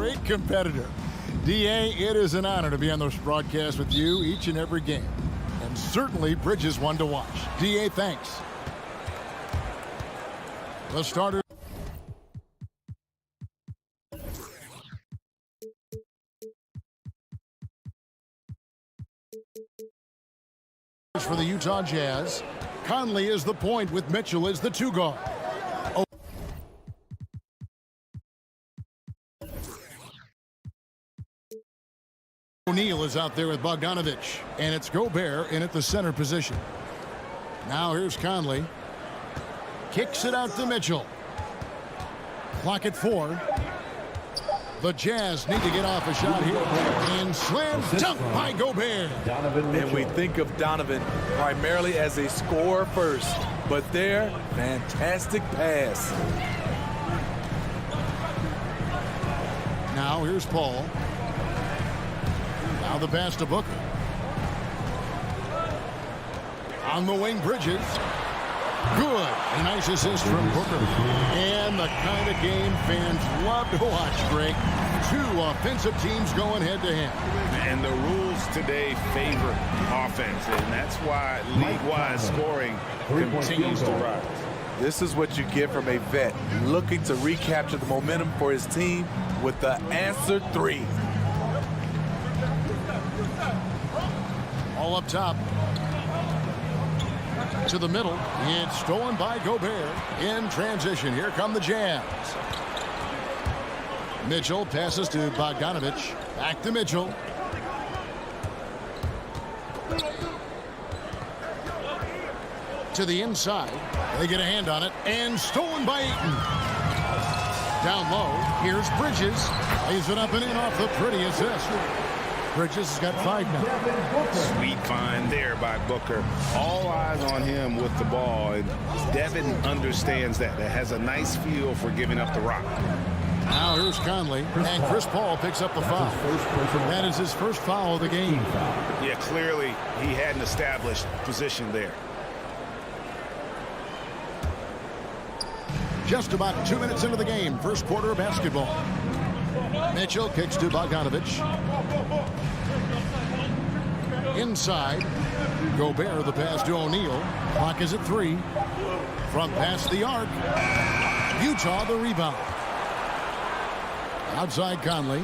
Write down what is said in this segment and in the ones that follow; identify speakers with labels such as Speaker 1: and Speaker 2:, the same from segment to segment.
Speaker 1: great competitor. D.A., it is an honor to be on this broadcast with you each and every game. And certainly Bridges one to watch. D.A., thanks. The starter. For the Utah Jazz, Conley is the point with Mitchell as the two guard. O'Neal is out there with Bogdanovich, and it's Gobert in at the center position. Now here's Conley. Kicks it out to Mitchell. Clock at 4. The Jazz need to get off a shot here. And slam dunk by Gobert.
Speaker 2: And we think of Donovan primarily as a scorer first. But there, fantastic pass.
Speaker 1: Now here's Paul. Now the pass to Booker. On the wing, Bridges. Good. A nice assist from Booker. And the kind of game fans love to watch, Greg. Two offensive teams going head-to-head.
Speaker 3: And the rules today favor offense, and that's why league-wide scoring continues to rise.
Speaker 2: This is what you get from a vet looking to recapture the momentum for his team with the answer 3.
Speaker 1: All up top. To the middle. It's stolen by Gobert. In transition, here come the Jazz. Mitchell passes to Bogdanovich. Back to Mitchell. To the inside. They get a hand on it. And stolen by Ayton. Down low. Here's Bridges. Lays it up and in off the pretty assist. Bridges has got 5 now.
Speaker 3: Sweet find there by Booker. All eyes on him with the ball. And Devin understands that. That has a nice feel for giving up the rock.
Speaker 1: Now here's Conley. And Chris Paul picks up the foul. That is his first foul of the game.
Speaker 3: Yeah, clearly he had an established position there.
Speaker 1: Just about 2 minutes into the game. First quarter of basketball. Mitchell kicks to Bogdanovich. Inside. Gobert the pass to O'Neal. Clock is at 3. From past the arc. Utah the rebound. Outside Conley.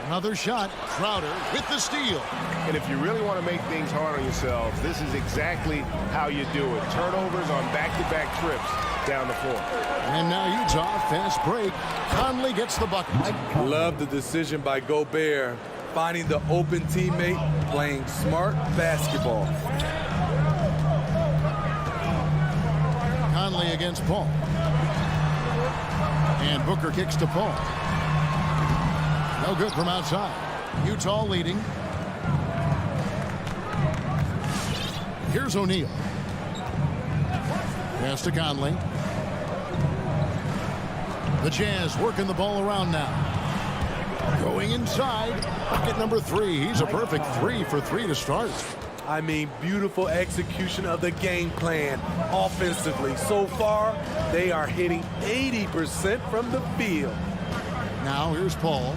Speaker 1: Another shot. Crowder with the steal.
Speaker 3: And if you really want to make things hard on yourselves, this is exactly how you do it. Turnovers on back-to-back trips down the floor.
Speaker 1: And now Utah, fast break. Conley gets the bucket.
Speaker 2: Love the decision by Gobert, finding the open teammate, playing smart basketball.
Speaker 1: Conley against Paul. And Booker kicks to Paul. No good from outside. Utah leading. Here's O'Neal. Pass to Conley. The Jazz working the ball around now. Going inside. Bucket number 3. He's a perfect 3 for 3 to start.
Speaker 2: I mean, beautiful execution of the game plan offensively. So far, they are hitting 80% from the field.
Speaker 1: Now here's Paul.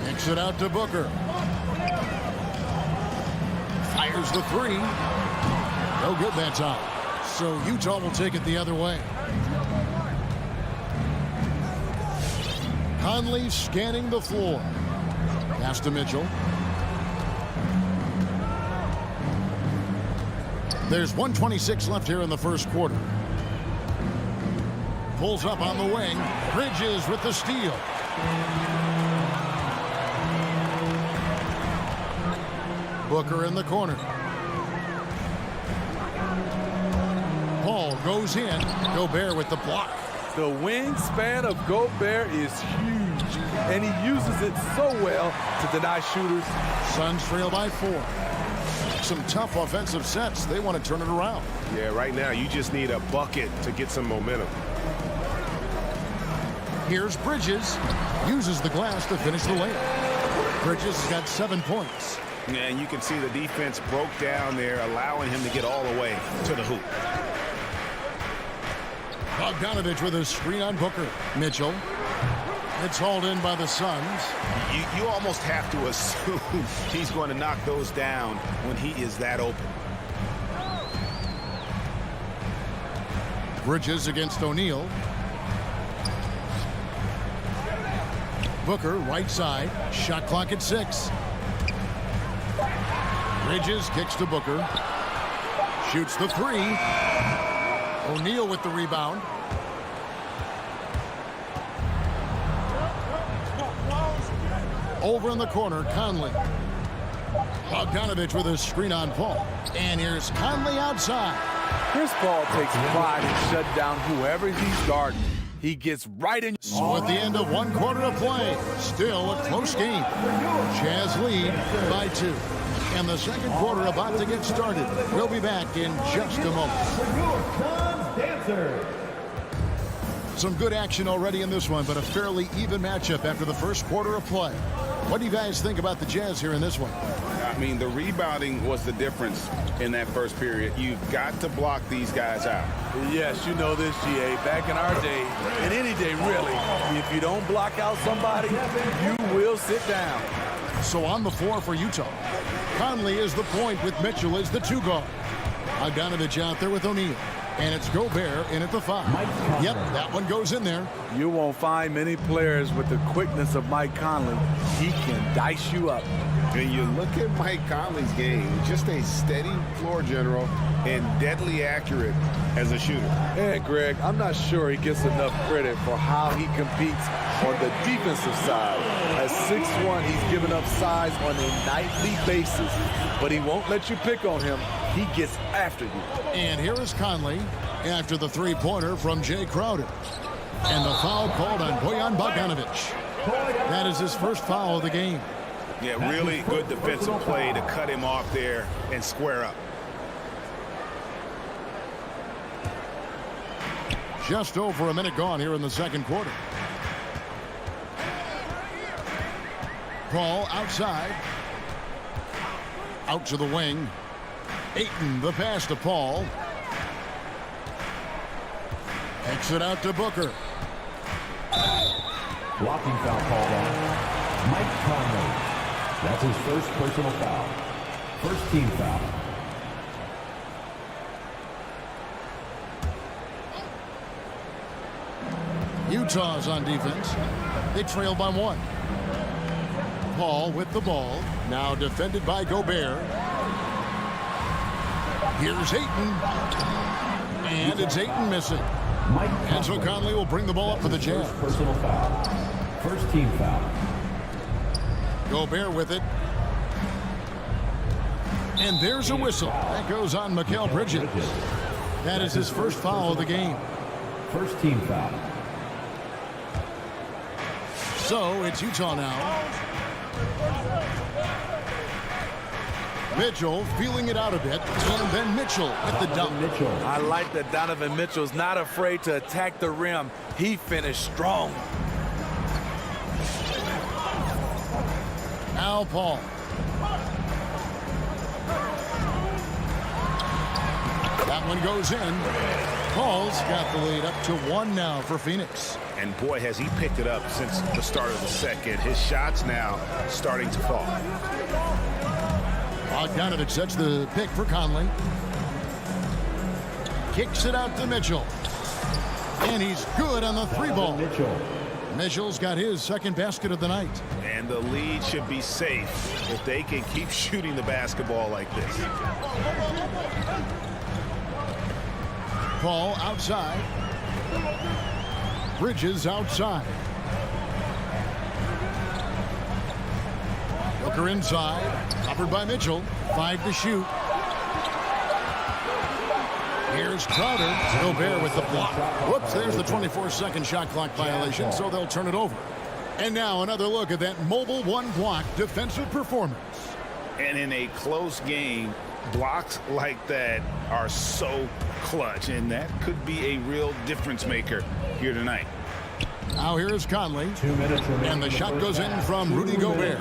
Speaker 1: Kicks it out to Booker. Fires the 3. No good that time. So Utah will take it the other way. Conley scanning the floor. Pass to Mitchell. There's 1:26 left here in the first quarter. Pulls up on the wing. Bridges with the steal. Booker in the corner. Paul goes in. Gobert with the block.
Speaker 2: The wingspan of Gobert is huge, and he uses it so well to deny shooters.
Speaker 1: Suns trail by 4. Some tough offensive sets. They want to turn it around.
Speaker 3: Yeah, right now you just need a bucket to get some momentum.
Speaker 1: Here's Bridges. Uses the glass to finish the layup. Bridges has got 7 points.
Speaker 3: And you can see the defense broke down there, allowing him to get all the way to the hoop.
Speaker 1: Bogdanovich with a screen on Booker. Mitchell. It's hauled in by the Suns.
Speaker 3: You almost have to assume he's going to knock those down when he is that open.
Speaker 1: Bridges against O'Neal. Booker, right side. Shot clock at 6. Bridges kicks to Booker. Shoots the 3. O'Neal with the rebound. Over in the corner, Conley. Bogdanovich with a screen on Paul. And here's Conley outside.
Speaker 2: Chris Paul takes pride in shutting down whoever he's guarding. He gets right in.
Speaker 1: So at the end of 1 quarter of play, still a close game. Jazz lead by 2. And the second quarter about to get started. We'll be back in just a moment. Some good action already in this one, but a fairly even matchup after the first quarter of play. What do you guys think about the Jazz here in this one?
Speaker 3: I mean, the rebounding was the difference in that first period. You've got to block these guys out.
Speaker 2: Yes, you know this, GA. Back in our day, and any day really, if you don't block out somebody, you will sit down.
Speaker 1: So on the floor for Utah, Conley is the point with Mitchell as the 2 guard. Bogdanovich out there with O'Neal. And it's Gobert in at the 5. Yep, that one goes in there.
Speaker 2: You won't find many players with the quickness of Mike Conley. He can dice you up.
Speaker 3: When you look at Mike Conley's game, just a steady floor general and deadly accurate as a shooter.
Speaker 2: And Greg, I'm not sure he gets enough credit for how he competes on the defensive side. At 6'1", he's given up size on a nightly basis, but he won't let you pick on him. He gets after you.
Speaker 1: And here is Conley after the 3-pointer from Jay Crowder. And the foul called on Bojan Bogdanovich. That is his first foul of the game.
Speaker 3: Yeah, really good defensive play to cut him off there and square up.
Speaker 1: Just over a minute gone here in the second quarter. Paul outside. Out to the wing. Ayton, the pass to Paul. Takes it out to Booker.
Speaker 4: Blocking foul called on Mike Conley. That's his first personal foul. First team foul.
Speaker 1: Utah's on defense. They trail by 1. Paul with the ball. Now defended by Gobert. Here's Ayton. And it's Ayton missing. And so Conley will bring the ball up for the Jazz.
Speaker 4: Personal foul. First team foul.
Speaker 1: Gobert with it. And there's a whistle. That goes on Mikal Bridges. That is his first foul of the game.
Speaker 4: First team foul.
Speaker 1: So it's Utah now. Mitchell feeling it out a bit, and then Mitchell at the dump.
Speaker 2: I like that Donovan Mitchell's not afraid to attack the rim. He finished strong.
Speaker 1: Now Paul. That one goes in. Paul's got the lead up to 1 now for Phoenix.
Speaker 3: And boy, has he picked it up since the start of the second. His shots now starting to fall.
Speaker 1: Bogdanovich sets the pick for Conley. Kicks it out to Mitchell. And he's good on the 3-ball. Mitchell's got his second basket of the night.
Speaker 3: And the lead should be safe if they can keep shooting the basketball like this.
Speaker 1: Paul outside. Bridges outside. Booker inside. Covered by Mitchell. 5 to shoot. Here's Crowder. Gobert with the block. Whoops, there's the 24-second shot clock violation, so they'll turn it over. And now another look at that mobile 1-block defensive performance.
Speaker 3: And in a close game, blocks like that are so clutch, and that could be a real difference maker here tonight.
Speaker 1: Now here's Conley.
Speaker 4: 2 minutes remaining.
Speaker 1: And the shot goes in from Rudy Gobert.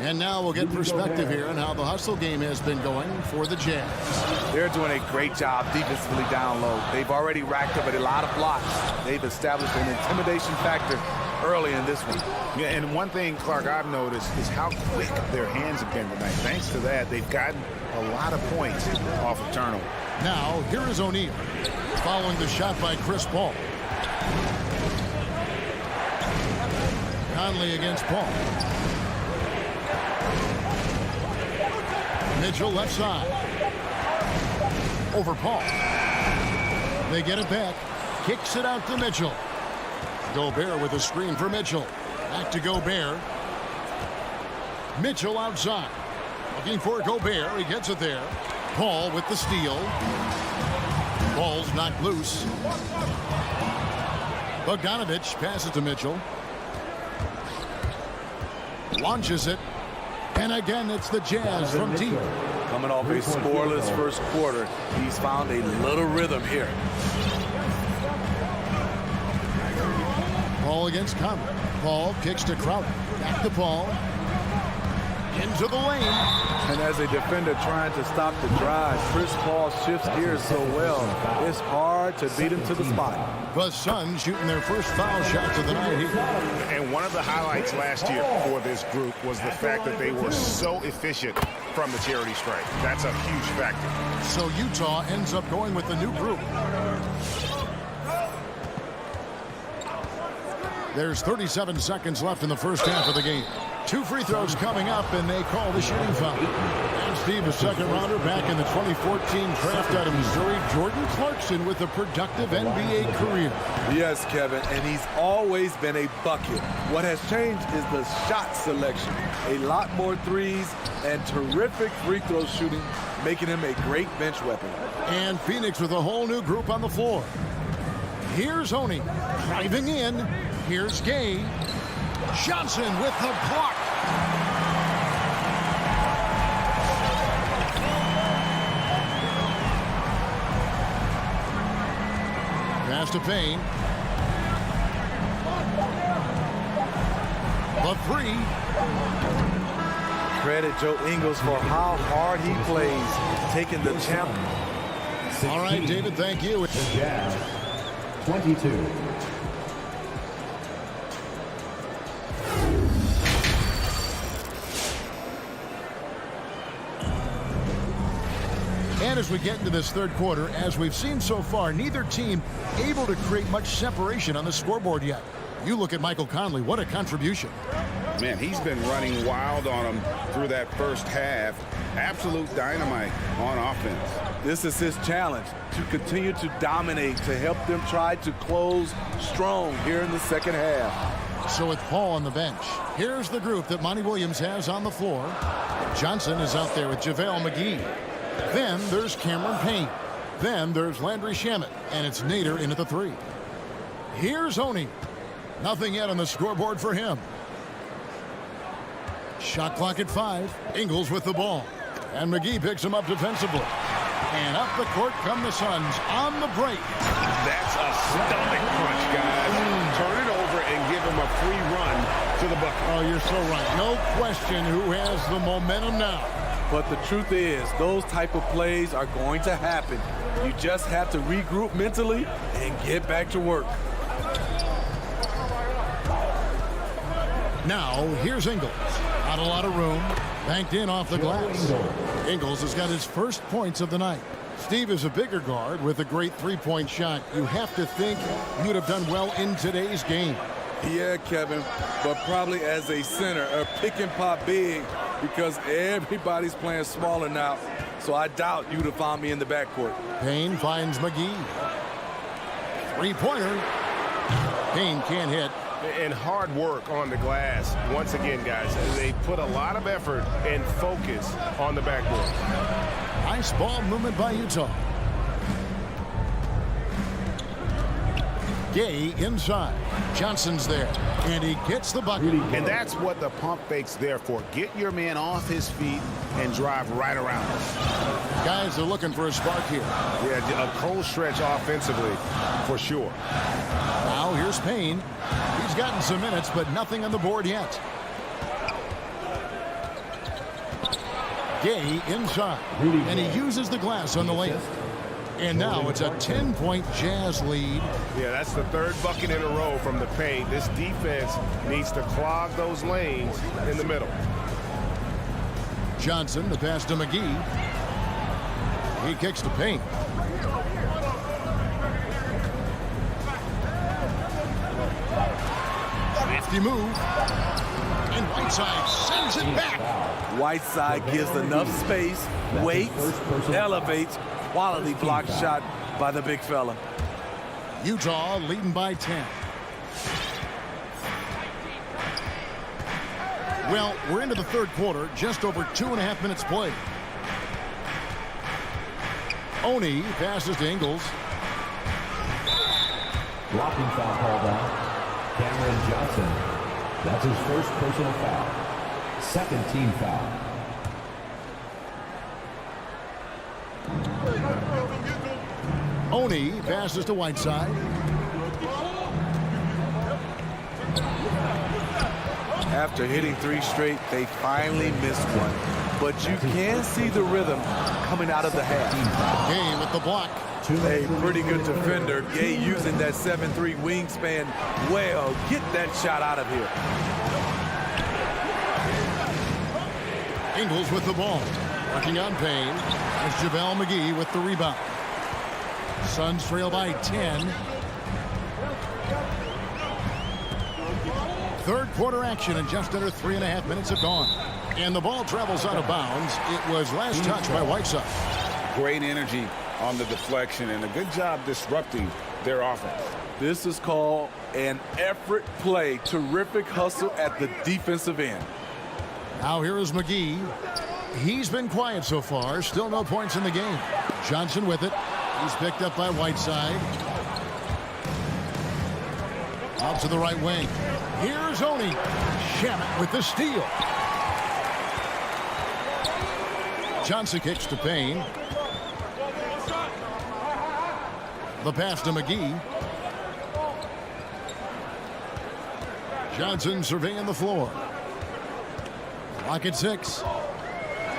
Speaker 1: And now we'll get perspective here on how the hustle game has been going for the Jazz.
Speaker 2: They're doing a great job defensively down low. They've already racked up a lot of blocks. They've established an intimidation factor early in this one.
Speaker 3: Yeah, and one thing, Clark, I've noticed is how quick their hands have been tonight. Thanks to that, they've gotten a lot of points off of turnover.
Speaker 1: Now, here is O'Neal following the shot by Chris Paul. Conley against Paul. Mitchell left side. Over Paul. They get it back. Kicks it out to Mitchell. Gobert with a screen for Mitchell. Back to Gobert. Mitchell outside. Looking for Gobert. He gets it there. Paul with the steal. Ball's knocked loose. Bogdanovich passes to Mitchell. Launches it. And again, it's the Jazz from deep.
Speaker 2: Coming off a scoreless first quarter, he's found a little rhythm here.
Speaker 1: Paul against Conley. Paul kicks to Crowder. Back to Paul. Into the lane.
Speaker 2: And as a defender trying to stop the drive, Chris Paul shifts gears so well, it's hard to beat him to the spot.
Speaker 1: The Suns shooting their first foul shots of the night here.
Speaker 3: And one of the highlights last year for this group was the fact that they were so efficient from the charity stripe. That's a huge factor.
Speaker 1: So Utah ends up going with the new group. There's 37 seconds left in the first half of the game. 2 free throws coming up, and they call the shooting foul. And Steve, a second rounder back in the 2014 draft out of Missouri, Jordan Clarkson with a productive NBA career.
Speaker 2: Yes, Kevin, and he's always been a bucket. What has changed is the shot selection. A lot more threes and terrific free throw shooting, making him a great bench weapon.
Speaker 1: And Phoenix with a whole new group on the floor. Here's Honey driving in. Here's Gay. Johnson with the block. Pass to Payne. The three.
Speaker 2: Credit Joe Ingles for how hard he plays, taking the champ.
Speaker 1: All right, David, thank you.
Speaker 4: The Jazz, 22.
Speaker 1: And as we get into this third quarter, as we've seen so far, neither team able to create much separation on the scoreboard yet. You look at Michael Conley, what a contribution.
Speaker 3: Man, he's been running wild on them through that first half. Absolute dynamite on offense.
Speaker 2: This is his challenge, to continue to dominate, to help them try to close strong here in the second half.
Speaker 1: So with Paul on the bench, here's the group that Monty Williams has on the floor. Johnson is out there with JaVale McGee. Then there's Cameron Payne. Then there's Landry Shamet. And it's Nader in at the three. Here's Oni. Nothing yet on the scoreboard for him. Shot clock at 5. Ingles with the ball. And McGee picks him up defensively. And up the court come the Suns on the break.
Speaker 3: That's a stomach crunch, guys. Turn it over and give him a free run to the bucket.
Speaker 1: Oh, you're so right. No question who has the momentum now.
Speaker 2: But the truth is, those type of plays are going to happen. You just have to regroup mentally and get back to work.
Speaker 1: Now, here's Ingles. Not a lot of room. Banked in off the glass. Ingles has got his first points of the night. Steve is a bigger guard with a great three-point shot. You have to think you'd have done well in today's game.
Speaker 2: Yeah, Kevin, but probably as a center, a pick and pop big, because everybody's playing smaller now. So I doubt you'd have found me in the backcourt.
Speaker 1: Payne finds McGee. Three-pointer. Payne can't hit.
Speaker 5: And hard work on the glass. Once again, guys, they put a lot of effort and focus on the backboard.
Speaker 1: Nice ball movement by Utah. Gay inside. Johnson's there. And he gets the bucket.
Speaker 3: And that's what the pump fake's there for. Get your man off his feet and drive right around him.
Speaker 1: Guys are looking for a spark here.
Speaker 5: Yeah, a cold stretch offensively for sure.
Speaker 1: Now here's Payne. He's gotten some minutes, but nothing on the board yet. Gay inside. And he uses the glass on the lane. And now it's a 10-point Jazz lead.
Speaker 5: Yeah, that's the third bucket in a row from the paint. This defense needs to clog those lanes in the middle.
Speaker 1: Johnson, the pass to McGee. He kicks the paint. Lefty move. And Whiteside sends it back.
Speaker 2: Whiteside gives enough space, waits, elevates. Quality block shot by the big fella.
Speaker 1: Utah leading by 10. Well, we're into the third quarter, just over 2.5 minutes played. Oni passes to Ingles.
Speaker 4: Blocking foul called out. Cameron Johnson. That's his first personal foul. Second team foul.
Speaker 1: Oni passes to Whiteside.
Speaker 2: After hitting 3 straight, they finally missed one. But you can see the rhythm coming out of the half.
Speaker 1: Gay with the block.
Speaker 2: A pretty good defender. Gay using that 7'3" wingspan well. Get that shot out of here.
Speaker 1: Ingles with the ball. Working on Payne. There's JaVale McGee with the rebound. Suns trail by 10. Third quarter action and just under 3.5 minutes have gone. And the ball travels out of bounds. It was last touched by Whiteside.
Speaker 3: Great energy on the deflection and a good job disrupting their offense.
Speaker 2: This is called an effort play. Terrific hustle at the defensive end.
Speaker 1: Now here is McGee. He's been quiet so far. Still no points in the game. Johnson with it. He's picked up by Whiteside. Out to the right wing. Here's Oni. Shamet with the steal. Johnson kicks to Payne. The pass to McGee. Johnson surveying the floor. Clock at 6.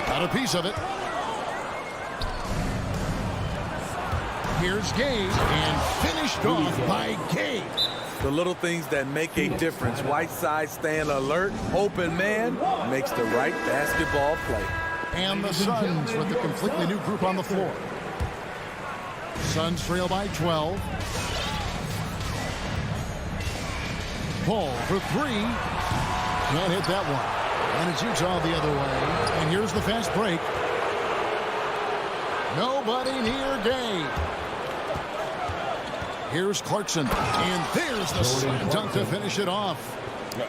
Speaker 1: Got a piece of it. Here's Gay, and finished off by Gay.
Speaker 2: The little things that make a difference. Whiteside staying alert, open man, makes the right basketball play.
Speaker 1: And the Suns with a completely new group on the floor. Suns trail by 12. Paul for 3. Can't hit that one. And it's Utah the other way. And here's the fast break. Nobody near Gay. Here's Clarkson. And there's the slam dunk to finish it off.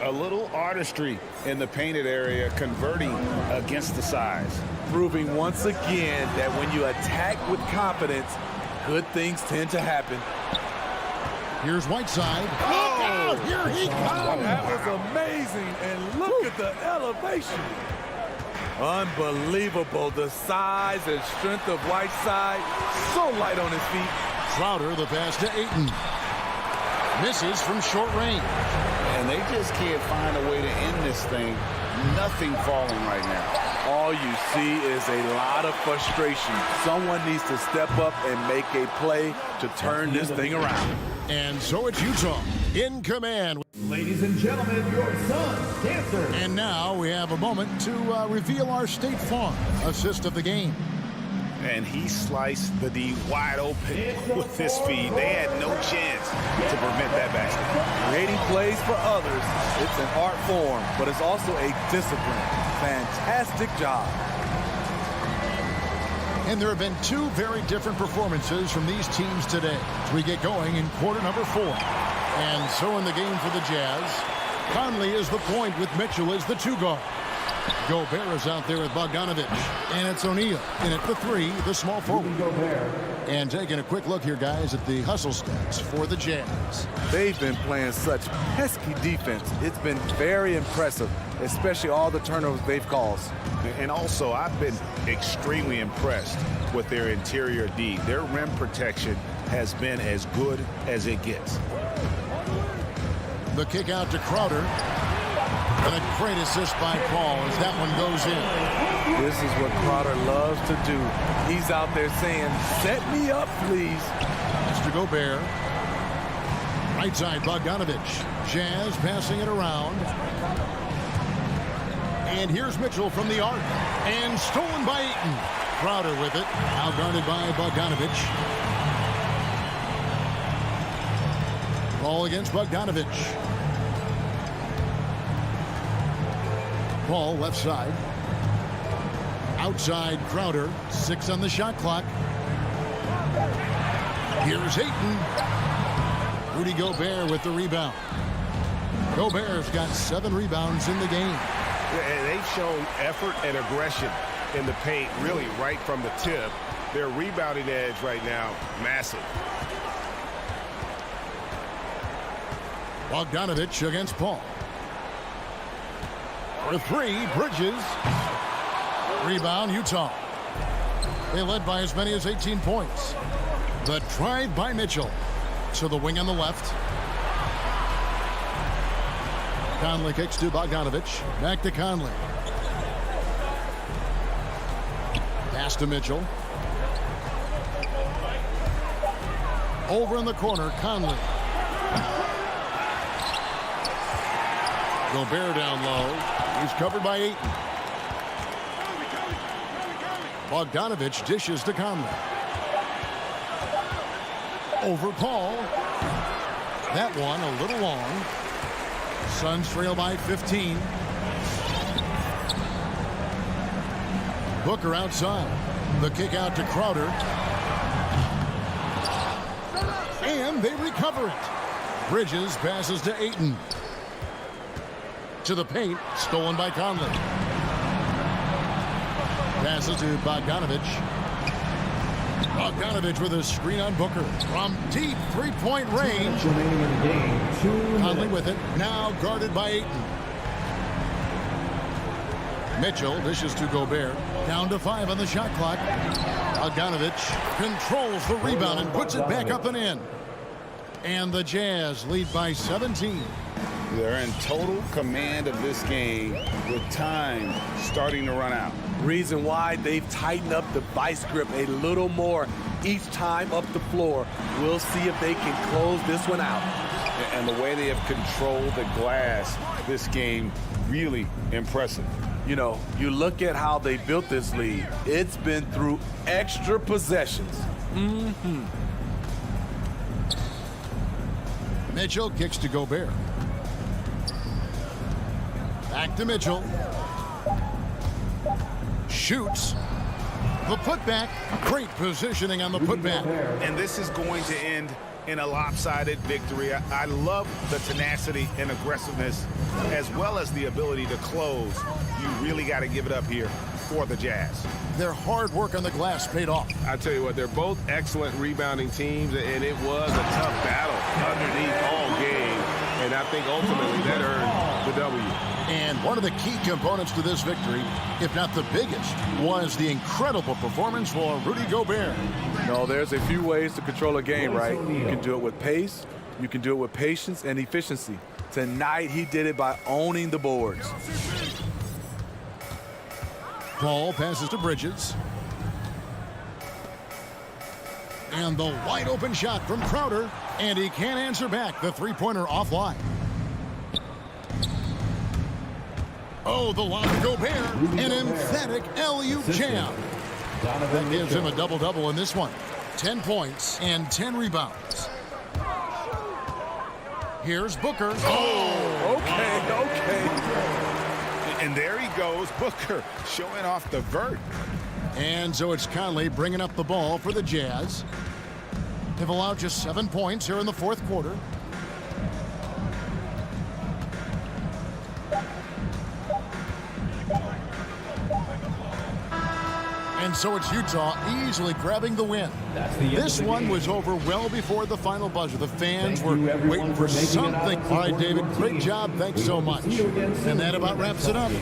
Speaker 3: A little artistry in the painted area, converting against the size.
Speaker 2: Proving once again that when you attack with confidence, good things tend to happen.
Speaker 1: Here's Whiteside. Look out! Here he comes!
Speaker 2: That was amazing, and look at the elevation. Unbelievable, the size and strength of Whiteside. So light on his feet.
Speaker 1: Crowder, the pass to Ayton. Misses from short range.
Speaker 3: And they just can't find a way to end this thing. Nothing falling right now.
Speaker 2: All you see is a lot of frustration. Someone needs to step up and make a play to turn this thing around.
Speaker 1: And so it's Utah in command.
Speaker 4: Ladies and gentlemen, your Suns dancer.
Speaker 1: And now we have a moment to reveal our State Farm assist of the game.
Speaker 3: And he sliced the D wide open with his feet. They had no chance to prevent that basket.
Speaker 2: Creating plays for others, it's an art form, but it's also a discipline. Fantastic job.
Speaker 1: And there have been 2 very different performances from these teams today as we get going in quarter number 4. And so in the game for the Jazz, Conley is the point with Mitchell as the 2 guard. Gobert is out there with Bogdanovich. And it's O'Neal in at the 3, the small forward. And taking a quick look here, guys, at the hustle stats for the Jazz.
Speaker 2: They've been playing such pesky defense. It's been very impressive, especially all the turnovers they've caused.
Speaker 3: And also, I've been extremely impressed with their interior D. Their rim protection has been as good as it gets.
Speaker 1: The kick out to Crowder. And a great assist by Paul as that one goes in.
Speaker 2: This is what Crowder loves to do. He's out there saying, set me up, please.
Speaker 1: Mr. Gobert. Right side, Bogdanovich. Jazz passing it around. And here's Mitchell from the arc. And stolen by Ayton. Crowder with it. Now guarded by Bogdanovich. Ball against Bogdanovich. Paul left side. Outside Crowder. 6 on the shot clock. Here's Ayton. Rudy Gobert with the rebound. Gobert's got 7 rebounds in the game.
Speaker 5: And they've shown effort and aggression in the paint, really right from the tip. Their rebounding edge right now, massive.
Speaker 1: Bogdanovich against Paul. For 3, Bridges. Rebound, Utah. They led by as many as 18 points. The drive by Mitchell. So the wing on the left. Conley kicks to Bogdanovich. Back to Conley. Pass to Mitchell. Over in the corner, Conley. Gobert down low. He's covered by Ayton. Bogdanovich dishes to Conley. Over Paul. That one a little long. Suns trail by 15. Booker outside. The kick out to Crowder. And they recover it. Bridges passes to Ayton. To the paint. Stolen by Conley. Passes to Bogdanovich. Bogdanovich with a screen on Booker. From deep three-point range.
Speaker 4: Remaining in the game.
Speaker 1: Conley with it. Now guarded by Ayton. Mitchell dishes to Gobert. Down to 5 on the shot clock. Bogdanovich controls the rebound and puts it back up and in. And the Jazz lead by 17.
Speaker 3: They're in total command of this game with time starting to run out.
Speaker 2: Reason why they've tightened up the vice grip a little more each time up the floor. We'll see if they can close this one out.
Speaker 3: And the way they have controlled the glass this game, really impressive.
Speaker 2: You know, you look at how they built this lead. It's been through extra possessions.
Speaker 1: Mitchell kicks to Gobert. Back to Mitchell. Shoots. The putback. Great positioning on the putback.
Speaker 3: And this is going to end in a lopsided victory. I love the tenacity and aggressiveness as well as the ability to close. You really got to give it up here for the Jazz.
Speaker 1: Their hard work on the glass paid off.
Speaker 5: I tell you what, they're both excellent rebounding teams, and it was a tough battle underneath all game. And I think ultimately that earned the W.
Speaker 1: And one of the key components to this victory, if not the biggest, was the incredible performance for Rudy Gobert.
Speaker 2: No, there's a few ways to control a game, right? You can do it with pace, you can do it with patience and efficiency. Tonight, he did it by owning the boards.
Speaker 1: Paul passes to Bridges. And the wide open shot from Crowder. And he can't answer back. The three-pointer offline. Oh, the lob to Gobert. An emphatic alley-oop jam. That gives him a double-double in this one. 10 points and 10 rebounds. Here's Booker.
Speaker 2: Oh, okay.
Speaker 3: And there he goes, Booker, showing off the vert.
Speaker 1: And so it's Conley bringing up the ball for the Jazz. They've allowed just 7 points here in the fourth quarter. And so it's Utah easily grabbing the win. This one was over well before the final buzzer. The fans were waiting for something. All right, David, great job. Thanks so much. And that about wraps it up.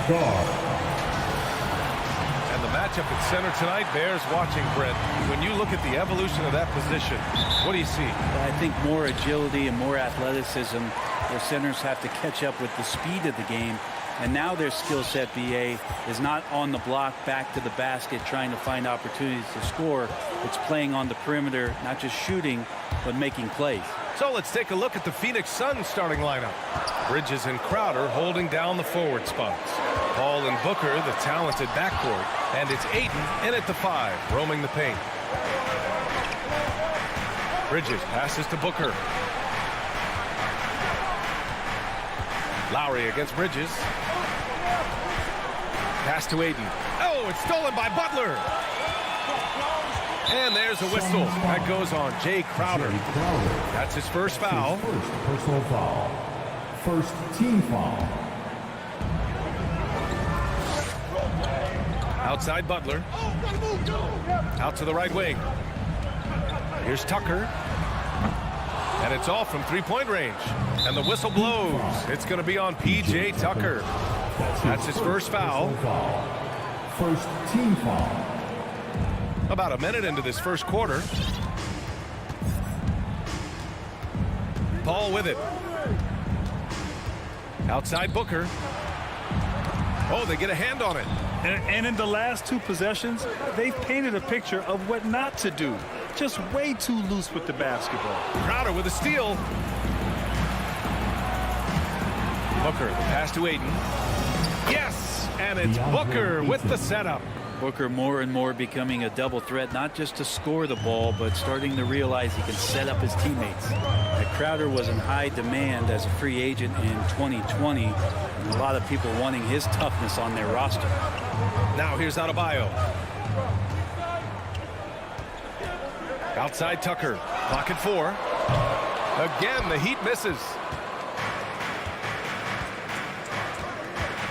Speaker 4: guard.
Speaker 5: And the matchup at center tonight bears watching, Brent. When you look at the evolution of that position, what do you see?
Speaker 6: I think more agility and more athleticism. Their centers have to catch up with the speed of the game. And now their skill set, BA, is not on the block back to the basket trying to find opportunities to score. It's playing on the perimeter, not just shooting, but making plays.
Speaker 5: So let's take a look at the Phoenix Suns starting lineup. Bridges and Crowder holding down the forward spots. Paul and Booker, the talented backcourt. And it's Ayton in at the 5, roaming the paint. Bridges passes to Booker. Lowry against Bridges. Pass to Ayton. Oh, it's stolen by Butler. And there's a whistle. That goes on Jay Crowder. That's his first foul.
Speaker 4: First personal foul. First team foul.
Speaker 5: Outside Butler. Out to the right wing. Here's Tucker. And it's off from three-point range. And the whistle blows. It's going to be on P.J. Tucker. That's his first foul.
Speaker 4: First team foul.
Speaker 5: About a minute into this first quarter. Paul with it. Outside Booker. Oh, they get a hand on it.
Speaker 7: And in the last 2 possessions, they've painted a picture of what not to do. Just way too loose with the basketball.
Speaker 5: Crowder with a steal. Booker, the pass to Ayton. Yes! And it's Booker with the setup.
Speaker 6: Booker more and more becoming a double threat, not just to score the ball, but starting to realize he can set up his teammates. And Crowder was in high demand as a free agent in 2020, and a lot of people wanting his toughness on their roster.
Speaker 5: Now here's Adebayo. Outside Tucker. Pocket 4. Again, the Heat misses.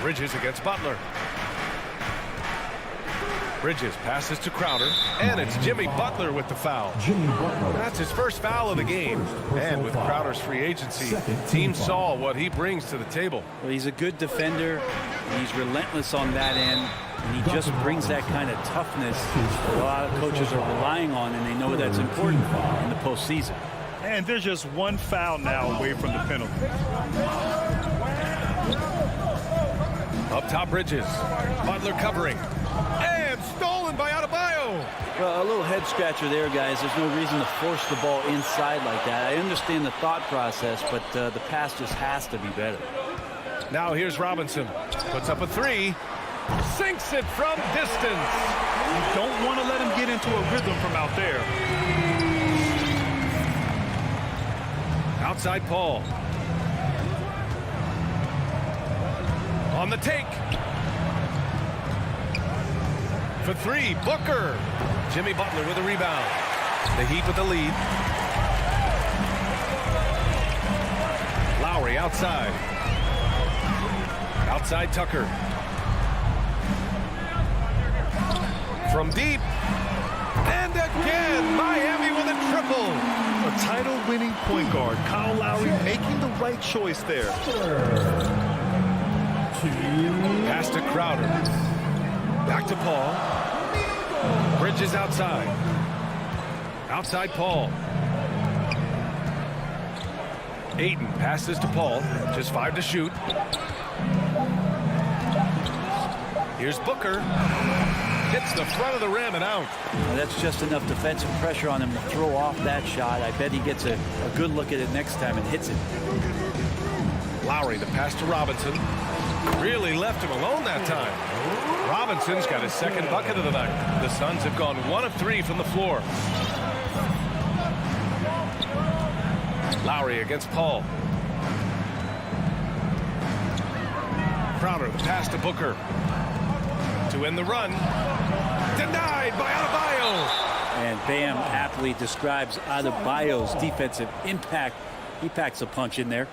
Speaker 5: Bridges against Butler. Bridges passes to Crowder, and it's Jimmy Butler with the foul.
Speaker 4: Jimmy Butler.
Speaker 5: That's his first foul of the game. And with Crowder's free agency, team saw what he brings to the table.
Speaker 6: Well, he's a good defender. He's relentless on that end, and he just brings that kind of toughness that a lot of coaches are relying on, and they know that's important in the postseason.
Speaker 7: And they're just 1 foul now away from the penalty.
Speaker 5: Up top, Bridges. Butler covering. And stolen by Adebayo.
Speaker 6: Well, a little head scratcher there, guys. There's no reason to force the ball inside like that. I understand the thought process, but the pass just has to be better.
Speaker 5: Now here's Robinson. Puts up a 3. Sinks it from distance.
Speaker 7: You don't want to let him get into a rhythm from out there.
Speaker 5: Outside Paul. On the take. For 3, Booker. Jimmy Butler with a rebound. The Heat with the lead. Lowry outside. Outside Tucker. From deep. And again, Miami with a triple.
Speaker 7: A title-winning point guard, Kyle Lowry, making the right choice there.
Speaker 5: Pass to Crowder. Back to Paul. Bridges outside. Outside Paul. Ayton passes to Paul. Just 5 to shoot. Here's Booker. Hits the front of the rim and out.
Speaker 6: Now, that's just enough defensive pressure on him to throw off that shot. I bet he gets a good look at it next time and hits it.
Speaker 5: Lowry, the pass to Robinson. Really left him alone that time. Robinson's got his second bucket of the night. The Suns have gone 1 of 3 from the floor. Lowry against Paul. Crowder, the pass to Booker. To end the run. Denied by Adebayo.
Speaker 6: And Bam aptly describes Adebayo's defensive impact. He packs a punch in there.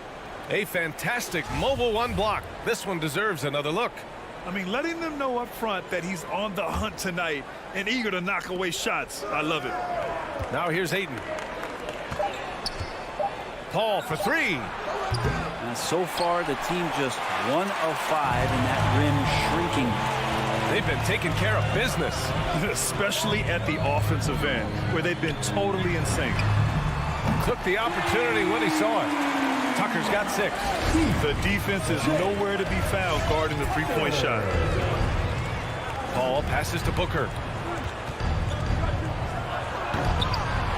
Speaker 5: A fantastic mobile 1 block. This one deserves another look.
Speaker 7: I mean, letting them know up front that he's on the hunt tonight and eager to knock away shots. I love it.
Speaker 5: Now here's Ayton. Paul for 3.
Speaker 6: Now so far the team just 1 of 5 in that rim shrinking.
Speaker 5: They've been taking care of business.
Speaker 7: Especially at the offensive end, where they've been totally in sync.
Speaker 5: Took the opportunity when he saw it. Tucker's got 6.
Speaker 7: The defense is nowhere to be found guarding the three-point shot.
Speaker 5: Paul passes to Booker.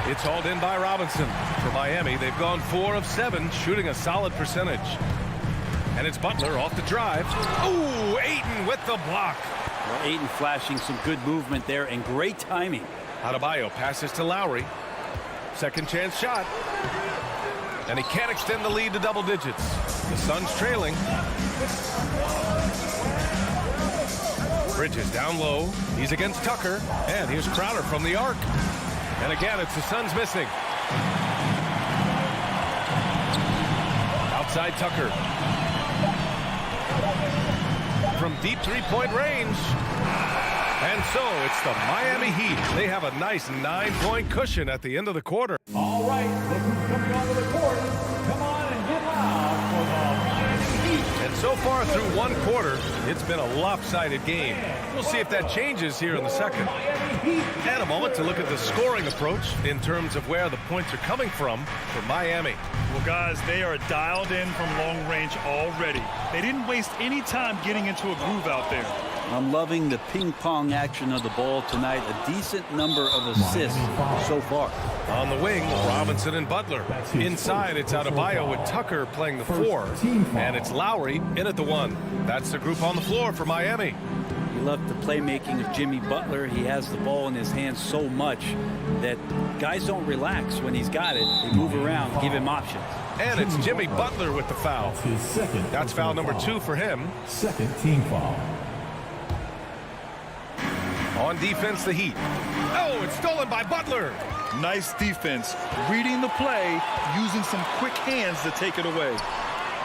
Speaker 5: It's hauled in by Robinson. For Miami, they've gone 4 of 7, shooting a solid percentage. And it's Butler off the drive. Ooh, Ayton with the block.
Speaker 6: Well, Ayton flashing some good movement there and great timing.
Speaker 5: Adebayo passes to Lowry. Second chance shot. And he can't extend the lead to double digits. The Suns trailing. Bridges down low. He's against Tucker. And here's Crowder from the arc. And again, it's the Suns missing. Outside Tucker. From deep three-point range. And so it's the Miami Heat. They have a nice 9-point cushion at the end of the quarter.
Speaker 4: All right, look who's coming onto the court. Come on and get loud for the Miami Heat.
Speaker 5: And so far through one quarter, it's been a lopsided game. We'll see if that changes here in the second. And a moment to look at the scoring approach in terms of where the points are coming from for Miami.
Speaker 7: Well, guys, they are dialed in from long range already. They didn't waste any time getting into a groove out there.
Speaker 6: I'm loving the ping-pong action of the ball tonight. A decent number of assists so far.
Speaker 5: On the wing, Robinson and Butler. Inside, it's Adebayo with Tucker playing the 4. And it's Lowry in at the 1. That's the group on the floor for Miami.
Speaker 6: You love the playmaking of Jimmy Butler. He has the ball in his hands so much that guys don't relax when he's got it. They move around, give him options.
Speaker 5: And it's Jimmy Butler with the foul. That's foul number 2 for him.
Speaker 4: Second team foul.
Speaker 5: On defense, the Heat. Oh, it's stolen by Butler.
Speaker 7: Nice defense, reading the play, using some quick hands to take it away.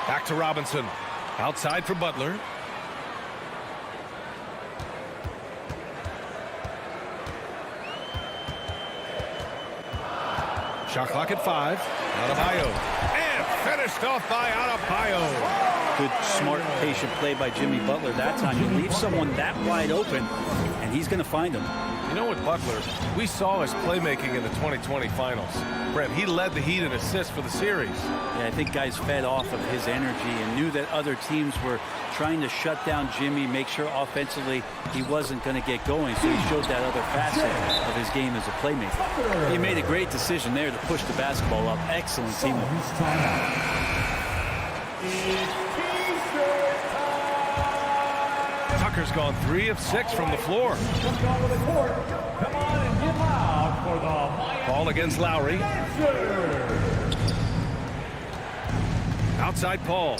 Speaker 5: Back to Robinson. Outside for Butler. Shot clock at 5. Adebayo. And finished off by Adebayo.
Speaker 6: Good, smart, patient play by Jimmy Butler that time. You leave someone that wide open, and he's going to find him.
Speaker 5: You know what, Butler, we saw his playmaking in the 2020 finals. Brent, he led the Heat in assists for the series.
Speaker 6: Yeah, I think guys fed off of his energy and knew that other teams were trying to shut down Jimmy, make sure offensively he wasn't going to get going, so he showed that other facet of his game as a playmaker. He made a great decision there to push the basketball up. Excellent teamwork.
Speaker 5: Tucker's gone 3 of 6 from the floor. Ball against Lowry. Outside Paul.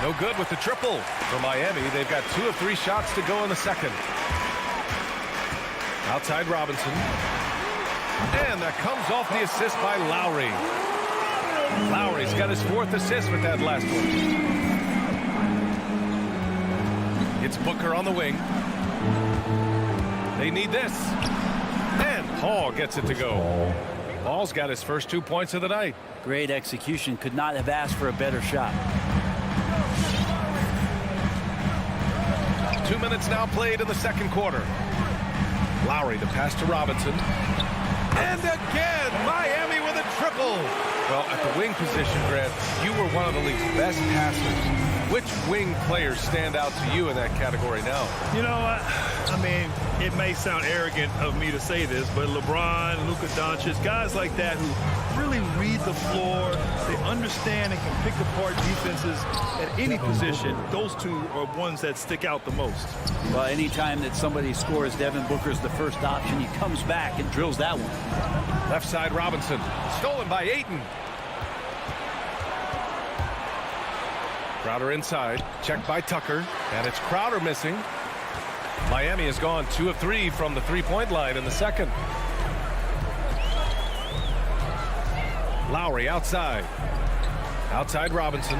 Speaker 5: No good with the triple for Miami. They've got 2 of 3 shots to go in the second. Outside Robinson. And that comes off the assist by Lowry. Lowry's got his 4th assist with that last one. It's Booker on the wing. They need this. And Paul gets it to go. Paul's got his first 2 points of the night.
Speaker 6: Great execution. Could not have asked for a better shot.
Speaker 5: 2 minutes now played in the second quarter. Lowry to pass to Robinson. And again, Miami with a triple. Well, at the wing position, Grant, you were one of the league's best passers. Which wing players stand out to you in that category now?
Speaker 7: You know, I mean, it may sound arrogant of me to say this, but LeBron, Luka Doncic, guys like that who really read the floor, they understand and can pick apart defenses at any position. Those two are ones that stick out the most.
Speaker 6: Well, anytime that somebody scores, Devin Booker's the first option. He comes back and drills that one.
Speaker 5: Left side Robinson. Stolen by Ayton. Crowder inside. Checked by Tucker. And it's Crowder missing. Miami has gone 2 of 3 from the three-point line in the second. Lowry outside. Outside Robinson.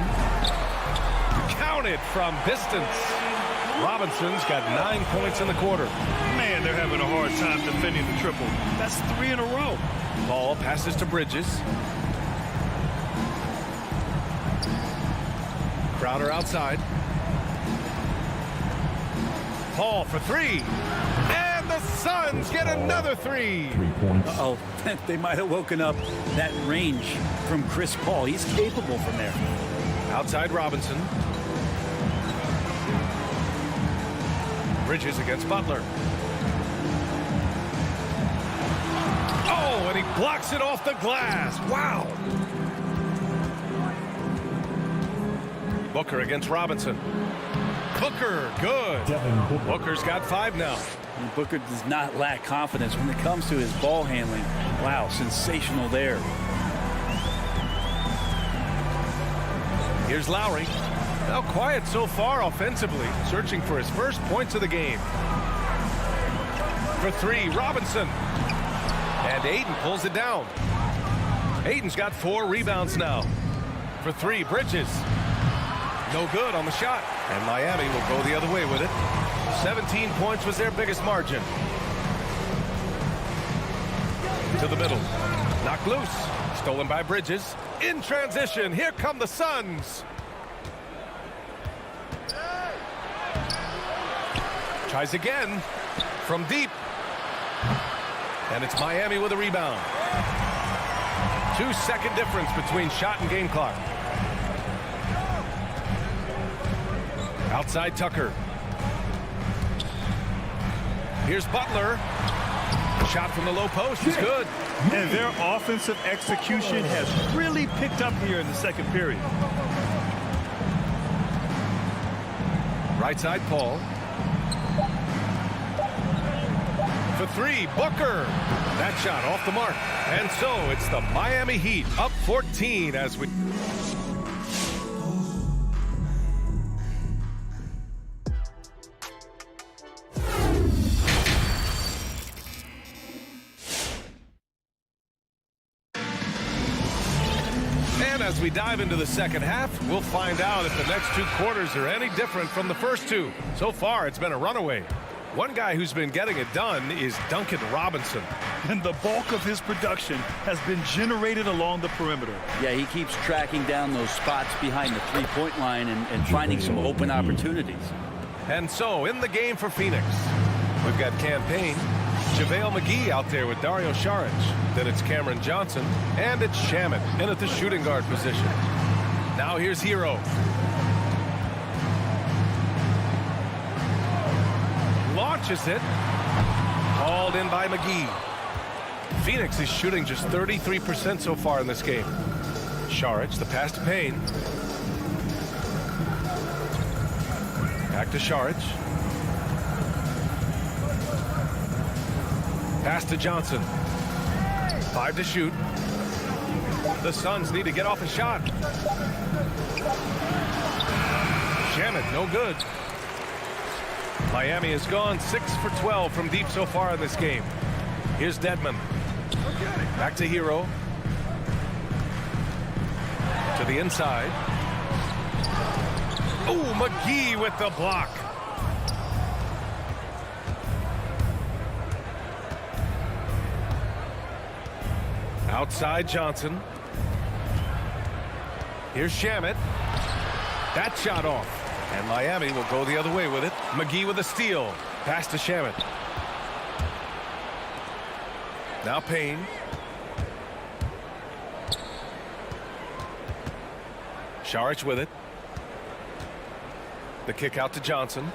Speaker 5: Counted from distance. Robinson's got 9 points in the quarter.
Speaker 7: Man, they're having a hard time defending the triple. That's 3 in a row.
Speaker 5: Ball passes to Bridges. Crowder outside. Paul for three. And the Suns get another three.
Speaker 4: 3 points.
Speaker 6: Uh-oh, they might have woken up that range from Chris Paul. He's capable from there.
Speaker 5: Outside Robinson. Bridges against Butler. Oh, and he blocks it off the glass. Wow. Booker against Robinson. Booker, good.
Speaker 4: Devin Booker.
Speaker 5: Booker's got 5 now.
Speaker 6: And Booker does not lack confidence when it comes to his ball handling. Wow, sensational there.
Speaker 5: Here's Lowry. Now quiet so far offensively, searching for his first points of the game. For 3, Robinson. And Aiden pulls it down. Aiden's got 4 rebounds now. For 3, Bridges. No good on the shot. And Miami will go the other way with it. 17 points was their biggest margin. To the middle. Knocked loose. Stolen by Bridges. In transition, here come the Suns. Tries again from deep. And it's Miami with a rebound. 2-second difference between shot and game clock. Outside Tucker. Here's Butler. Shot from the low post is good.
Speaker 7: And their offensive execution has really picked up here in the second period.
Speaker 5: Right side Paul. For 3, Booker. That shot off the mark. And so it's the Miami Heat up 14 as we... And as we dive into the second half, we'll find out if the next 2 quarters are any different from the first 2. So far, it's been a runaway. One guy who's been getting it done is Duncan Robinson.
Speaker 7: And the bulk of his production has been generated along the perimeter.
Speaker 6: Yeah, he keeps tracking down those spots behind the three-point line and finding some open opportunities.
Speaker 5: And so, in the game for Phoenix, we've got Campaign, JaVale McGee out there with Dario Saric. Then it's Cameron Johnson, and it's Shamet in at the shooting guard position. Now here's Hero. Launches it. Hauled in by McGee. Phoenix is shooting just 33% so far in this game. Saric, the pass to Payne. Back to Saric. Pass to Johnson. 5 to shoot. The Suns need to get off a shot. Shamet, no good. Miami has gone 6 for 12 from deep so far in this game. Here's Dedmon. Back to Hero. To the inside. Oh, McGee with the block. Outside Johnson. Here's Shamet. That shot off. And Miami will go the other way with it. McGee with a steal. Pass to Shamet. Now Payne. Saric with it. The kick out to Johnson.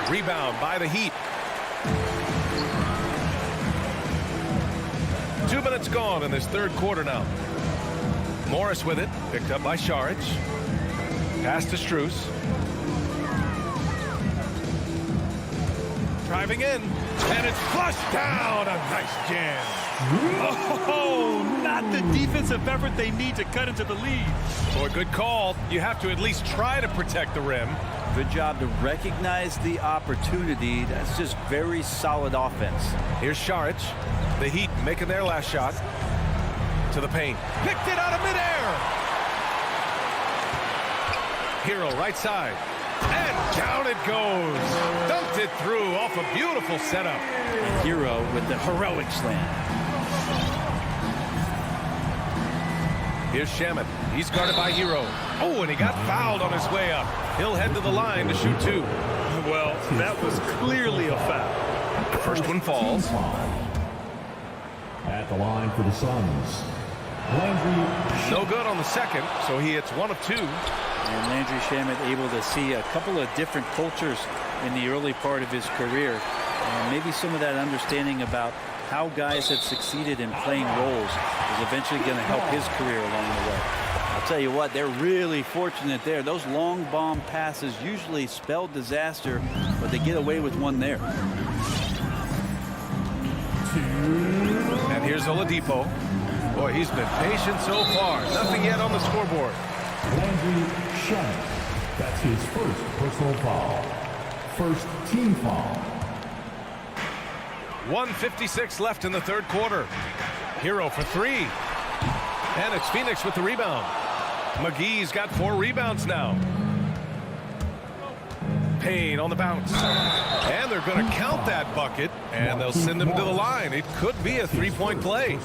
Speaker 5: Rebound by the Heat. 2 minutes gone in this third quarter now. Morris with it. Picked up by Saric. Pass to Strus. Driving in. And it's flushed down. A nice jam.
Speaker 7: Oh, not the defensive effort they need to cut into the lead.
Speaker 5: Boy, good call. You have to at least try to protect the rim.
Speaker 6: Good job to recognize the opportunity. That's just very solid offense.
Speaker 5: Here's Saric. The Heat making their last shot. To the paint. Picked it out of midair. Hero right side. And down it goes. Dumped it through off a beautiful setup.
Speaker 6: And Hero with the heroic slam.
Speaker 5: Here's Shamet. He's guarded by Hero. Oh, and he got fouled on his way up. He'll head to the line to shoot 2.
Speaker 7: Well, that was clearly a foul.
Speaker 5: First one falls.
Speaker 4: At the line for the Suns, Landry.
Speaker 5: No good on the second, so he hits 1 of 2.
Speaker 6: And Landry Shamet able to see a couple of different cultures in the early part of his career. And maybe some of that understanding about how guys have succeeded in playing roles is eventually going to help his career along the way. I'll tell you what, they're really fortunate there. Those long bomb passes usually spell disaster, but they get away with one there.
Speaker 5: And here's Oladipo. Boy, he's been patient so far. Nothing yet on the scoreboard.
Speaker 4: Landry Shamet. That's his first personal foul. First team foul.
Speaker 5: 1:56 left in the third quarter. Hero for 3. And it's Phoenix with the rebound. McGee's got 4 rebounds now. Payne on the bounce. And they're going to count that bucket, and they'll send him to the line. It could be a 3-point play.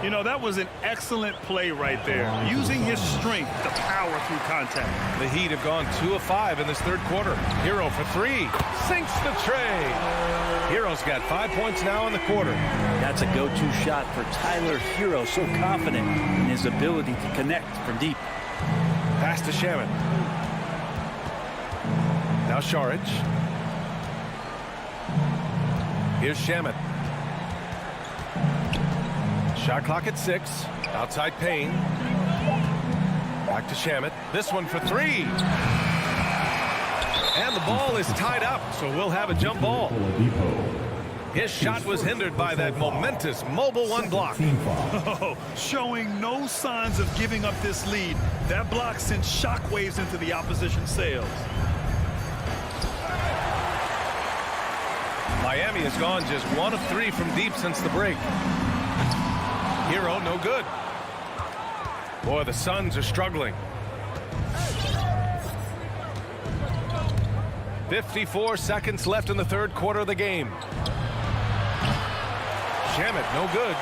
Speaker 7: You know, that was an excellent play right there. Using his strength to power through contact.
Speaker 5: The Heat have gone 2 of 5 in this third quarter. Hero for 3. Sinks the tray. Hero's got 5 points now in the quarter.
Speaker 6: That's a go-to shot for Tyler Hero. So confident in his ability to connect from deep.
Speaker 5: Pass to Shamet. Now Šarić. Here's Shamet. Shot clock at 6. Outside Payne. Back to Shamet. This one for 3. And the ball is tied up, so we'll have a jump ball. His shot was hindered by that momentous mobile 1 block.
Speaker 7: Oh, showing no signs of giving up this lead. That block sent shockwaves into the opposition's sails.
Speaker 5: Miami has gone just 1 of 3 from deep since the break. Hero, no good. Boy, the Suns are struggling. 54 seconds left in the third quarter of the game. Shamet, no good.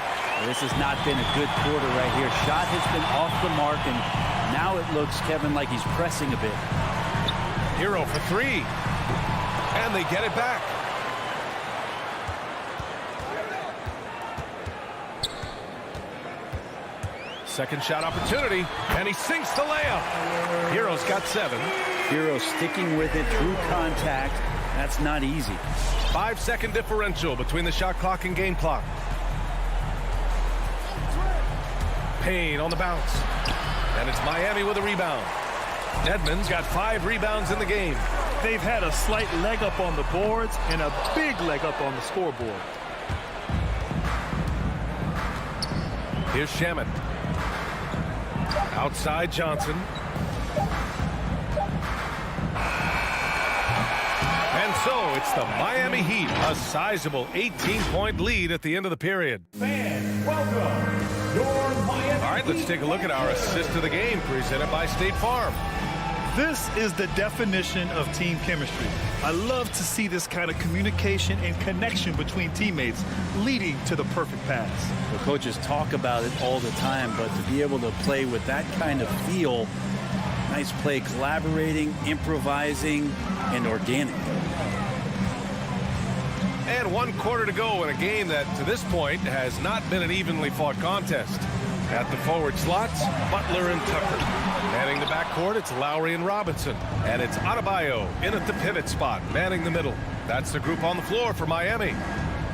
Speaker 6: This has not been a good quarter right here. Shot has been off the mark, and now it looks, Kevin, like he's pressing a bit.
Speaker 5: Hero for 3. And they get it back. Second shot opportunity, and he sinks the layup. Hero's got 7.
Speaker 6: Hero sticking with it through contact. That's not easy.
Speaker 5: 5-second differential between the shot clock and game clock. Payne on the bounce. And it's Miami with a rebound. Edmonds got 5 rebounds in the game.
Speaker 7: They've had a slight leg up on the boards and a big leg up on the scoreboard.
Speaker 5: Here's Shamet. Outside Johnson. And so it's the Miami Heat, a sizable 18-point lead at the end of the period.
Speaker 4: Fans, welcome your Miami.
Speaker 5: All right, let's take a look at our assist of the game presented by State Farm.
Speaker 7: This is the definition of team chemistry. I love to see this kind of communication and connection between teammates leading to the perfect pass.
Speaker 6: The coaches talk about it all the time, but to be able to play with that kind of feel, nice play, collaborating, improvising, and organic.
Speaker 5: And 1 quarter to go in a game that, to this point, has not been an evenly fought contest. At the forward slots, Butler and Tucker. Manning the backcourt, it's Lowry and Robinson. And it's Adebayo in at the pivot spot, manning the middle. That's the group on the floor for Miami.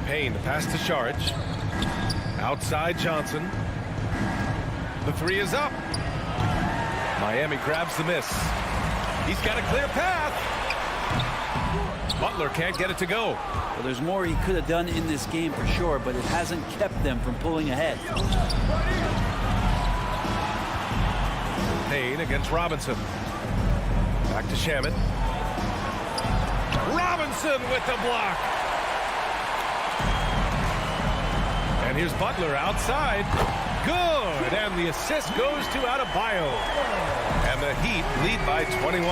Speaker 5: Payne, the pass to Šarić. Outside Johnson. The 3 is up. Miami grabs the miss. He's got a clear path. Butler can't get it to go.
Speaker 6: Well, there's more he could have done in this game for sure, but it hasn't kept them from pulling ahead.
Speaker 5: Payne against Robinson. Back to Shamet. Robinson with the block. And here's Butler outside. Good. And the assist goes to Adebayo. And the Heat lead by 21.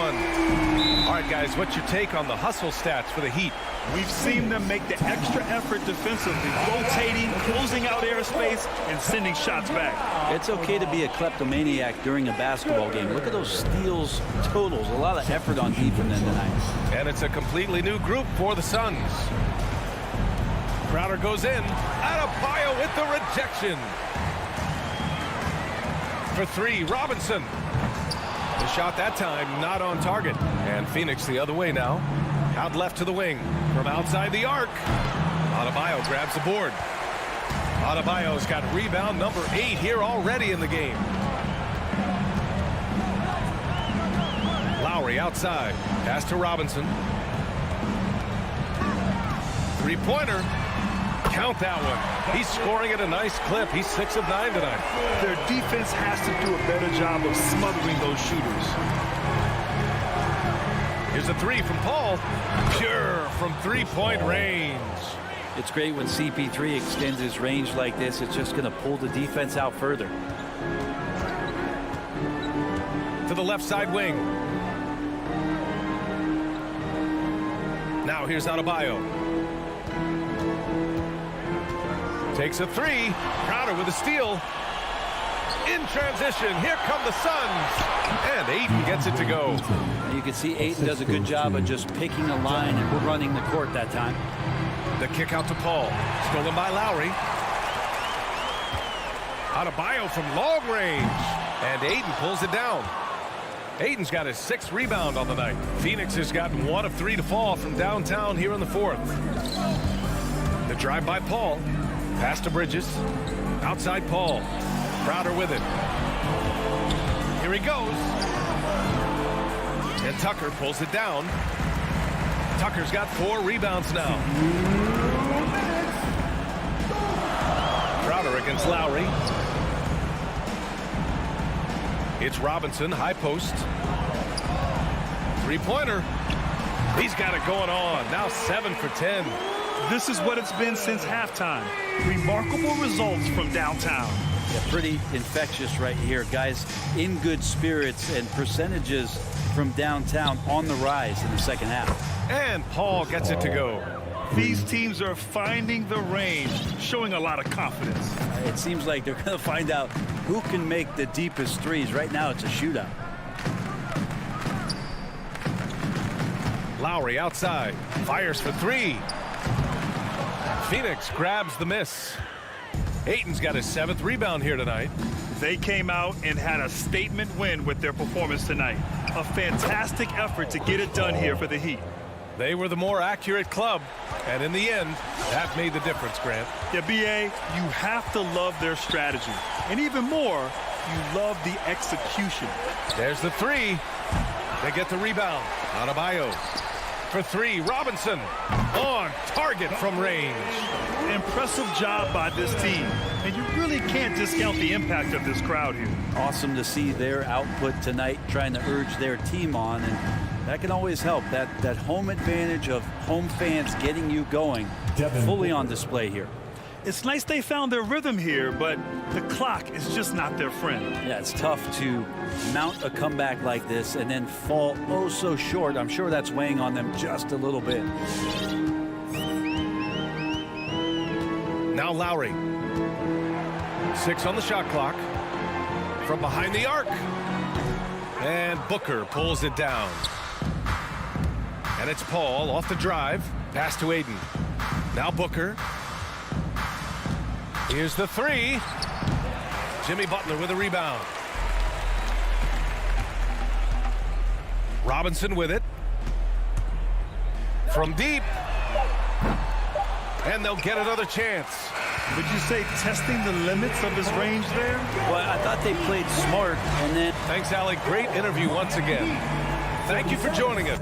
Speaker 5: All right, guys, what's your take on the hustle stats for the Heat?
Speaker 7: We've seen them make the extra effort defensively, rotating, closing out airspace, and sending shots back.
Speaker 6: It's okay to be a kleptomaniac during a basketball game. Look at those steals totals. A lot of effort on defense tonight.
Speaker 5: And it's a completely new group for the Suns. Crowder goes in. Adebayo with the rejection. For three, Robinson. The shot that time not on target. And Phoenix the other way now. Out left to the wing. From outside the arc. Adebayo grabs the board. Adebayo's got rebound number 8 here already in the game. Lowry outside. Pass to Robinson. Three-pointer. Count that one. He's scoring at a nice clip. He's 6 of 9 tonight.
Speaker 7: Their defense has to do a better job of smothering those shooters.
Speaker 5: Here's a three from Paul. Pure from three-point range.
Speaker 6: It's great when CP3 extends his range like this. It's just going to pull the defense out further.
Speaker 5: To the left side wing. Now here's Adebayo. Takes a three. Crowder with a steal. In transition, here come the Suns. And Ayton gets it to go.
Speaker 6: You can see Ayton does a good job of just picking a line and running the court that time.
Speaker 5: The kick out to Paul. Stolen by Lowry. Adebayo from long range. And Ayton pulls it down. Ayton's got his 6th rebound on the night. Phoenix has gotten 1 of 3 to fall from downtown here in the 4th. The drive by Paul. Pass to Bridges. Outside Paul. Crowder with it. Here he goes. And Tucker pulls it down. Tucker's got 4 rebounds now. Crowder against Lowry. It's Robinson, high post. Three-pointer. He's got it going on. Now 7 for 10.
Speaker 7: This is what it's been since halftime. Remarkable results from downtown.
Speaker 6: Yeah, pretty infectious right here. Guys in good spirits, and percentages from downtown on the rise in the second half.
Speaker 5: And Paul gets it to go.
Speaker 7: These teams are finding the range, showing a lot of confidence.
Speaker 6: It seems like they're going to find out who can make the deepest threes. Right now, it's a shootout.
Speaker 5: Lowry outside. Fires for 3. Phoenix grabs the miss. Ayton's got his 7th rebound here tonight.
Speaker 7: They came out and had a statement win with their performance tonight. A fantastic effort to get it done here for the Heat.
Speaker 5: They were the more accurate club, and in the end, that made the difference, Grant.
Speaker 7: Yeah, B.A., you have to love their strategy. And even more, you love the execution.
Speaker 5: There's the 3. They get the rebound. Adebayo for 3. Robinson on target from range.
Speaker 7: Impressive job by this team. And you really can't discount the impact of this crowd here.
Speaker 6: Awesome to see their output tonight, trying to urge their team on, and that can always help. That home advantage of home fans getting you going, fully on display here.
Speaker 7: It's nice they found their rhythm here, but the clock is just not their friend.
Speaker 6: Yeah, it's tough to mount a comeback like this and then fall oh so short. I'm sure that's weighing on them just a little bit.
Speaker 5: Now Lowry. 6 on the shot clock. From behind the arc. And Booker pulls it down. And it's Paul off the drive. Pass to Ayton. Now Booker. Here's the 3. Jimmy Butler with a rebound. Robinson with it. From deep. And they'll get another chance.
Speaker 7: Would you say testing the limits of his range there?
Speaker 6: Well, I thought they played smart, and then...
Speaker 5: Thanks, Alec. Great interview once again. Thank you for joining us.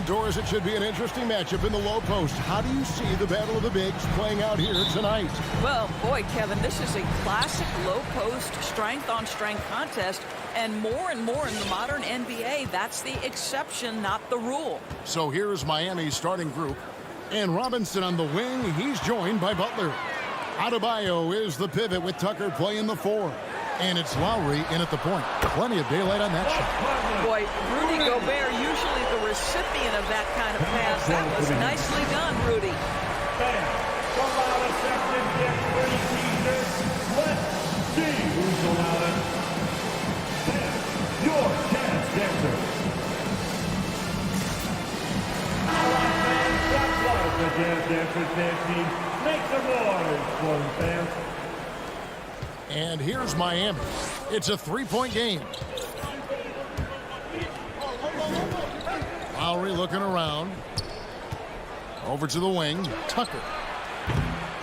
Speaker 1: And Doris, it should be an interesting matchup in the low post. How do you see the battle of the bigs playing out here tonight?
Speaker 8: Well, boy, Kevin, this is a classic low post strength-on-strength contest. And more in the modern NBA, that's the exception, not the rule.
Speaker 1: So here's Miami's starting group. And Robinson on the wing. He's joined by Butler. Adebayo is the pivot with Tucker playing the 4. And it's Lowry in at the point. Plenty of daylight on that shot.
Speaker 8: Boy, Rudy Gobert, usually the recipient of that kind of pass. That was nicely done, Rudy.
Speaker 4: Let's see who's allowed it. Your chance, Denver. The Jazz Dancers dance team. Make some noise for the fans.
Speaker 1: And here's Miami. It's a 3-point game. Lowry looking around. Over to the wing. Tucker.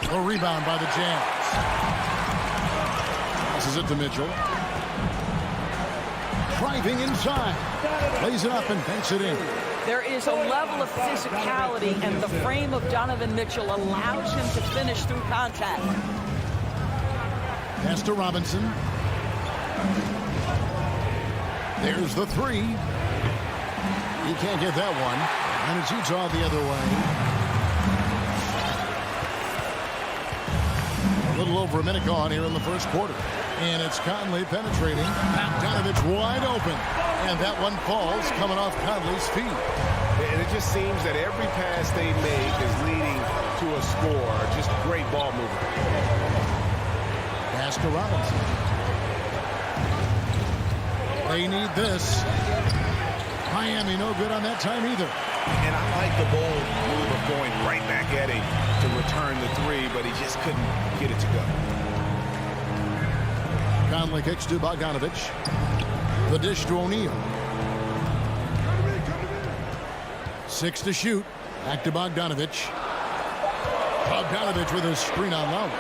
Speaker 1: The rebound by the Jazz. This is it to Mitchell. Driving inside. Lays it up and banks it in.
Speaker 8: There is a level of physicality, and the frame of Donovan Mitchell allows him to finish through contact.
Speaker 1: Pass to Robinson. There's the 3. He can't get that one. And it's Utah the other way. A little over a minute gone here in the first quarter. And it's Conley penetrating. Bogdanovich wide open. And that one falls coming off Conley's feet.
Speaker 3: And it just seems that every pass they make is leading to a score. Just great ball movement.
Speaker 1: Pass to Robinson. They need this. Miami no good on that time either.
Speaker 3: And I like the bold move of going right back at him to return the 3, but he just couldn't get it to go.
Speaker 1: Conley kicks to Bogdanovich. The dish to O'Neal. 6 to shoot. Back to Bogdanovich. Bogdanovich with a screen on Lowry.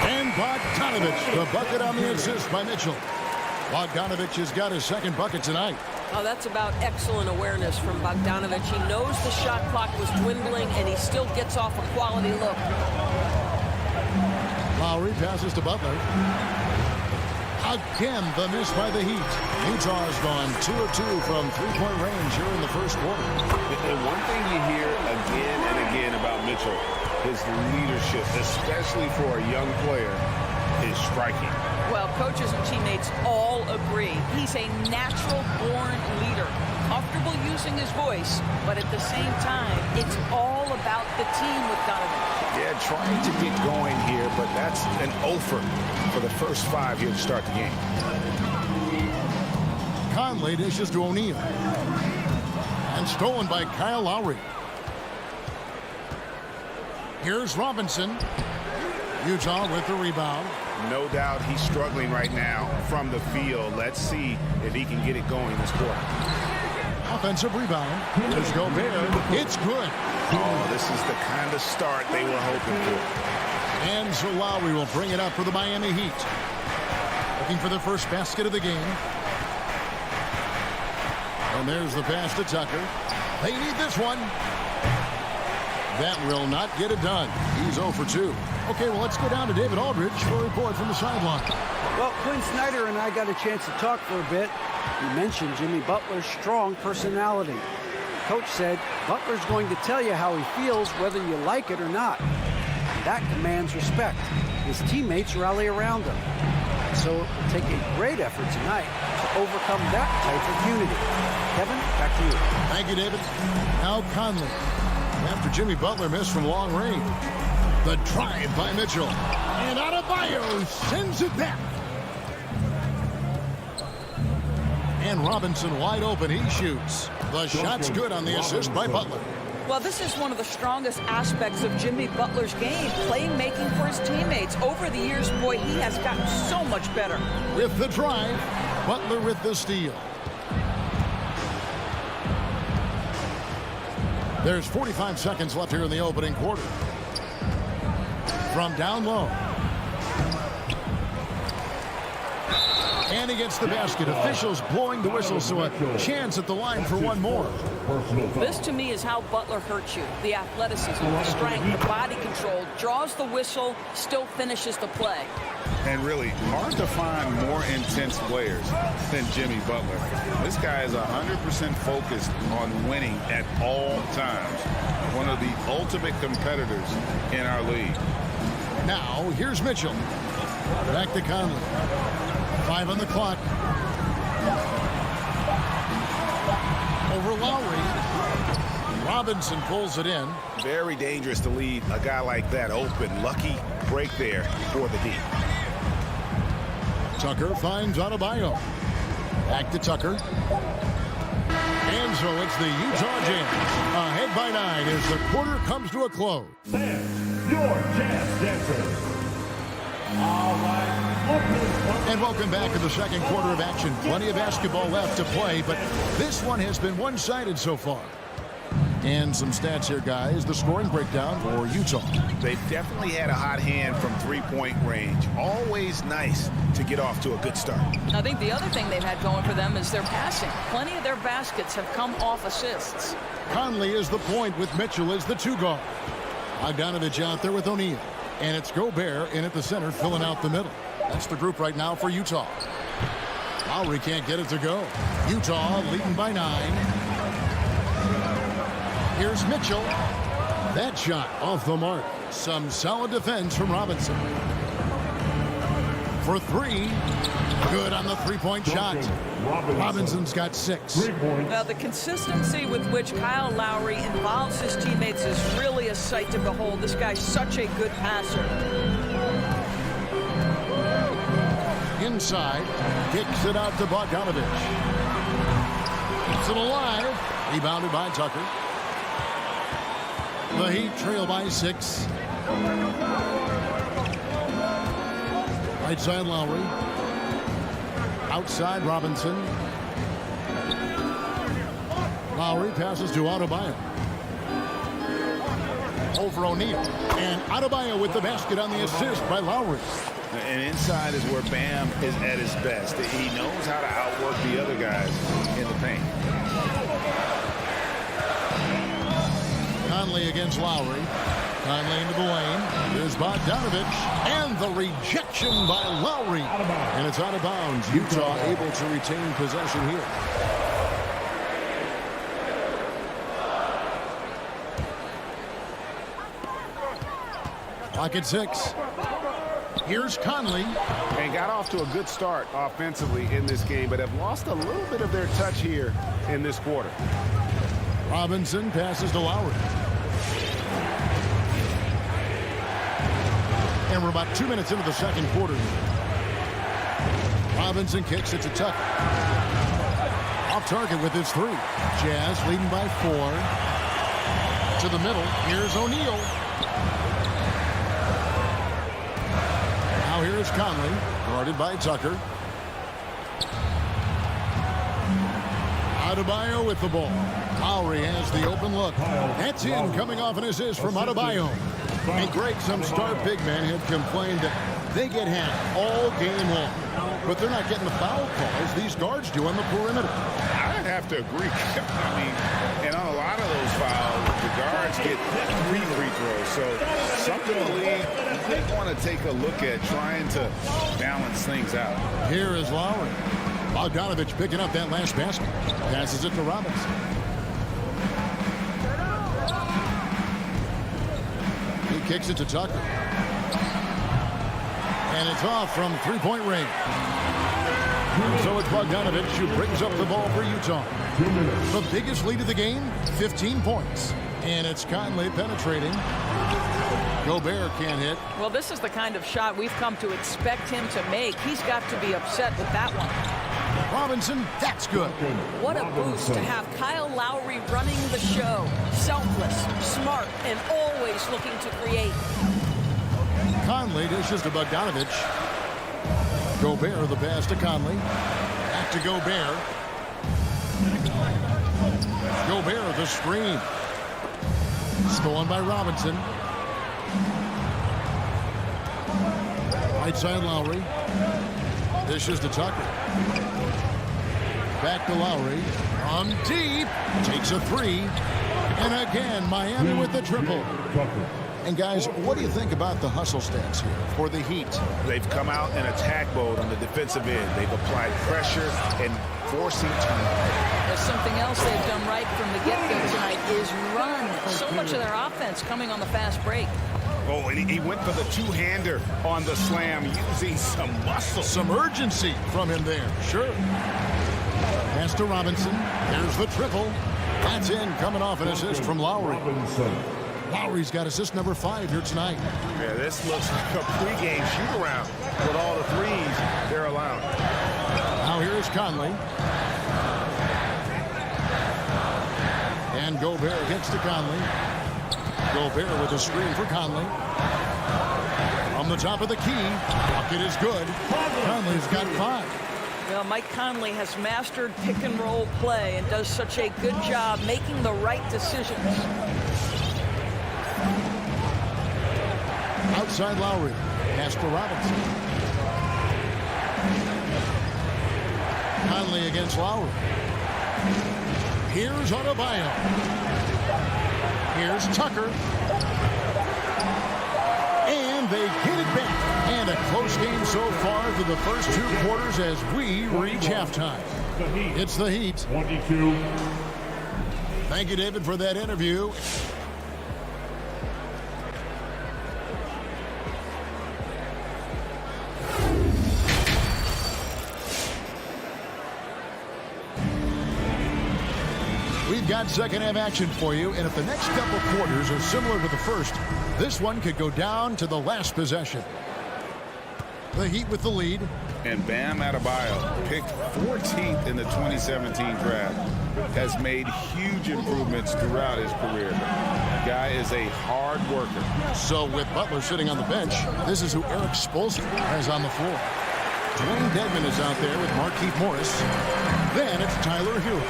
Speaker 1: And Bogdanovich, the bucket on the assist by Mitchell. Bogdanovich has got his second bucket tonight.
Speaker 9: Oh, that's about excellent awareness from Bogdanovich. He knows the shot clock was dwindling, and he still gets off a quality look.
Speaker 1: Lowry passes to Butler. Again, the miss by the Heat. Utah's gone 2 of 2 from 3-point range here in the first quarter.
Speaker 3: And one thing you hear again and again about Mitchell, his leadership, especially for a young player, is striking.
Speaker 8: Well, coaches and teammates all agree. He's a natural-born leader, comfortable using his voice, but at the same time, it's all about the team with Donovan.
Speaker 3: Yeah, trying to get going here, but that's an offer for the first 5 here to start the game.
Speaker 1: Conley dishes to O'Neal. And stolen by Kyle Lowry. Here's Robinson. Utah with the rebound.
Speaker 3: No doubt he's struggling right now from the field. Let's see if he can get it going this quarter.
Speaker 1: Offensive rebound. Here's Gobert. It's good.
Speaker 3: Oh, this is the kind of start they were hoping for.
Speaker 1: And so Lowry will bring it up for the Miami Heat. Looking for the first basket of the game. And there's the pass to Tucker. They need this one. That will not get it done. He's 0 for 2. Okay, well, let's go down to David Aldridge for a report from the sideline.
Speaker 10: Well, Quinn Snyder and I got a chance to talk for a bit. He mentioned Jimmy Butler's strong personality. Coach said Butler's going to tell you how he feels whether you like it or not. That commands respect. His teammates rally around him. So it will take a great effort tonight to overcome that type of unity. Kevin, back to you.
Speaker 1: Thank you, David. Now Conley. After Jimmy Butler missed from long range. The drive by Mitchell. And Adebayo sends it back. And Robinson wide open. He shoots. The shot's good on the assist by Butler.
Speaker 8: Well, this is one of the strongest aspects of Jimmy Butler's game, playmaking for his teammates. Over the years, boy, he has gotten so much better.
Speaker 1: With the drive, Butler with the steal. There's 45 seconds left here in the opening quarter. From down low. And he gets the basket. Officials blowing the whistle, so a chance at the line for one more.
Speaker 8: This, to me, is how Butler hurts you. The athleticism, the strength, the body control, draws the whistle, still finishes the play.
Speaker 3: And really, hard to find more intense players than Jimmy Butler. This guy is 100% focused on winning at all times. One of the ultimate competitors in our league.
Speaker 1: Now, here's Mitchell. Back to Conley. 5 on the clock. Over Lowry. Robinson pulls it in.
Speaker 3: Very dangerous to lead a guy like that open. Lucky break there for the D.
Speaker 1: Tucker finds Adebayo. Back to Tucker. And so it's the Utah Jazz ahead by 9 as the quarter comes to a close.
Speaker 4: Your Jazz Dancers. All right.
Speaker 1: And welcome back to the second quarter of action. Plenty of basketball left to play, but this one has been one-sided so far. And some stats here, guys. The scoring breakdown for Utah.
Speaker 3: They definitely had a hot hand from three-point range. Always nice to get off to a good start.
Speaker 8: I think the other thing they've had going for them is their passing. Plenty of their baskets have come off assists.
Speaker 1: Conley is the point with Mitchell as the 2 guard. Bogdanovich out there with O'Neal. And it's Gobert in at the center, filling out the middle. That's the group right now for Utah. Lowry can't get it to go. Utah leading by 9. Here's Mitchell. That shot off the mark. Some solid defense from Robinson. For 3. Good on the three-point shot. Robinson's got 6.
Speaker 8: Now, the consistency with which Kyle Lowry involves his teammates is really a sight to behold. This guy's such a good passer.
Speaker 1: Inside, kicks it out to Bogdanovich. Keeps it alive. Rebounded by Tucker. The Heat trail by 6. Right side, Lowry. Outside, Robinson. Lowry passes to Adebayo. Over O'Neal. And Adebayo with the basket on the assist by Lowry.
Speaker 3: And inside is where Bam is at his best. He knows how to outwork the other guys in the paint.
Speaker 1: Conley against Lowry. Conley into the lane. There's Bogdanovich. And the rejection by Lowry. And it's out of bounds. Utah able to retain possession here. Clock at 6. Here's Conley.
Speaker 11: And got off to a good start offensively in this game, but have lost a little bit of their touch here in this quarter.
Speaker 1: Robinson passes to Lowry. And we're about 2 minutes into the second quarter. Robinson kicks it to Tucker. Off target with his 3. Jazz leading by 4. To the middle. Here's O'Neal. Now here's Conley, guarded by Tucker. Adebayo with the ball. Lowry has the open look. That's in, coming off an assist from Adebayo. And Greg, some star big men have complained that they get hammered all game long. But they're not getting the foul calls these guards do on the perimeter.
Speaker 3: I'd have to agree. I mean, and on a lot of those fouls, the guards get 3 free throws. So something the league may want to take a look at trying to balance things out.
Speaker 1: Here is Lowry. Bogdanovich picking up that last basket. Passes it to Robinson. He kicks it to Tucker. And it's off from three-point range. So it's Bogdanovich who brings up the ball for Utah. The biggest lead of the game, 15 points. And it's Conley penetrating. Gobert can't hit.
Speaker 8: Well, this is the kind of shot we've come to expect him to make. He's got to be upset with that one.
Speaker 1: Robinson, that's good.
Speaker 8: What a boost to have Kyle Lowry running the show. Selfless, smart, and always looking to create.
Speaker 1: Conley dishes to Bogdanovich. Gobert the pass to Conley. Back to Gobert. Gobert the screen. Stolen by Robinson. Right side Lowry. Dishes to Tucker. Back to Lowry. From deep. Takes a three. And again, Miami with the triple. And guys, what do you think about the hustle stats here for the Heat?
Speaker 3: They've come out in attack mode on the defensive end. They've applied pressure and forcing turnovers.
Speaker 8: There's something else they've done right from the get-go tonight is run. So much of their offense coming on the fast break.
Speaker 3: Oh, and he went for the two-hander on the slam, using some muscle.
Speaker 1: Some urgency from him there. Sure. Pass to Robinson. There's the triple. That's in, coming off an assist from Lowry. Lowry's got assist number 5 here tonight.
Speaker 3: Yeah, this looks like a pregame shoot-around with all the threes they're allowing.
Speaker 1: Now here's Conley. And Gobert gets to Conley. Gobert with a screen for Conley. From the top of the key. Bucket is good. Conley's got 5.
Speaker 8: Well, Mike Conley has mastered pick-and-roll play and does such a good job making the right decisions.
Speaker 1: Outside Lowry. Pass to Robinson. Conley against Lowry. Here's Adebayo. Here's Tucker. And they get it back. And a close game so far through the first 2 quarters as we reach halftime. It's the Heat.
Speaker 4: 22.
Speaker 1: Thank you, David, for that interview. We've got second half action for you, and if the next couple quarters are similar to the first, this one could go down to the last possession. The Heat with the lead.
Speaker 3: And Bam Adebayo, picked 14th in the 2017 draft, has made huge improvements throughout his career. Guy is a hard worker.
Speaker 1: So with Butler sitting on the bench, this is who Eric Spoelstra has on the floor. Dwayne Dedmon is out there with Markieff Morris. Then it's Tyler Hero.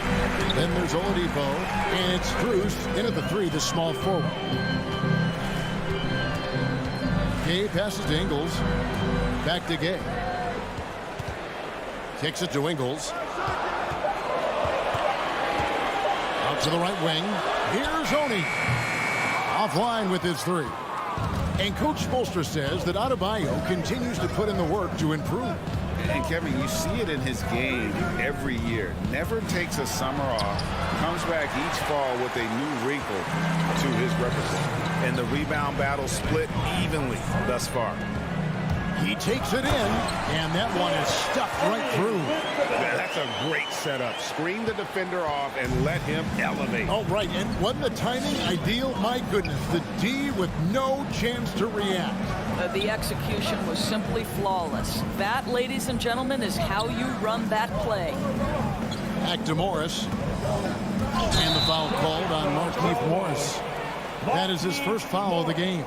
Speaker 1: Then there's Oladipo. And it's Bruce in at the 3, the small forward. Gay passes to Ingles. Back to Gay. Kicks it to Ingles. Out to the right wing. Here's Oni. Offline with his 3. And Coach Spoelstra says that Adebayo continues to put in the work to improve.
Speaker 3: And Kevin, you see it in his game every year. Never takes a summer off. Comes back each fall with a new wrinkle to his repertoire. And the rebound battle split evenly thus far.
Speaker 1: He takes it in, and that one is stuck right through.
Speaker 3: That's a great setup. Screen the defender off and let him elevate.
Speaker 1: Oh, right, and wasn't the timing ideal? My goodness, the D with no chance to react.
Speaker 8: The execution was simply flawless. That, ladies and gentlemen, is how you run that play.
Speaker 1: Back to Morris. And the foul called on Markieff Morris. That is his first foul of the game.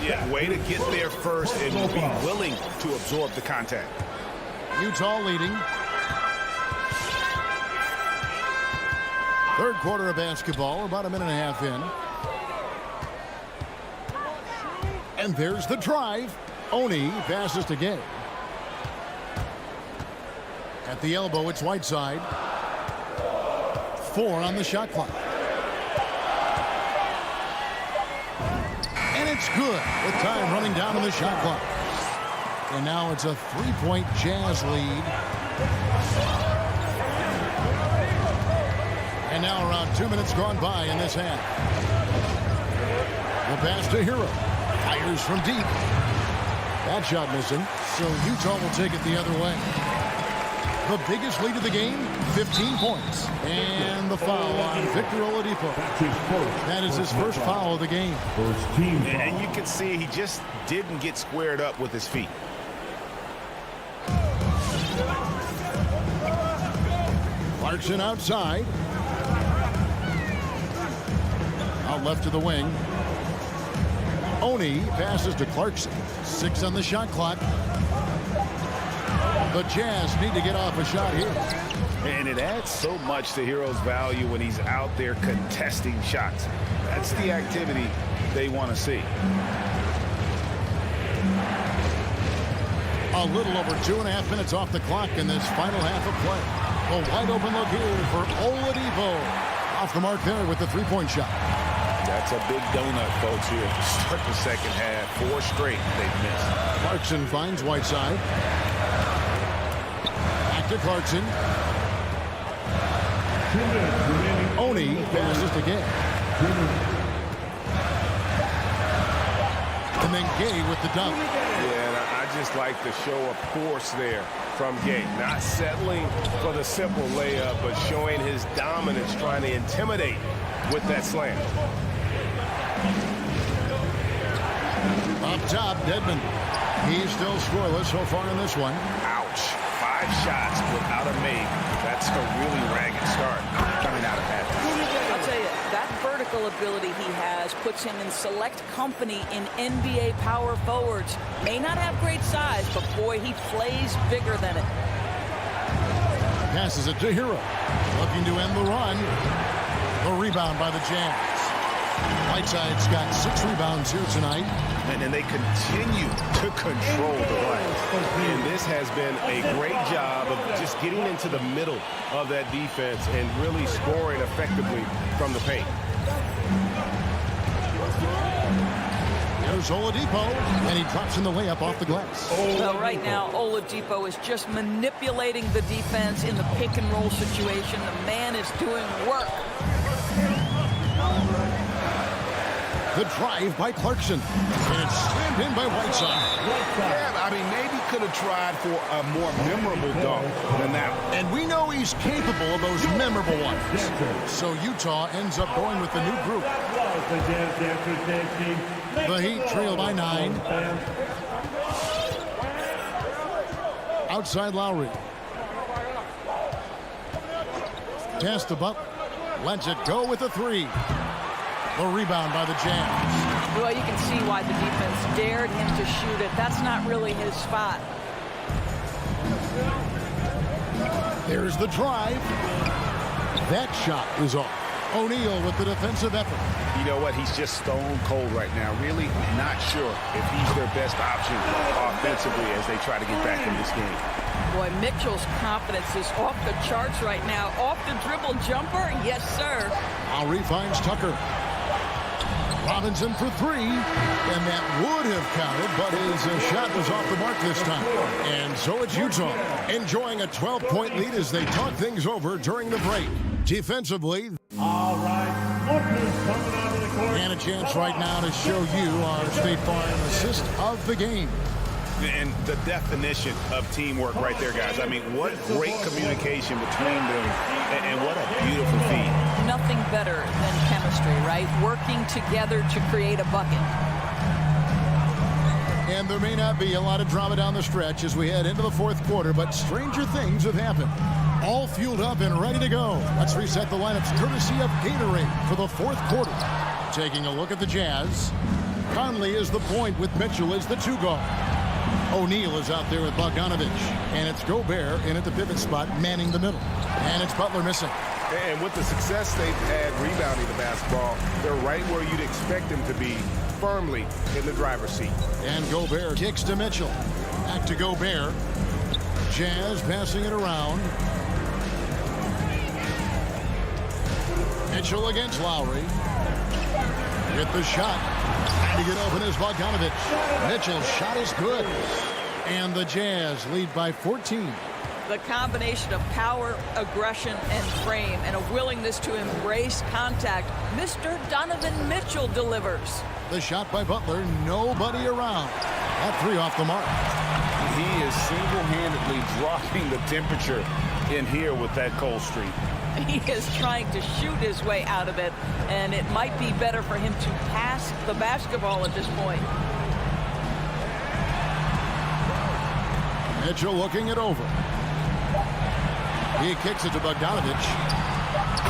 Speaker 3: Yeah, way to get there first and be willing to absorb the contact.
Speaker 1: Utah leading. Third quarter of basketball, about a minute and a half in. And there's the drive. Oni passes to Gay. At the elbow, it's Whiteside. 4 on the shot clock. And it's good with time running down on the shot clock. And now it's a 3-point Jazz lead. And now around 2 minutes gone by in this half. The pass to Hero. Fires from deep. That shot missing. So Utah will take it the other way. The biggest lead of the game, 15 points. And the foul on Victor Oladipo. That is his first foul of the game.
Speaker 3: And you can see he just didn't get squared up with his feet.
Speaker 1: Clarkson outside. Out left to the wing. Oni passes to Clarkson. 6 on the shot clock. The Jazz need to get off a shot here.
Speaker 3: And it adds so much to Hero's value when he's out there contesting shots. That's the activity they want to see.
Speaker 1: A little over 2.5 minutes off the clock in this final half of play. A wide open look here for Oladipo. Off the mark there with the three-point shot.
Speaker 3: That's a big donut, folks, here. Start the second half. 4 straight they've missed.
Speaker 1: Clarkson finds Whiteside. Back to Clarkson. Oni passes to Gay. And then Gay with the dunk.
Speaker 11: Yeah, and I just like the show of force there from Gay. Not settling for the simple layup, but showing his dominance, trying to intimidate with that slam.
Speaker 1: Up top, Dedmon. He's still scoreless so far in this one.
Speaker 3: Ouch. 5 shots without a make. That's a really ragged start coming out of half.
Speaker 8: I'll tell you, that vertical ability he has puts him in select company in NBA power forwards. May not have great size, but boy, he plays bigger than it.
Speaker 1: Passes it to Hero. Looking to end the run. The rebound by the Jazz. Whiteside's got 6 rebounds here tonight.
Speaker 3: And they continue to control the run.
Speaker 11: And this has been a great job of just getting into the middle of that defense and really scoring effectively from the paint.
Speaker 1: There's Oladipo, and he drops in the layup off the glass.
Speaker 8: Well, right now, Oladipo is just manipulating the defense in the pick and roll situation. The man is doing work.
Speaker 1: The drive by Clarkson. And it's slammed in by Whiteside.
Speaker 3: Yeah, I mean, maybe could have tried for a more memorable dunk than that one.
Speaker 1: And we know he's capable of those memorable ones. So Utah ends up going with the new group. The Heat trail by 9. Outside Lowry. Pass to Butler. Lets it go with a 3. The rebound by the Jazz.
Speaker 8: Well, you can see why the defense dared him to shoot it. That's not really his spot.
Speaker 1: There's the drive. That shot is off. O'Neal with the defensive effort.
Speaker 3: You know what? He's just stone cold right now. Really not sure if he's their best option offensively as they try to get back in this game.
Speaker 8: Boy, Mitchell's confidence is off the charts right now. Off the dribble jumper? Yes, sir.
Speaker 1: Lowry finds Tucker. Robinson for 3, and that would have counted, but his shot was off the mark this time. And so it's Utah enjoying a 12-point lead as they talk things over during the break. Defensively,
Speaker 12: all right, coming onto the court.
Speaker 1: And a chance right now to show you our State Farm assist of the game.
Speaker 3: And the definition of teamwork right there, guys. I mean, what great communication between them, and what a beautiful feed.
Speaker 8: Nothing better than chemistry, right? Working together to create a bucket.
Speaker 1: And there may not be a lot of drama down the stretch as we head into the fourth quarter, but stranger things have happened. All fueled up and ready to go. Let's reset the lineups courtesy of Gatorade for the fourth quarter. Taking a look at the Jazz. Conley is the point with Mitchell as the 2-guard. O'Neal is out there with Bogdanovich. And it's Gobert in at the pivot spot, manning the middle. And it's Butler missing.
Speaker 11: And with the success they've had rebounding the basketball, they're right where you'd expect them to be, firmly in the driver's seat.
Speaker 1: And Gobert kicks to Mitchell. Back to Gobert. Jazz passing it around. Mitchell against Lowry. With the shot. Trying to get open is Bogdanovich. Mitchell's shot is good. And the Jazz lead by 14.
Speaker 8: The combination of power, aggression, and frame, and a willingness to embrace contact. Mr. Donovan Mitchell delivers.
Speaker 1: The shot by Butler, nobody around. That 3 off the mark.
Speaker 3: He is single-handedly dropping the temperature in here with that cold streak.
Speaker 8: He is trying to shoot his way out of it, and it might be better for him to pass the basketball at this point.
Speaker 1: Mitchell looking it over. He kicks it to Bogdanovich.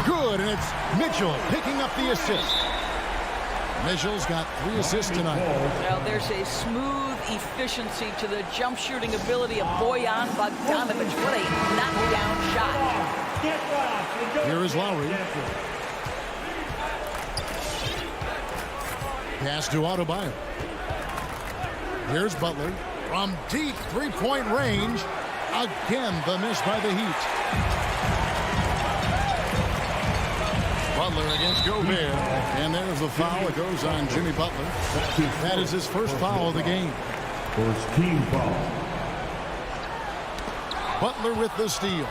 Speaker 1: Good, and it's Mitchell picking up the assist. Mitchell's got 3 assists tonight.
Speaker 8: Well, there's a smooth efficiency to the jump shooting ability of Bojan Bogdanovich. What a knockdown shot.
Speaker 1: Here is Lowry. Pass to Adebayo. Here's Butler. From deep three-point range, again the miss by the Heat. Butler against Gobert, and there's the foul. It goes on Jimmy Butler. That is his first foul of the game.
Speaker 12: First team foul.
Speaker 1: Butler with the steal.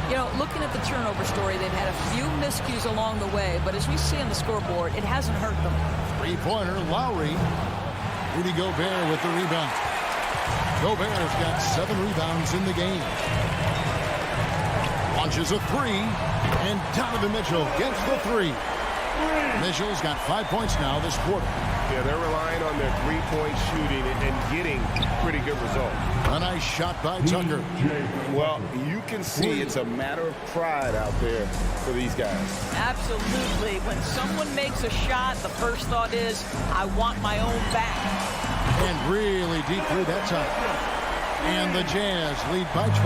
Speaker 8: You know, looking at the turnover story, they've had a few miscues along the way, but as we see on the scoreboard, it hasn't hurt them.
Speaker 1: Three-pointer, Lowry. Rudy Gobert with the rebound. Gobert's got 7 rebounds in the game. Launches a three, and Donovan Mitchell gets the three. Mitchell's got 5 points now this quarter.
Speaker 11: Yeah, they're relying on their three-point shooting and getting pretty good results.
Speaker 1: A nice shot by Tucker.
Speaker 11: Well, you can see it's a matter of pride out there for these guys.
Speaker 8: Absolutely. When someone makes a shot, the first thought is, I want my own back.
Speaker 1: And really deep three that time. And the Jazz lead by 20.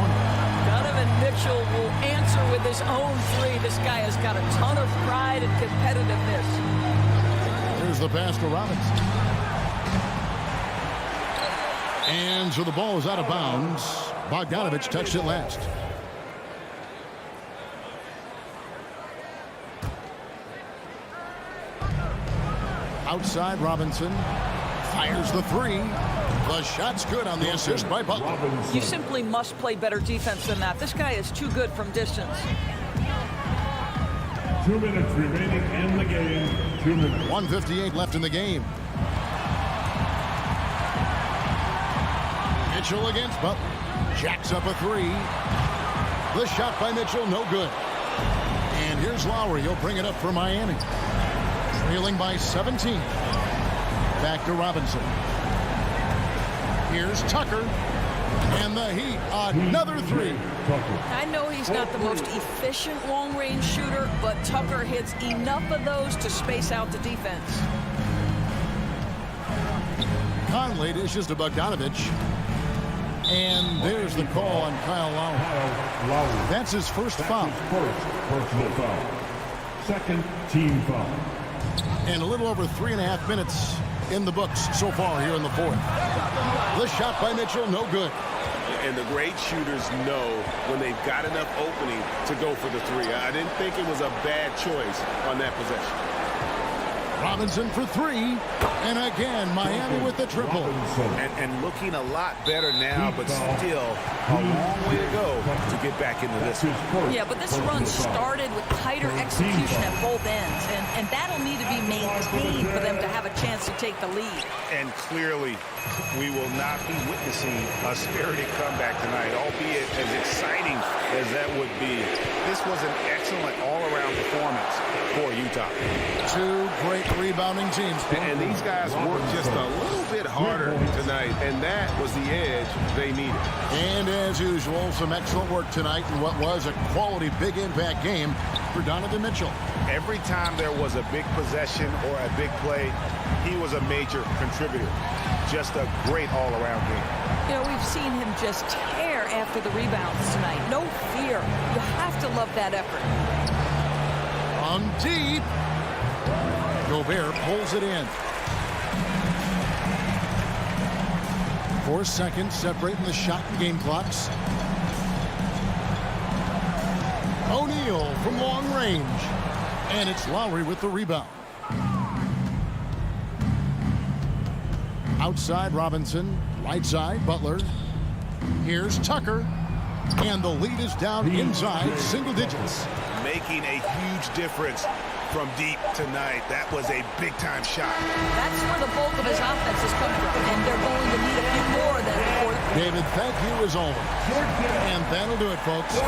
Speaker 8: Donovan Mitchell will answer with his own three. This guy has got a ton of pride and competitiveness.
Speaker 1: Here's the pass to Robinson. And so the ball is out of bounds. Bogdanovich touched it last. Outside, Robinson fires the three. The shot's good on the assist by Butler.
Speaker 8: You simply must play better defense than that. This guy is too good from distance.
Speaker 12: 2 minutes remaining in the game. 2 minutes.
Speaker 1: 1:58 left in the game. Mitchell against Butler. Jacks up a three. The shot by Mitchell, no good. And here's Lowry. He'll bring it up for Miami. Trailing by 17. Back to Robinson. Here's Tucker. And the Heat, another three.
Speaker 8: I know he's not the most efficient long-range shooter, but Tucker hits enough of those to space out the defense.
Speaker 1: Conley dishes to Bogdanovich. And there's the call on Kyle Lowry. That's his first foul.
Speaker 12: First personal foul. Second team foul.
Speaker 1: And a little over 3.5 minutes in the books so far here in the fourth. The shot by Mitchell, no good.
Speaker 11: And the great shooters know when they've got enough opening to go for the three. I didn't think it was a bad choice on that possession.
Speaker 1: Robinson for three. And again, Miami with the triple.
Speaker 3: And looking a lot better now, but still a long way to go to get back into this one.
Speaker 8: Yeah, but this run started with tighter execution at both ends, and that'll need to be maintained for them to have a chance to take the lead.
Speaker 3: And clearly, we will not be witnessing a spirited comeback tonight, albeit as exciting as that would be. This was an excellent all-around performance for Utah.
Speaker 1: Two great rebounding teams.
Speaker 11: And these guys worked just a little bit harder tonight, and that was the edge they needed.
Speaker 1: And as usual, some excellent work tonight in what was a quality big impact game for Donovan Mitchell.
Speaker 3: Every time there was a big possession or a big play, he was a major contributor. Just a great all-around game.
Speaker 8: You know, we've seen him just tear after the rebounds tonight. No fear. You have to love that effort.
Speaker 1: On deep. Gobert pulls it in. 4 seconds separating the shot and game clocks. O'Neal from long range. And it's Lowry with the rebound. Outside, Robinson. Right side, Butler. Here's Tucker. And the lead is down inside single digits.
Speaker 3: Making a huge difference from deep tonight. That was a big-time shot.
Speaker 8: That's where the bulk of his offense has come from, and they're going to need a few more than before.
Speaker 1: David, thank you as always. And that'll do it, folks.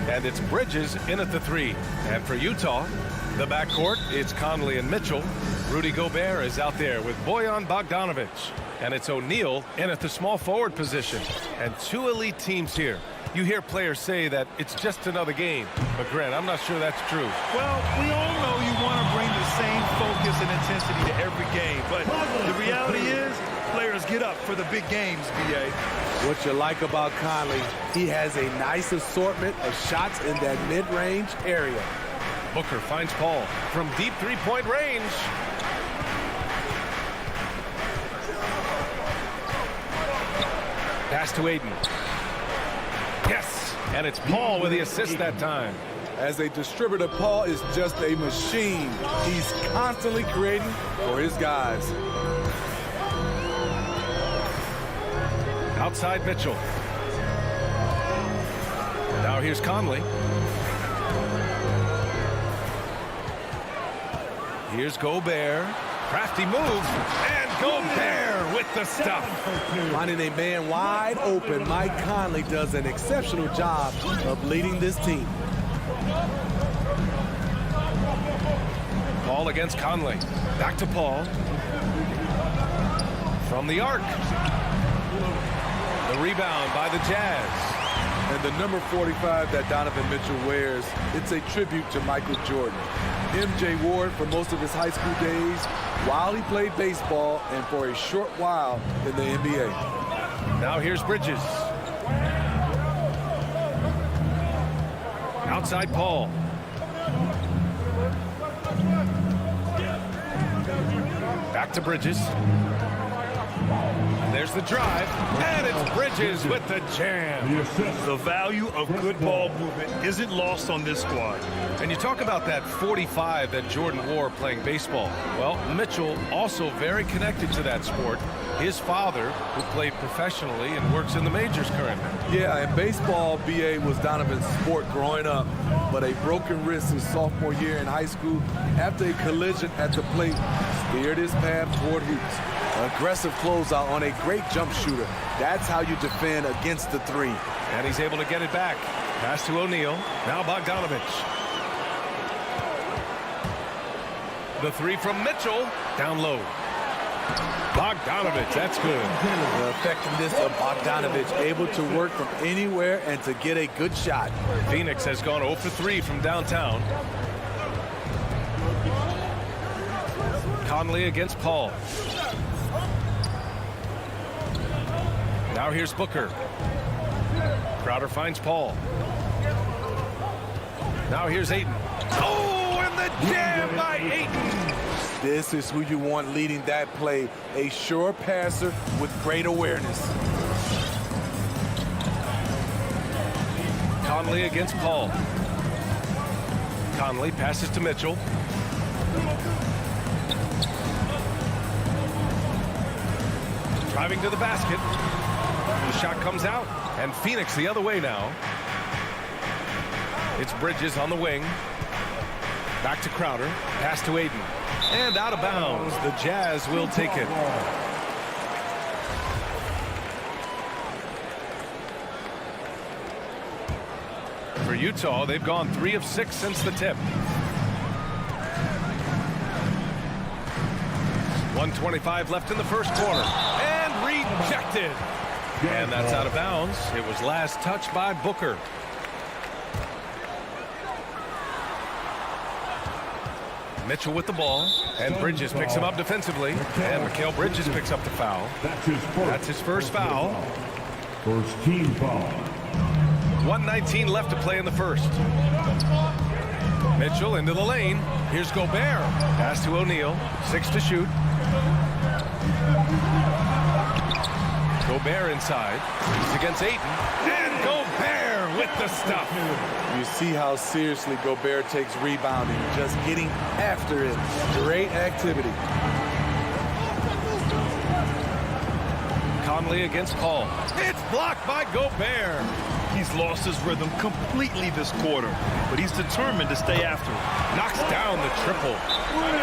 Speaker 5: And it's Bridges in at the 3. And for Utah, the backcourt, it's Conley and Mitchell. Rudy Gobert is out there with Bojan Bogdanovic. And it's O'Neal in at the small forward position. And 2 elite teams here. You hear players say that it's just another game. But Grant, I'm not sure that's true.
Speaker 7: Well, we all know you want to bring the same focus and intensity to every game. But the reality is, players get up for the big games, B.A.
Speaker 2: What you like about Conley, he has a nice assortment of shots in that mid-range area.
Speaker 5: Booker finds Paul from deep three-point range. Pass to Aiden. Yes, and it's Paul with the assist that time.
Speaker 2: As a distributor, Paul is just a machine. He's constantly creating for his guys.
Speaker 5: Outside Mitchell. Now here's Conley. Here's Gobert. Crafty move. And Gobert with the stuff.
Speaker 2: Finding a man wide open, Mike Conley does an exceptional job of leading this team.
Speaker 5: Paul against Conley. Back to Paul. From the arc. The rebound by the Jazz.
Speaker 2: And the number 45 that Donovan Mitchell wears, it's a tribute to Michael Jordan. MJ wore it for most of his high school days while he played baseball and for a short while in the NBA.
Speaker 5: Now here's Bridges. Outside Paul. Back to Bridges. And there's the drive. And it's Bridges with the jam.
Speaker 7: The value of good ball movement isn't lost on this squad.
Speaker 5: And you talk about that 45 that Jordan wore playing baseball. Well, Mitchell also very connected to that sport. His father, who played professionally and works in the majors currently.
Speaker 2: Yeah, and baseball, B.A., was Donovan's sport growing up. But a broken wrist his sophomore year in high school after a collision at the plate steered his path toward hoops. Aggressive closeout on a great jump shooter. That's how you defend against the 3.
Speaker 5: And he's able to get it back. Pass to O'Neal. Now Bogdanovic. The 3 from Mitchell. Down low. Bogdanovic, that's good.
Speaker 2: The effectiveness of Bogdanovic, able to work from anywhere and to get a good shot.
Speaker 5: Phoenix has gone 0 for 3 from downtown. Conley against Paul. Now here's Booker. Crowder finds Paul. Now here's Ayton. Oh, and the jam by Ayton.
Speaker 2: This is who you want leading that play. A sure passer with great awareness.
Speaker 5: Conley against Paul. Conley passes to Mitchell. Driving to the basket. The shot comes out, and Phoenix the other way now. It's Bridges on the wing. Back to Crowder. Pass to Aiden. And out of bounds. The Jazz will take it. For Utah, they've gone 3 of 6 since the tip. 1:25 left in the first quarter. And rejected. And that's out of bounds. It was last touched by Booker. Mitchell with the ball, and Bridges picks him up defensively, and Mikal Bridges picks up the foul. That's his first foul.
Speaker 12: First team foul.
Speaker 5: 1:19 left to play in the first. Mitchell into the lane. Here's Gobert. Pass to O'Neal. 6 to shoot. Gobert inside. He's against Ayton. And Gobert with the stuff.
Speaker 2: You see how seriously Gobert takes rebounding, just getting after it. Great activity.
Speaker 5: Conley against Paul. It's blocked by Gobert.
Speaker 7: He's lost his rhythm completely this quarter, but he's determined to stay after it.
Speaker 5: Knocks down the triple.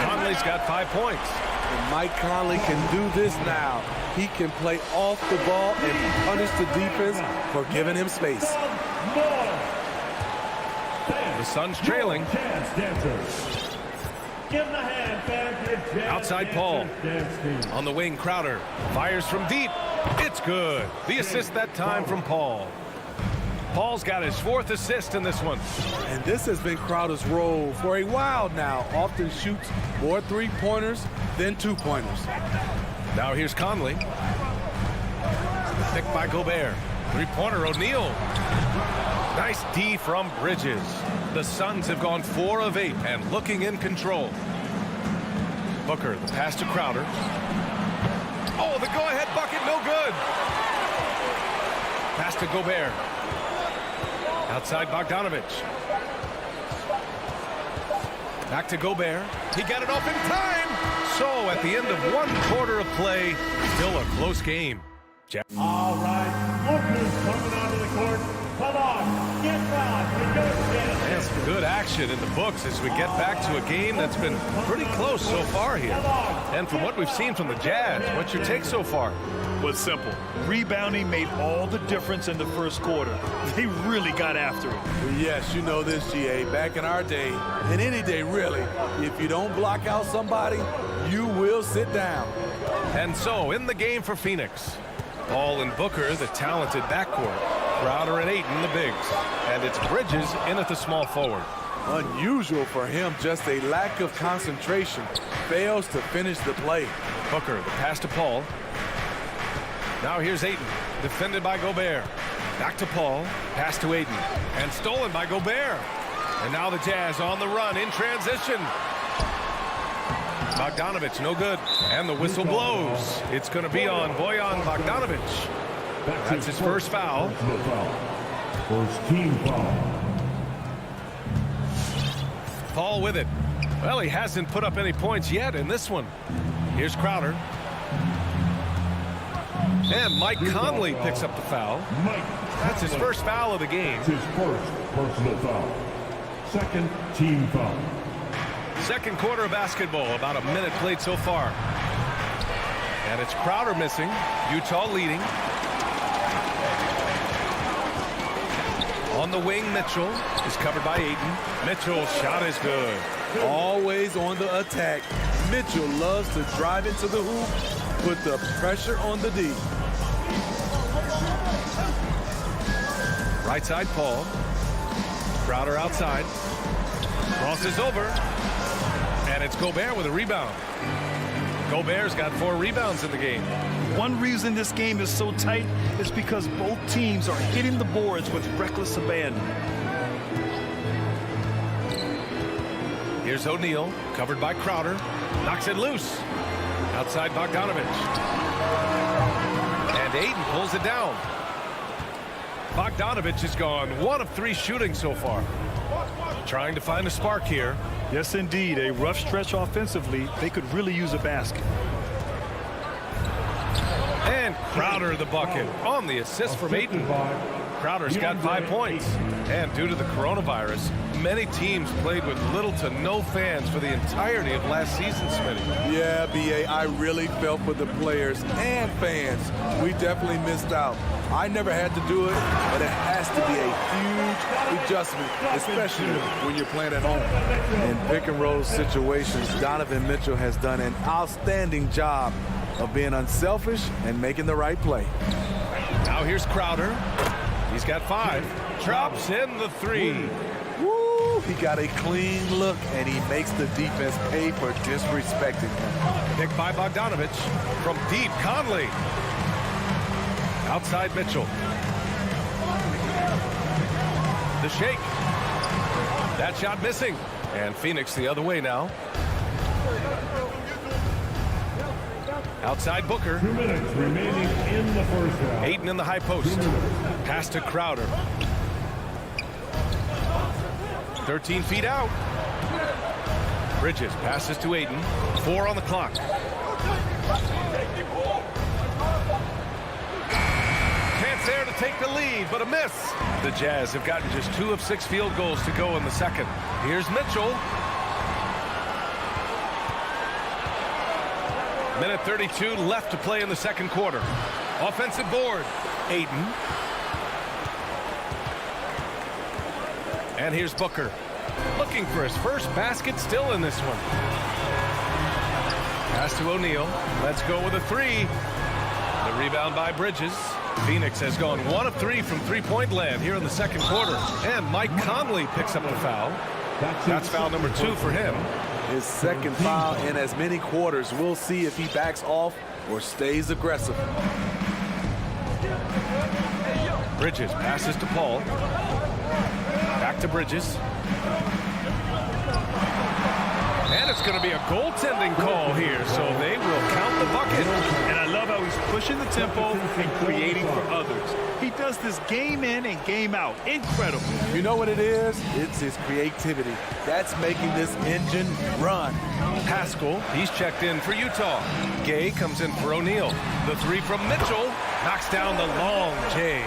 Speaker 5: Conley's got 5 points.
Speaker 2: And Mike Conley can do this now. He can play off the ball and punish the defense for giving him space.
Speaker 5: The Suns trailing. Outside Paul. On the wing, Crowder. Fires from deep. It's good. The assist that time from Paul. Paul's got his 4th assist in this one.
Speaker 2: And this has been Crowder's role for a while now. Often shoots more 3-pointers than 2-pointers.
Speaker 5: Now here's Conley. Picked by Gobert. 3-pointer O'Neal. Nice D from Bridges. The Suns have gone 4 of 8 and looking in control. Booker, the pass to Crowder. Oh, the go-ahead bucket, no good. Pass to Gobert. Outside Bogdanovich. Back to Gobert. He got it off in time. So at the end of 1 quarter of play, still a close game.
Speaker 12: All right, Booker's coming onto the court. Come on, get back.
Speaker 5: And some good action in the books as we get back to a game that's been pretty close so far here. And from what we've seen from the Jazz, what's your take so far?
Speaker 7: Well, it's simple. Rebounding made all the difference in the first quarter. They really got after it.
Speaker 2: Yes, you know this, GA. Back in our day, and any day really, if you don't block out somebody, you will sit down.
Speaker 5: And so in the game for Phoenix, Paul and Booker, the talented backcourt. Crowder and Ayton, the bigs. And it's Bridges in at the small forward.
Speaker 2: Unusual for him, just a lack of concentration. Fails to finish the play.
Speaker 5: Booker, the pass to Paul. Now here's Ayton, defended by Gobert. Back to Paul, pass to Ayton, and stolen by Gobert. And now the Jazz on the run in transition. Bogdanovich, no good. And the whistle blows. It's going to be on Bojan Bogdanovich. That's his first foul.
Speaker 12: First team foul.
Speaker 5: Paul with it. Well, he hasn't put up any points yet in this one. Here's Crowder. And Mike Conley picks up the foul. That's his first foul of the game.
Speaker 12: His first personal foul. Second team foul.
Speaker 5: Second quarter of basketball, about a minute played so far. And it's Crowder missing. Utah leading. On the wing, Mitchell is covered by Ayton. Mitchell's shot is good.
Speaker 2: Always on the attack. Mitchell loves to drive into the hoop, put the pressure on the D.
Speaker 5: Right side, Paul. Crowder outside. Crosses over. And it's Gobert with a rebound. Gobert's got 4 rebounds in the game.
Speaker 7: One reason this game is so tight is because both teams are hitting the boards with reckless abandon.
Speaker 5: Here's O'Neal, covered by Crowder. Knocks it loose. Outside Bogdanovich. And Ayton pulls it down. Bogdanovich has gone 1 of 3 shooting so far. Trying to find a spark here.
Speaker 7: Yes, indeed. A rough stretch offensively. They could really use a basket.
Speaker 5: And Crowder the bucket on the assist from Ayton. Crowder's got 5 points. And due to the coronavirus, many teams played with little to no fans for the entirety of last season, Smitty.
Speaker 2: Yeah, BA, I really felt for the players and fans. We definitely missed out. I never had to do it, but it has to be a huge adjustment, especially when you're playing at home. In pick and roll situations, Donovan Mitchell has done an outstanding job of being unselfish and making the right play.
Speaker 5: Now here's Crowder. He's got 5. Drops in the 3.
Speaker 2: Woo! He got a clean look, and he makes the defense pay for disrespecting him.
Speaker 5: Picked by Bogdanovich. From deep, Conley. Outside Mitchell. The shake. That shot missing. And Phoenix the other way now. Outside Booker.
Speaker 12: 2 minutes remaining in the first half.
Speaker 5: Ayton in the high post. Pass to Crowder. 13 feet out. Bridges passes to Ayton. 4 on the clock. Chance there to take the lead, but a miss. The Jazz have gotten just 2 of 6 field goals to go in the second. Here's Mitchell. Minute 32 left to play in the second quarter. Offensive board. Ayton. And here's Booker. looking for his first basket still in this one. Pass to O'Neal. Let's go with a three. The rebound by Bridges. Phoenix has gone 1 of 3 from three-point land here in the second quarter. And Mike Conley picks up the foul. That's foul number 2 for him.
Speaker 2: His second foul in as many quarters. We'll see if he backs off or stays aggressive.
Speaker 5: Bridges passes to Paul. Back to Bridges. And it's going to be a goaltending call here, so they will count the bucket.
Speaker 7: And I love how he's pushing the tempo and creating for others. He does this game in and game out. Incredible.
Speaker 2: You know what it is? It's his creativity. That's making this engine run.
Speaker 5: Haskell, he's checked in for Utah. Gay comes in for O'Neal. The three from Mitchell knocks down the long J.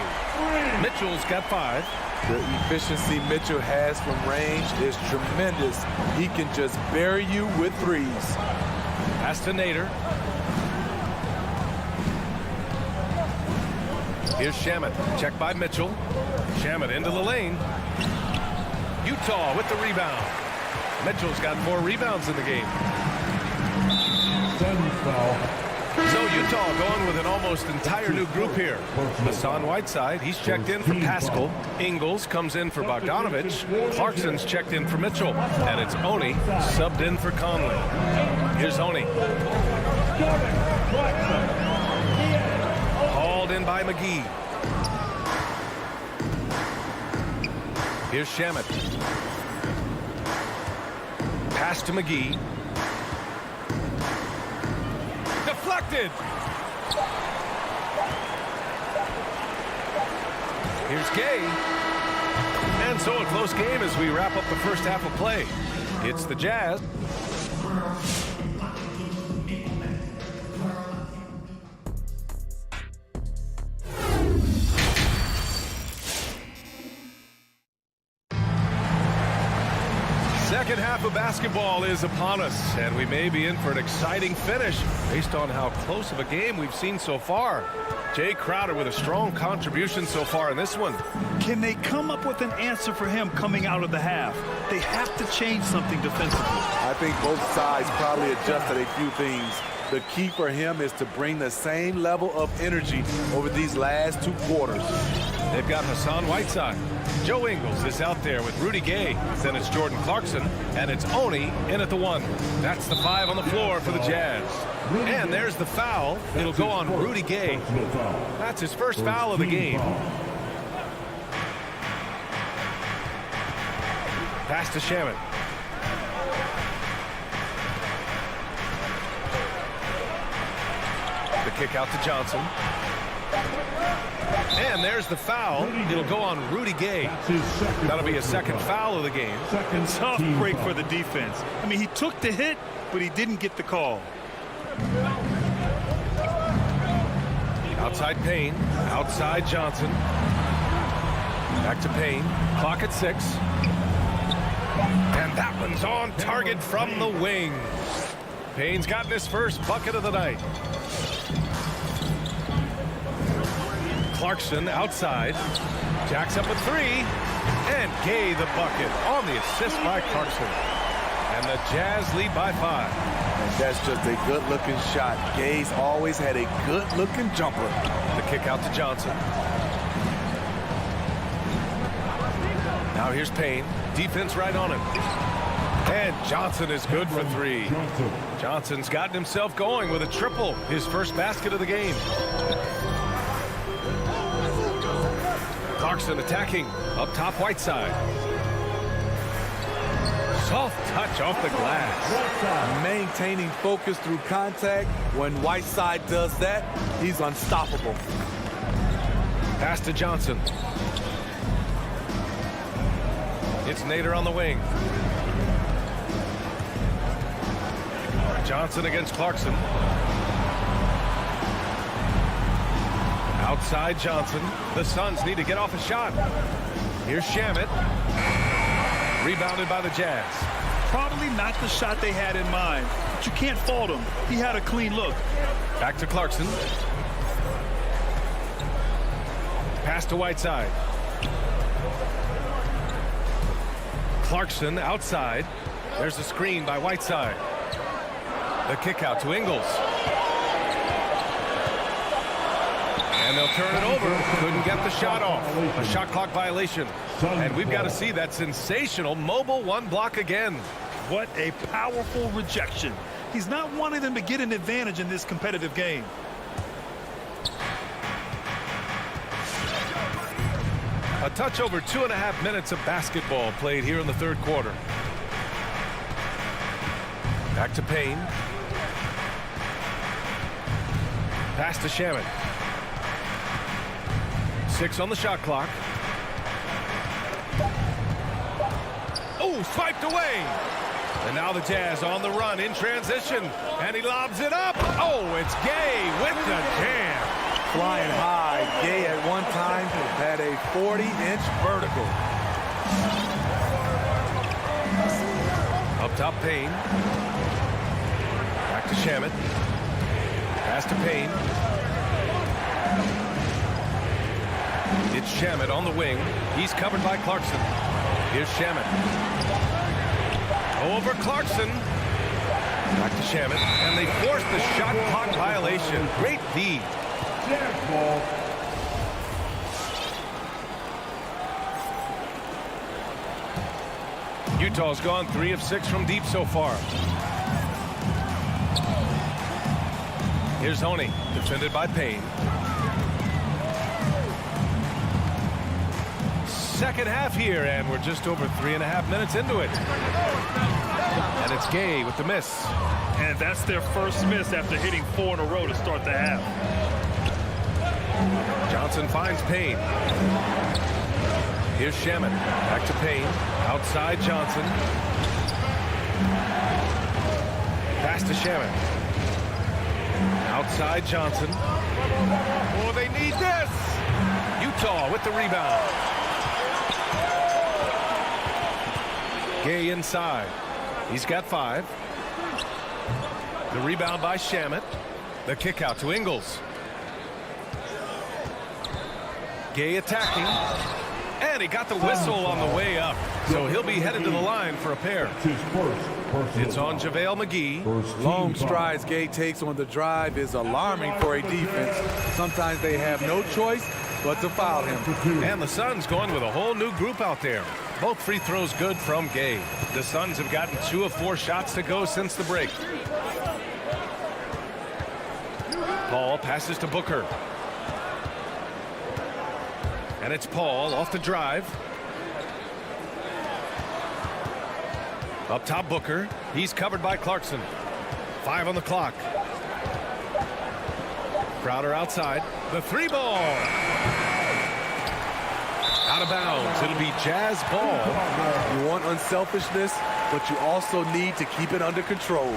Speaker 5: Mitchell's got 5.
Speaker 2: The efficiency Mitchell has from range is tremendous. He can just bury you with threes.
Speaker 5: Pass to Nader. Here's Shamet. Checked by Mitchell. Shamet into the lane. Utah with the rebound. Mitchell's got 4 rebounds in the game. So Utah going with an almost entire new group here. Hassan Whiteside, he's checked in for Pascal. Ingles comes in for Bogdanovich. Clarkson's checked in for Mitchell. And it's Oni subbed in for Conley. Here's Oni. Hauled in by McGee. Here's Shamet. Pass to McGee. Deflected. Here's Gay. And so a close game as we wrap up the first half of play. It's the Jazz. Second half of basketball is upon us, and we may be in for an exciting finish based on how close of a game we've seen so far. Jay Crowder with a strong contribution so far in this one.
Speaker 7: Can they come up with an answer for him coming out of the half? They have to change something defensively.
Speaker 2: I think both sides probably adjusted a few things. The key for him is to bring the same level of energy over these last 2 quarters.
Speaker 5: They've got Hassan Whiteside. Joe Ingles is out there with Rudy Gay. Then it's Jordan Clarkson, and it's Oni in at the 1. That's the 5 on the floor for the Jazz. And there's the foul. It'll go on Rudy Gay. That's his first foul of the game. Pass to Shamet. The kick out to Johnson. And there's the foul. It'll go on Rudy Gay. That'll be a second foul of the game.
Speaker 7: Tough break for the defense. I mean, he took the hit, but he didn't get the call.
Speaker 5: Outside Payne. Outside Johnson. Back to Payne. Clock at 6. And that one's on target from the wing. Payne's gotten his first bucket of the night. Clarkson outside. Jacks up a 3. And Gay the bucket on the assist by Clarkson. And the Jazz lead by 5.
Speaker 2: And that's just a good-looking shot. Gay's always had a good-looking jumper.
Speaker 5: The kick out to Johnson. Now here's Payne. Defense right on him. And Johnson is good for 3. Johnson's gotten himself going with a triple. His first basket of the game. Clarkson attacking. Up top, Whiteside. Soft touch off the glass.
Speaker 2: Maintaining focus through contact. When Whiteside does that, he's unstoppable.
Speaker 5: Pass to Johnson. It's Nader on the wing. Johnson against Clarkson. Outside Johnson. The Suns need to get off a shot. Here's Shamet. Rebounded by the Jazz.
Speaker 7: Probably not the shot they had in mind, but you can't fault him. He had a clean look.
Speaker 5: Back to Clarkson. Pass to Whiteside. Clarkson outside. There's a screen by Whiteside. The kick out to Ingles. And they'll turn it over. Couldn't get the shot off. A shot clock violation. And we've got to see that sensational mobile one block again.
Speaker 7: What a powerful rejection. He's not wanting them to get an advantage in this competitive game.
Speaker 5: A touch over 2.5 minutes of basketball played here in the third quarter. Back to Payne. Pass to Shaman. 6 on the shot clock. Oh, swiped away. And now the Jazz on the run in transition. And he lobs it up. Oh, it's Gay with the jam.
Speaker 2: Flying high. Gay at one time had a 40-inch vertical.
Speaker 5: Up top, Payne. Back to Shaman. Pass to Payne. It's Shaman on the wing. He's covered by Clarkson. Here's Shaman. Over Clarkson. Back to Shaman. And they force the shot clock violation. Great feed. Utah's gone 3 of 6 from deep so far. Here's Honey, defended by Payne. Second half here, and we're just over 3.5 minutes into it. And it's Gay with the miss.
Speaker 7: And that's their first miss after hitting 4 in a row to start the half.
Speaker 5: Johnson finds Payne. Here's Shaman. Back to Payne. Outside Johnson. Pass to Shaman. Outside Johnson. Oh, they need this. Utah with the rebound. Gay inside. He's got 5. The rebound by Shaman. The kick out to Ingles. Gay attacking. And he got the whistle on the way up. So he'll be headed to the line for a pair. It's on JaVale McGee.
Speaker 2: Long strides Gay takes on the drive is alarming for a defense. Sometimes they have no choice but to foul him.
Speaker 5: And the Suns going with a whole new group out there. Both free throws good from Gay. The Suns have gotten 2 of 4 shots to go since the break. Paul passes to Booker. And it's Paul off the drive. Up top, Booker. He's covered by Clarkson. 5 on the clock. Crowder outside. The 3 ball. Out of bounds. It'll be Jazz ball.
Speaker 2: You want unselfishness, but you also need to keep it under control.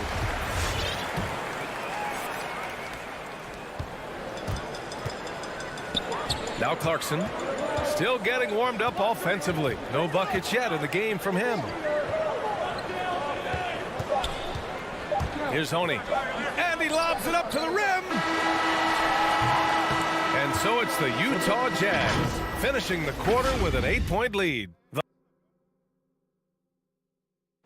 Speaker 5: Now Clarkson. Still getting warmed up offensively. No buckets yet in the game from him. Here's Honey. And he lobs it up to the rim. And so it's the Utah Jazz finishing the quarter with an 8-point lead.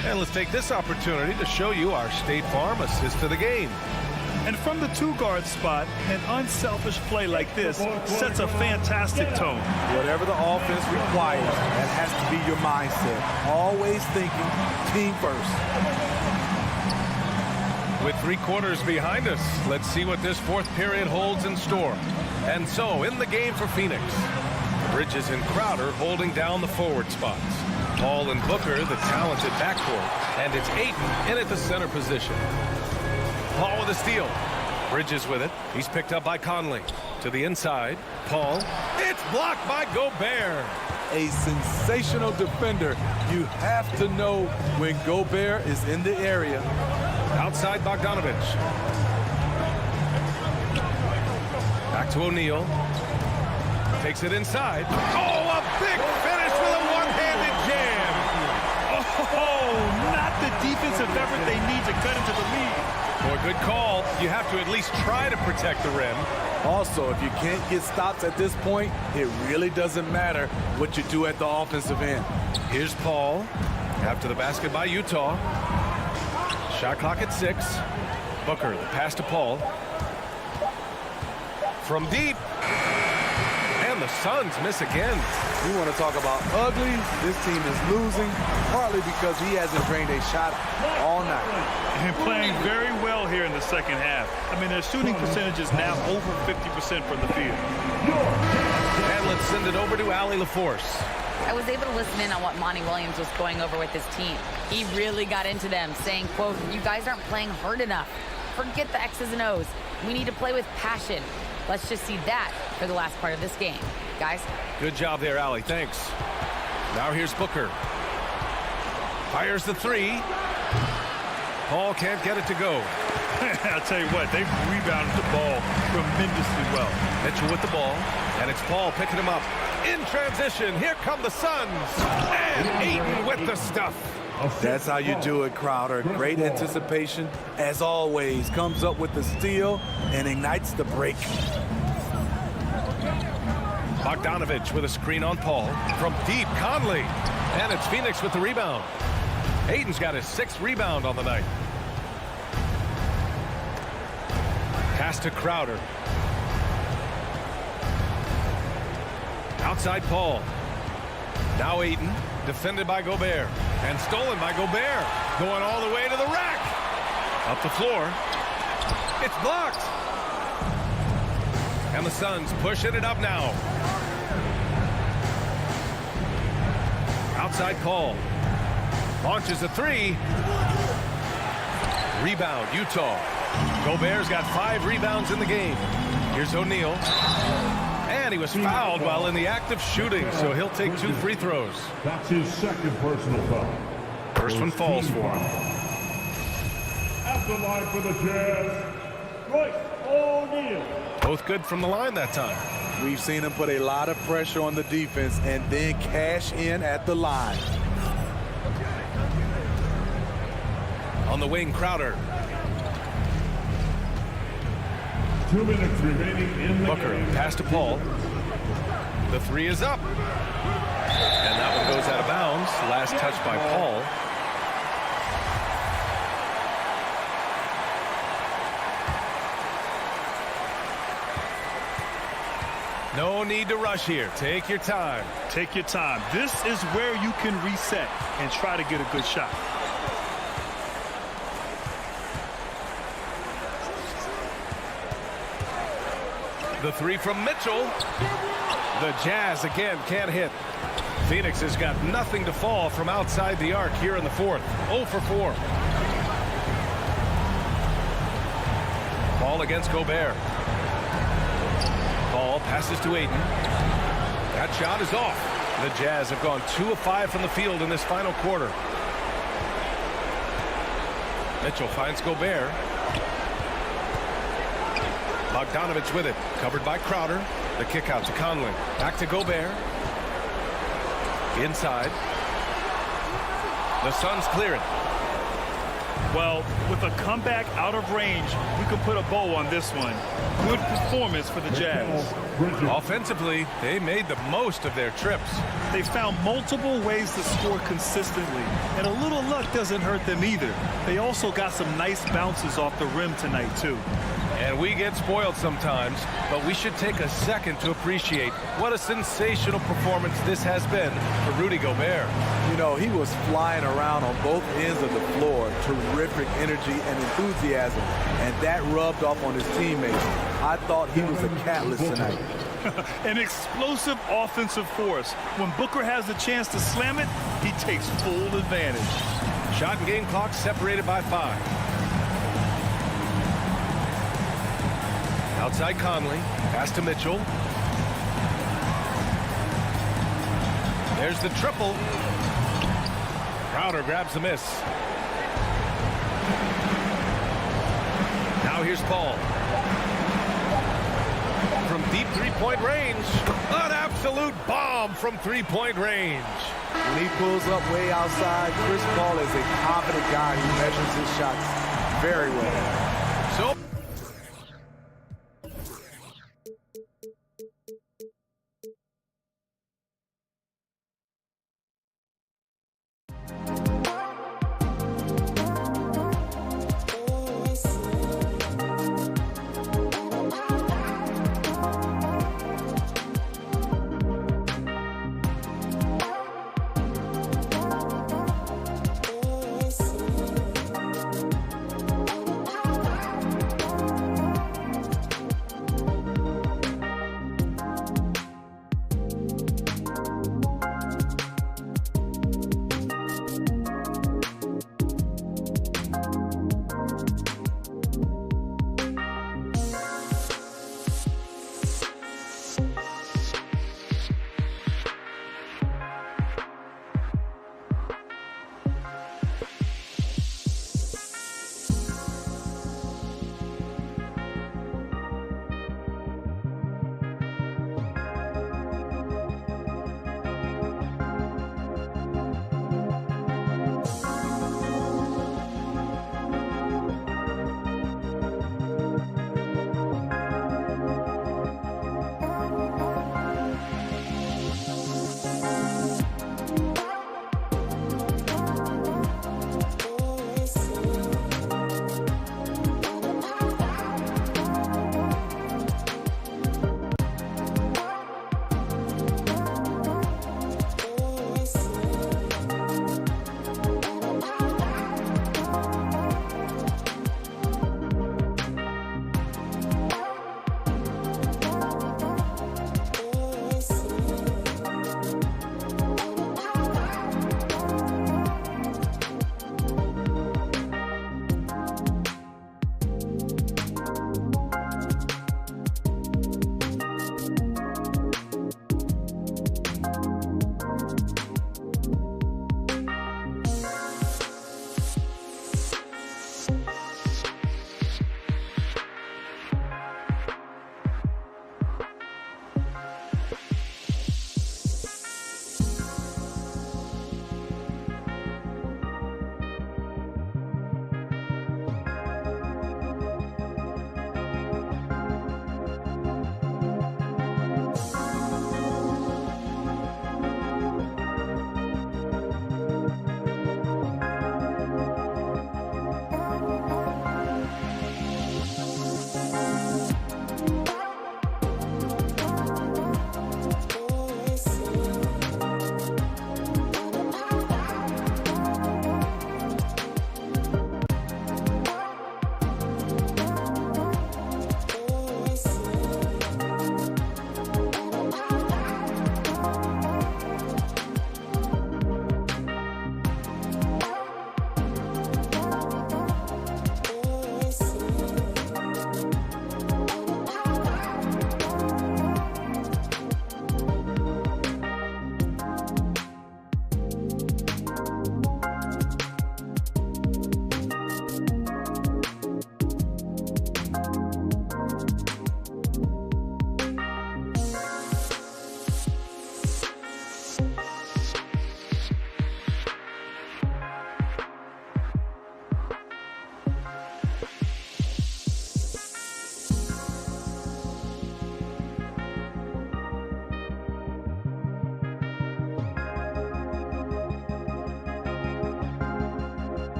Speaker 5: And let's take this opportunity to show you our State Farm assist to the game.
Speaker 7: And from the 2-guard spot, an unselfish play like this sets a fantastic tone.
Speaker 2: Whatever the offense requires, that has to be your mindset. Always thinking team first.
Speaker 5: With 3 quarters behind us, let's see what this 4th period holds in store. And so, in the game for Phoenix, Bridges and Crowder holding down the forward spots. Paul and Booker, the talented backcourt, and it's Ayton in at the center position. Paul with a steal. Bridges with it. He's picked up by Conley. To the inside. Paul. It's blocked by Gobert.
Speaker 2: A sensational defender. You have to know when Gobert is in the area.
Speaker 5: Outside Bogdanovich. Back to O'Neal. Takes it inside. Oh, a big finish with a one-handed jam.
Speaker 7: Oh, not the defensive effort they need to cut into the lead.
Speaker 5: Boy, good call. You have to at least try to protect the rim.
Speaker 2: Also, if you can't get stops at this point, it really doesn't matter what you do at the offensive end.
Speaker 5: Here's Paul. After the basket by Utah. Shot clock at 6. Booker, the pass to Paul. From deep. And the Suns miss again.
Speaker 2: You want to talk about ugly? This team is losing, partly because he hasn't drained a shot all night.
Speaker 7: And playing very well here in the second half. I mean, their shooting percentage is now over 50% from the field.
Speaker 5: And let's send it over to Allie LaForce.
Speaker 13: I was able to listen in on what Monty Williams was going over with his team. He really got into them, saying, quote, "You guys aren't playing hard enough. Forget the X's and O's. We need to play with passion. Let's just see that for the last part of this game. Guys."
Speaker 5: Good job there, Allie. Thanks. Now here's Booker. Fires the 3. Paul can't get it to go.
Speaker 7: I'll tell you what, they've rebounded the ball tremendously well.
Speaker 5: Mitchell with the ball, and it's Paul picking him up. In transition, here come the Suns. And Ayton with the stuff.
Speaker 2: That's how you do it, Crowder. Great anticipation, as always. Comes up with the steal and ignites the break.
Speaker 5: Bogdanovich with a screen on Paul. From deep, Conley. And it's Phoenix with the rebound. Ayton's got his 6th rebound on the night. Pass to Crowder. Outside Paul. Now Ayton, defended by Gobert. And stolen by Gobert. Going all the way to the rack. Up the floor. It's blocked. And the Suns pushing it up now. Outside Paul. Launches a 3. Rebound, Utah. Gobert's got 5 rebounds in the game. Here's O'Neal. And he was fouled while in the act of shooting, so he'll take 2 free throws.
Speaker 12: That's his second personal foul.
Speaker 5: First one falls for him.
Speaker 12: At the line for the Jazz, Royce O'Neal.
Speaker 5: Both good from the line that time.
Speaker 2: We've seen him put a lot of pressure on the defense and then cash in at the line.
Speaker 5: On the wing, Crowder.
Speaker 12: 2 minutes remaining in the
Speaker 5: Booker,
Speaker 12: game.
Speaker 5: pass to Paul. The 3 is up. And that one goes out of bounds. Last touch by Paul. No need to rush here. Take your time.
Speaker 7: Take your time. This is where you can reset and try to get a good shot.
Speaker 5: The 3 from Mitchell. The Jazz again can't hit. Phoenix has got nothing to fall from outside the arc here in the 4th. 0 for 4. Ball against Gobert. Ball passes to Ayton. That shot is off. The Jazz have gone 2 of 5 from the field in this final quarter. Mitchell finds Gobert. Bogdanovich with it. Covered by Crowder. The kick out to Conley. Back to Gobert. Inside. The Suns clear it.
Speaker 7: Well, with a comeback out of range, we can put a bow on this one. Good performance for the Jazz.
Speaker 5: Offensively, they made the most of their trips.
Speaker 7: They found multiple ways to score consistently, and a little luck doesn't hurt them either. They also got some nice bounces off the rim tonight, too.
Speaker 5: And we get spoiled sometimes, but we should take a second to appreciate what a sensational performance this has been for Rudy Gobert.
Speaker 2: You know, he was flying around on both ends of the floor. Terrific energy and enthusiasm, and that rubbed off on his teammates. I thought he was a catalyst tonight.
Speaker 7: An explosive offensive force. When Booker has the chance to slam it, he takes full advantage.
Speaker 5: Shot and game clock separated by 5. Outside Conley. Pass to Mitchell. There's the triple. Crowder grabs the miss. Now here's Paul. From deep three-point range. An absolute bomb from three-point range.
Speaker 2: When he pulls up way outside, Chris Paul is a confident guy who measures his shots very well.
Speaker 5: So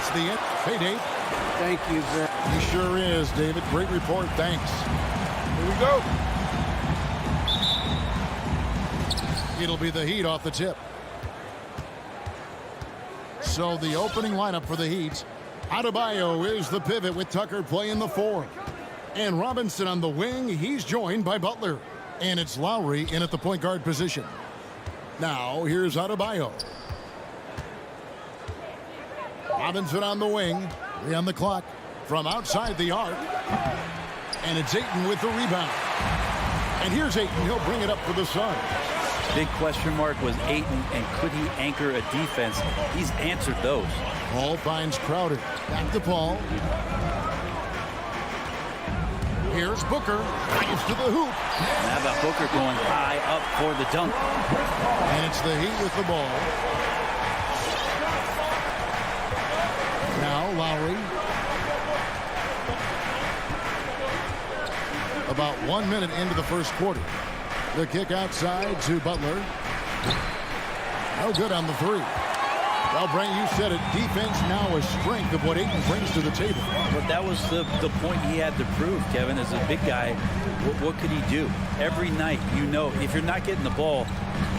Speaker 1: It's the end. Hey, Dave.
Speaker 10: Thank you, Vic.
Speaker 1: He sure is, David. Great report. Thanks.
Speaker 2: Here we go.
Speaker 1: It'll be the Heat off the tip. So the opening lineup for the Heat. Adebayo is the pivot with Tucker playing the 4. And Robinson on the wing. He's joined by Butler. And it's Lowry in at the point guard position. Now here's Adebayo. Robinson on the wing. 3 on the clock. From outside the arc. And it's Ayton with the rebound. And here's Ayton. He'll bring it up for the Suns.
Speaker 6: Big question mark was Ayton, and could he anchor a defense? He's answered those.
Speaker 1: Paul finds Crowder. Back to Paul. Here's Booker. Drives to the hoop.
Speaker 6: And how about Booker going high up for the dunk?
Speaker 1: And it's the Heat with the ball. Now Lowry. About 1 minute into the first quarter. The kick outside to Butler. No good on the 3. Well, Brent, you said it. Defense now a strength of what Ayton brings to the table.
Speaker 6: But that was the point he had to prove, Kevin. As a big guy, what could he do? Every night, you know, if you're not getting the ball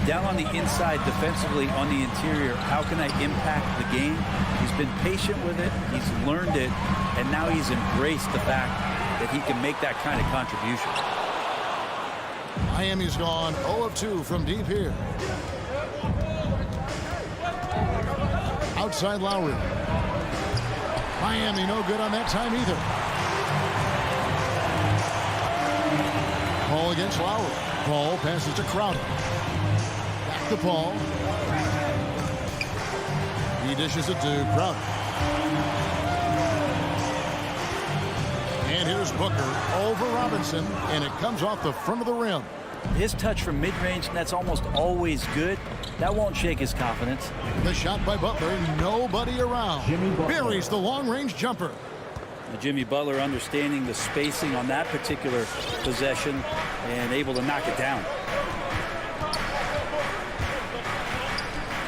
Speaker 6: down on the inside defensively on the interior, how can I impact the game? He's been patient with it. He's learned it. And now he's embraced the fact that he can make that kind of contribution.
Speaker 1: Miami's gone 0 of 2 from deep here. Outside Lowry. Miami no good on that time either. Paul against Lowry. Paul passes to Crowder. Back to Paul. He dishes it to Crowder. And here's Booker over Robinson, and it comes off the front of the rim.
Speaker 6: His touch from mid-range, that's almost always good. That won't shake his confidence.
Speaker 1: The shot by Butler, nobody around. Buries the long-range jumper.
Speaker 6: Jimmy Butler understanding the spacing on that particular possession and able to knock it down.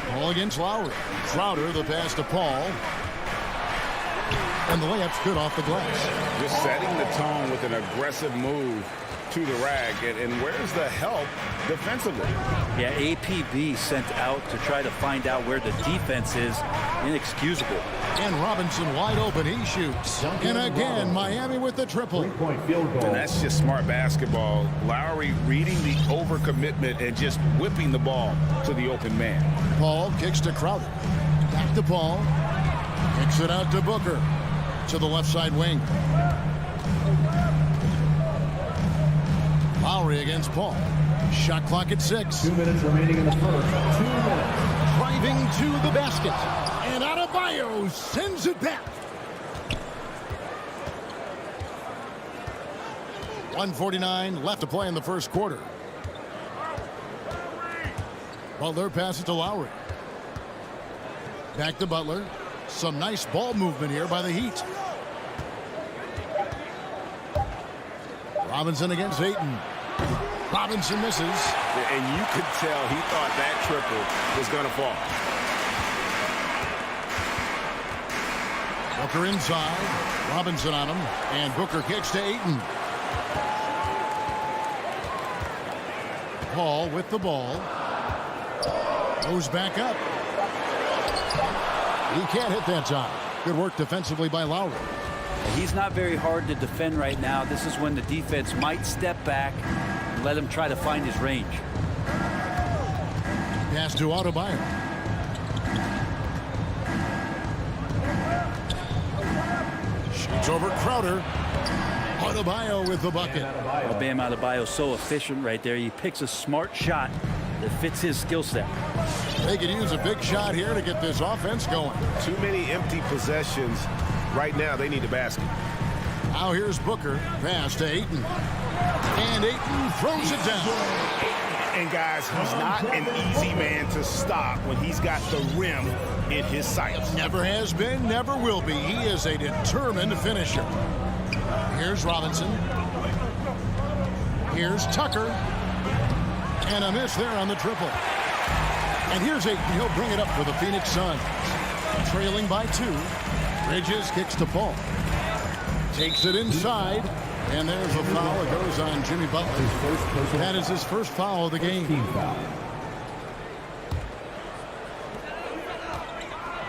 Speaker 1: Paul against Lowry. Crowder, the pass to Paul. And the layup's good off the glass.
Speaker 3: Just setting the tone with an aggressive move to the rag. And where's the help defensively?
Speaker 6: Yeah, APB sent out to try to find out where the defense is. Inexcusable.
Speaker 1: And Robinson wide open. He shoots. And again, Miami with the triple.
Speaker 4: 3-point field goal.
Speaker 3: And that's just smart basketball. Lowry reading the overcommitment and just whipping the ball to the open man.
Speaker 1: Paul kicks to Crowder. Back to Paul. Kicks it out to Booker. To the left side wing. Lowry against Paul. Shot clock at 6.
Speaker 4: 2 minutes remaining in the first. 2 minutes.
Speaker 1: Driving to the basket. And Adebayo sends it back. 1:49 left to play in the first quarter. Butler passes to Lowry. Back to Butler. Some nice ball movement here by the Heat. Robinson against Ayton. Robinson misses.
Speaker 3: And you could tell he thought that triple was going to fall.
Speaker 1: Booker inside. Robinson on him. And Booker kicks to Ayton. Paul with the ball. Goes back up. He can't hit that time. Good work defensively by Lowry.
Speaker 6: He's not very hard to defend right now. This is when the defense might step back and let him try to find his range.
Speaker 1: Pass to Adebayo. Shoots over Crowder. Adebayo with the bucket.
Speaker 6: Well, Bam Adebayo so efficient right there. He picks a smart shot that fits his skill set.
Speaker 1: They could use a big shot here to get this offense going.
Speaker 3: Too many empty possessions. Right now, they need a basket.
Speaker 1: Now here's Booker. Pass to Ayton. And Ayton throws it down.
Speaker 3: And guys, he's not an easy man to stop when he's got the rim in his sights.
Speaker 1: Never has been, never will be. He is a determined finisher. Here's Robinson. Here's Tucker. And a miss there on the triple. And here's Ayton. He'll bring it up for the Phoenix Suns. Trailing by 2. Bridges kicks to Paul. Takes it inside. And there's a foul. It goes on Jimmy Butler. That is his first foul of the game.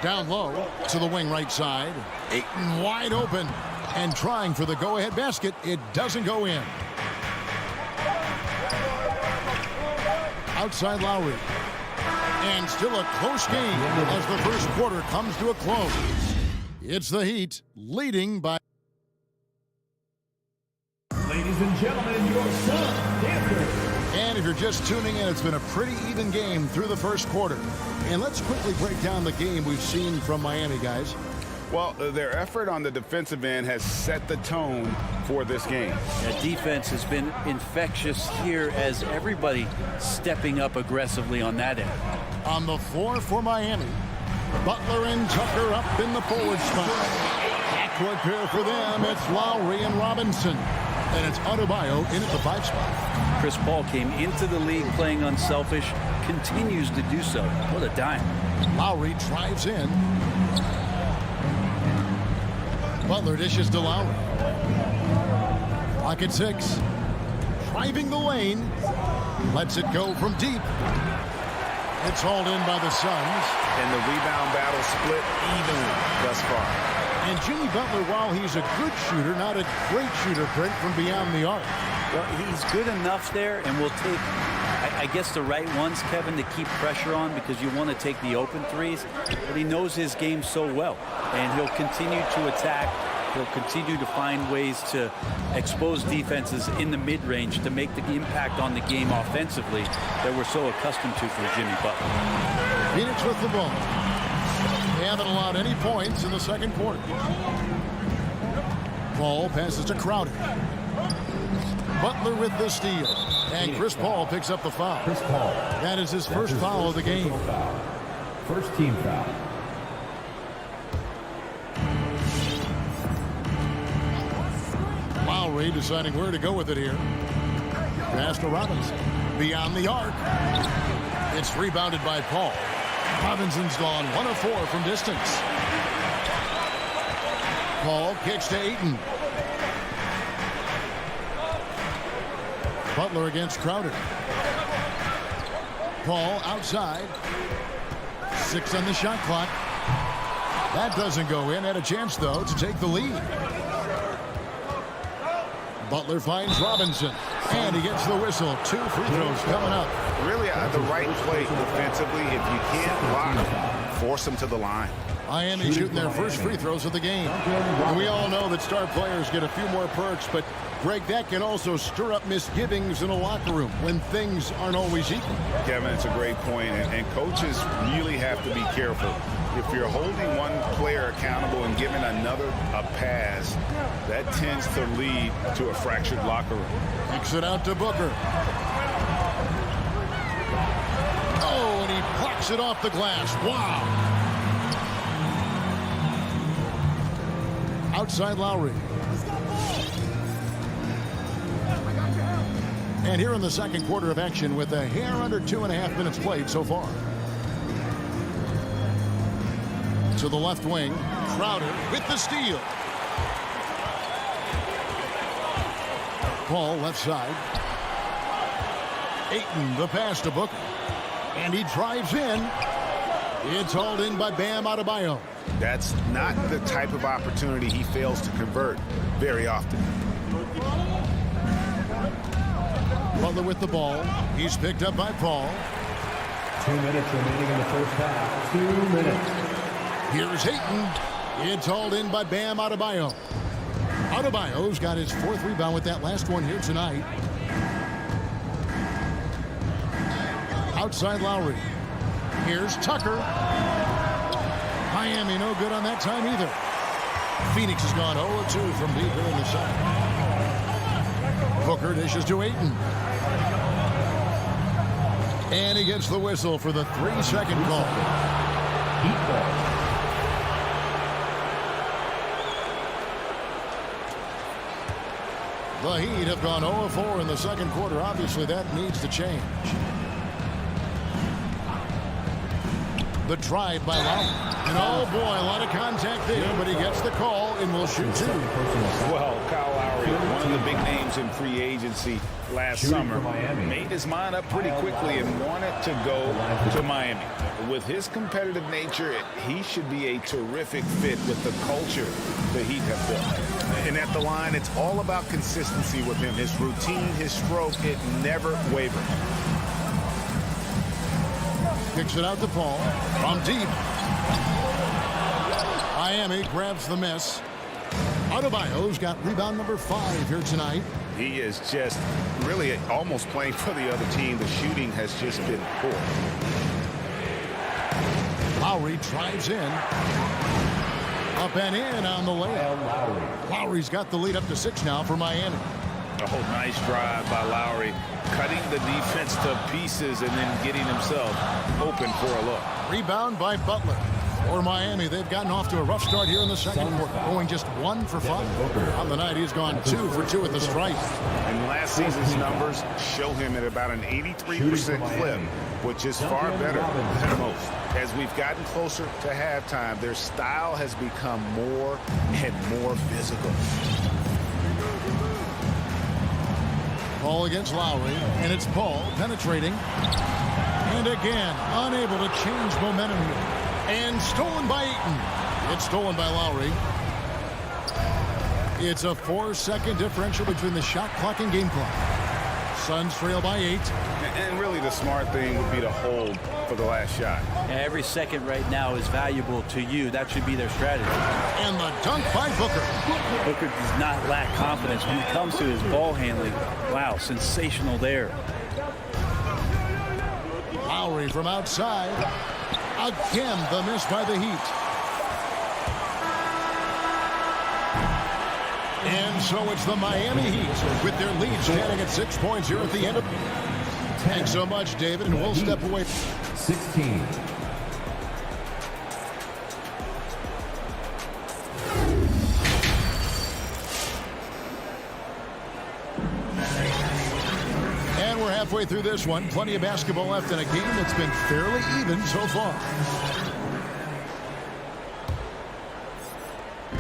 Speaker 1: Down low to the wing right side. Ayton wide open and trying for the go-ahead basket. It doesn't go in. Outside Lowry. And still a close game as the first quarter comes to a close. It's the Heat leading by...
Speaker 12: Ladies and gentlemen, your son, Denver.
Speaker 1: And if you're just tuning in, it's been a pretty even game through the first quarter. And let's quickly break down the game we've seen from Miami, guys.
Speaker 3: Well, their effort on the defensive end has set the tone for this game.
Speaker 6: The defense has been infectious here as everybody stepping up aggressively on that end.
Speaker 1: On the floor for Miami, Butler and Tucker up in the forward spot. Backcourt pair for them, it's Lowry and Robinson. And it's Adebayo in at the 5 spot.
Speaker 6: Chris Paul came into the league playing unselfish, continues to do so. What a dime.
Speaker 1: Lowry drives in. Butler dishes to Lowry. Pocket 6. Driving the lane. Lets it go from deep. It's hauled in by the Suns.
Speaker 3: And the rebound battle split evenly thus far.
Speaker 1: And Jimmy Butler, while he's a good shooter, not a great shooter, Brent, from beyond the arc.
Speaker 6: Well, he's good enough there, and will take, I guess, the right ones, Kevin, to keep pressure on because you want to take the open threes. But he knows his game so well, and he'll continue to attack. He'll continue to find ways to expose defenses in the mid-range to make the impact on the game offensively that we're so accustomed to for Jimmy Butler.
Speaker 1: Phoenix with the ball. They haven't allowed any points in the second quarter. Paul passes to Crowder. Butler with the steal. And Chris Paul picks up the foul.
Speaker 4: Chris Paul.
Speaker 1: That is his first foul of the game.
Speaker 4: First team foul.
Speaker 1: Lowry deciding where to go with it here. Pass to Robinson. Beyond the arc. It's rebounded by Paul. Robinson's gone 1 of 4 from distance. Paul kicks to Ayton. Butler against Crowder. Paul outside. 6 on the shot clock. That doesn't go in. Had a chance, though, to take the lead. Butler finds Robinson. And he gets the whistle. 2 free throws coming up.
Speaker 3: Really the right play defensively. If you can't block, force them to the line.
Speaker 1: Miami shooting their first free throws of the game. And we all know that star players get a few more perks, but Greg, that can also stir up misgivings in a locker room when things aren't always equal.
Speaker 3: Kevin, it's a great point, and coaches really have to be careful. If you're holding one player accountable and giving another a pass, that tends to lead to a fractured locker room.
Speaker 1: Kicks it out to Booker. Oh, and he plucks it off the glass. Wow. Outside Lowry. And here in the second quarter of action with a hair under 2.5 minutes played so far. To the left wing, Crowder with the steal. Paul left side. Ayton the pass to Booker. And he drives in. It's hauled in by Bam Adebayo.
Speaker 3: That's not the type of opportunity he fails to convert very often.
Speaker 1: Butler with the ball. He's picked up by Paul.
Speaker 4: 2 minutes remaining in the first half. 2 minutes.
Speaker 1: Here's Ayton. It's hauled in by Bam Adebayo. Adebayo's got his 4th rebound with that last one here tonight. Outside Lowry. Here's Tucker. Miami no good on that time either. Phoenix has gone 0-2 from deep here in the second. Booker dishes to Ayton. And he gets the whistle for the 3-second call. The Heat have gone 0-4 in the second quarter. Obviously, that needs to change. The drive by Lowry. And oh boy, a lot of contact there, but he gets the call and will shoot 2.
Speaker 3: Well, Kyle Lowry, one of the big names in free agency last summer, made his mind up pretty quickly and wanted to go to Miami. With his competitive nature, he should be a terrific fit with the culture the Heat have built. And at the line, it's all about consistency with him. His routine, his stroke, it never wavers.
Speaker 1: Kicks it out to Paul from deep. Miami grabs the miss. Adebayo's got rebound number 5 here tonight.
Speaker 3: He is just really almost playing for the other team. The shooting has just been poor.
Speaker 1: Lowry drives in. Up and in on the layup. Lowry's got the lead up to 6 now for Miami.
Speaker 3: Oh, nice drive by Lowry, cutting the defense to pieces and then getting himself open for a look.
Speaker 1: Rebound by Butler. For Miami, they've gotten off to a rough start here in the second quarter, going just 1 for 5. On the night, he's gone 2 for 2 at the stripe.
Speaker 3: And last season's numbers show him at about an 83% clip, which is far better than most. As we've gotten closer to halftime, their style has become more and more physical.
Speaker 1: Paul against Lowry, and it's Paul penetrating. And again, unable to change momentum here. And stolen by Ayton. It's stolen by Lowry. It's a 4-second differential between the shot clock and game clock. Suns trail by 8.
Speaker 3: And really the smart thing would be to hold for the last shot.
Speaker 6: Every second right now is valuable to you. That should be their strategy.
Speaker 1: And the dunk by Booker.
Speaker 6: Booker does not lack confidence when it comes to his ball handling. Wow, sensational there.
Speaker 1: Lowry from outside. Again, the miss by the Heat. And so it's the Miami Heat with their lead standing at 6 points here at the end of. Thanks so much, David, and we'll step away.
Speaker 4: 16.
Speaker 1: And we're halfway through this one. Plenty of basketball left in a game that's been fairly even so far.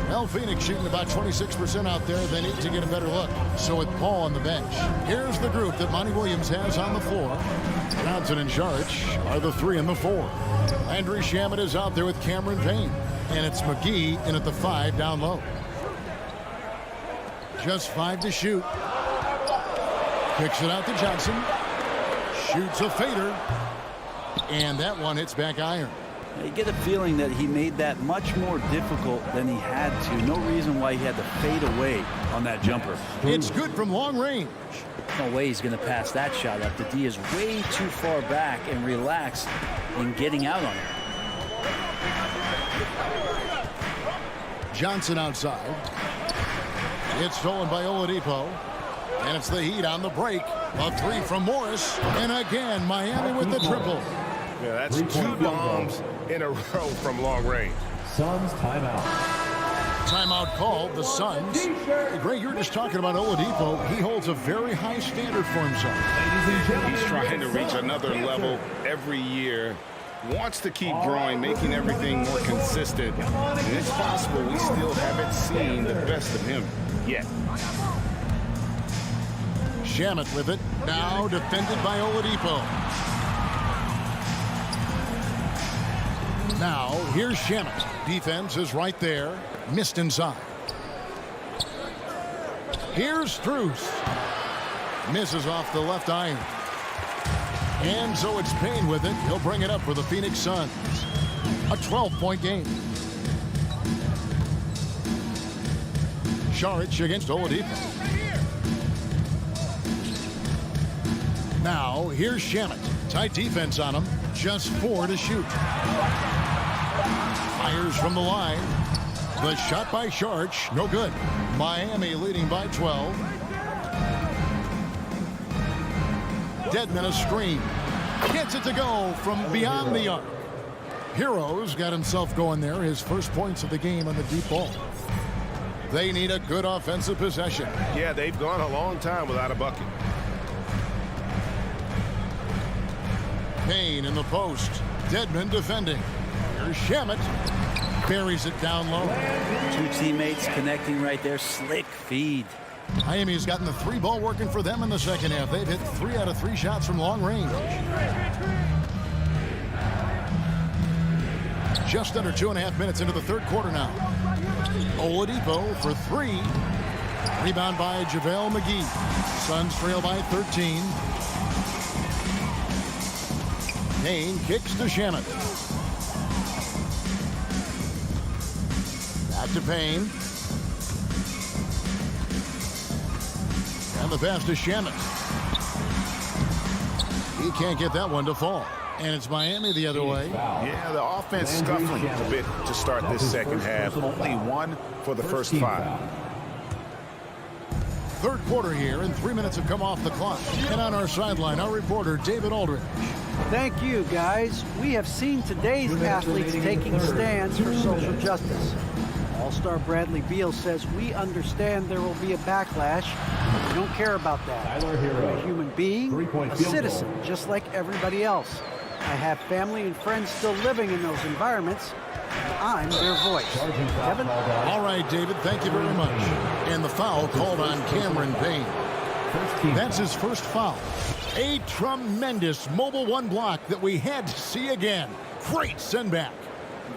Speaker 1: Well, Phoenix shooting about 26% out there. They need to get a better look. So with Paul on the bench, here's the group that Monty Williams has on the floor. Johnson and Saric are the 3 and the 4. Landry Shamet is out there with Cameron Payne. And it's McGee in at the 5 down low. Just 5 to shoot. Kicks it out to Johnson. Shoots a fader. And that one hits back iron.
Speaker 6: You get a feeling that he made that much more difficult than he had to. No reason why he had to fade away on that jumper.
Speaker 1: It's good from long range.
Speaker 6: No way he's going to pass that shot up. The D is way too far back and relaxed in getting out on it.
Speaker 1: Johnson outside. It's stolen by Oladipo. And it's the Heat on the break. A 3 from Morris. And again, Miami with the triple.
Speaker 11: Yeah, that's 2 bombs in a row from long range.
Speaker 4: Suns timeout.
Speaker 1: Timeout called. The Suns. Greg, you were just talking about Oladipo. He holds a very high standard for himself.
Speaker 3: He's trying to reach another level every year. Wants to keep growing, making everything more consistent. And it's possible we still haven't seen the best of him yet.
Speaker 1: Shamet with it. Now defended by Oladipo. Now, here's Shamet. Defense is right there. Missed inside. Here's Strus. Misses off the left iron. And so it's Payne with it. He'll bring it up for the Phoenix Suns. A 12-point game. Saric against Oladipo. Now, here's Shamet. Tight defense on him. Just 4 to shoot. Fires from the line. The shot by Saric, no good. Miami leading by 12. Dedmon a screen. Gets it to go from beyond the arc. Heroes got himself going there. His first points of the game on the deep ball. They need a good offensive possession.
Speaker 11: Yeah, they've gone a long time without a bucket.
Speaker 1: Payne in the post. Dedmon defending. Here's Shamet. Buries it down low.
Speaker 6: Two teammates connecting right there. Slick feed.
Speaker 1: Miami's gotten the 3-ball working for them in the second half. They've hit 3 out of 3 shots from long range. Just under 2.5 minutes into the third quarter now. Oladipo for 3. Rebound by JaVale McGee. Suns trail by 13. Payne kicks to Shamet. Back to Payne. And the pass to Shamet. He can't get that one to fall. And it's Miami the other way.
Speaker 3: Yeah, the offense scuffling a bit to start this second half. Only 1 for the first 5.
Speaker 1: Third quarter here, and 3 minutes have come off the clock. And on our sideline, our reporter, David Aldridge.
Speaker 10: Thank you, guys. We have seen today's athletes taking stands for social justice. All-star Bradley Beal says, we understand there will be a backlash, but we don't care about that. I'm a human being, a citizen, just like everybody else. I have family and friends still living in those environments. I'm their voice. Kevin?
Speaker 1: All right, David, thank you very much. And the foul called on Cameron Payne. That's his first foul. A tremendous mobile 1 block that we had to see again. Great send back.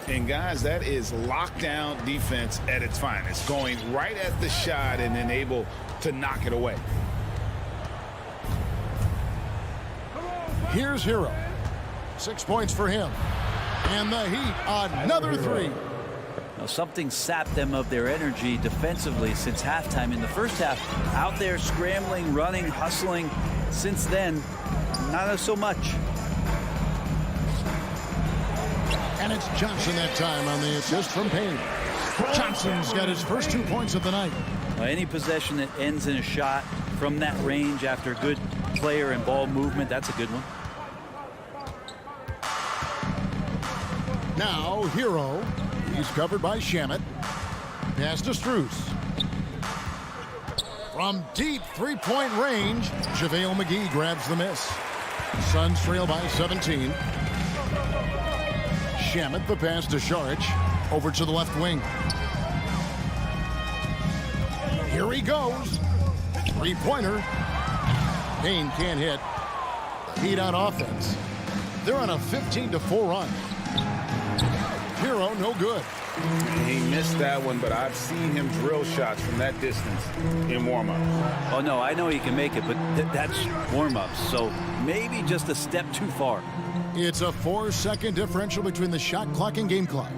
Speaker 3: And guys, that is lockdown defense at its finest. Going right at the shot and then able to knock it away.
Speaker 1: Here's Hero. 6 points for him. And the Heat, another 3.
Speaker 6: Now, something sapped them of their energy defensively since halftime. In the first half, out there scrambling, running, hustling. Since then, not so much.
Speaker 1: And it's Johnson that time on the assist from Payne. Johnson's got his first 2 points of the night.
Speaker 6: Now, any possession that ends in a shot from that range after good player and ball movement, that's a good one.
Speaker 1: Now, Hero. He's covered by Shamet. Pass to Strus. From deep 3-point range, JaVale McGee grabs the miss. Suns trail by 17. Shamet, the pass to Saric. Over to the left wing. Here he goes. 3-pointer. Payne can't hit. Heat on offense. They're on a 15-4 run. Hero, no good.
Speaker 3: He missed that one, but I've seen him drill shots from that distance in warm-up.
Speaker 6: Oh, no, I know he can make it, but that's warm-ups, so maybe just a step too far.
Speaker 1: It's a 4-second differential between the shot clock and game clock.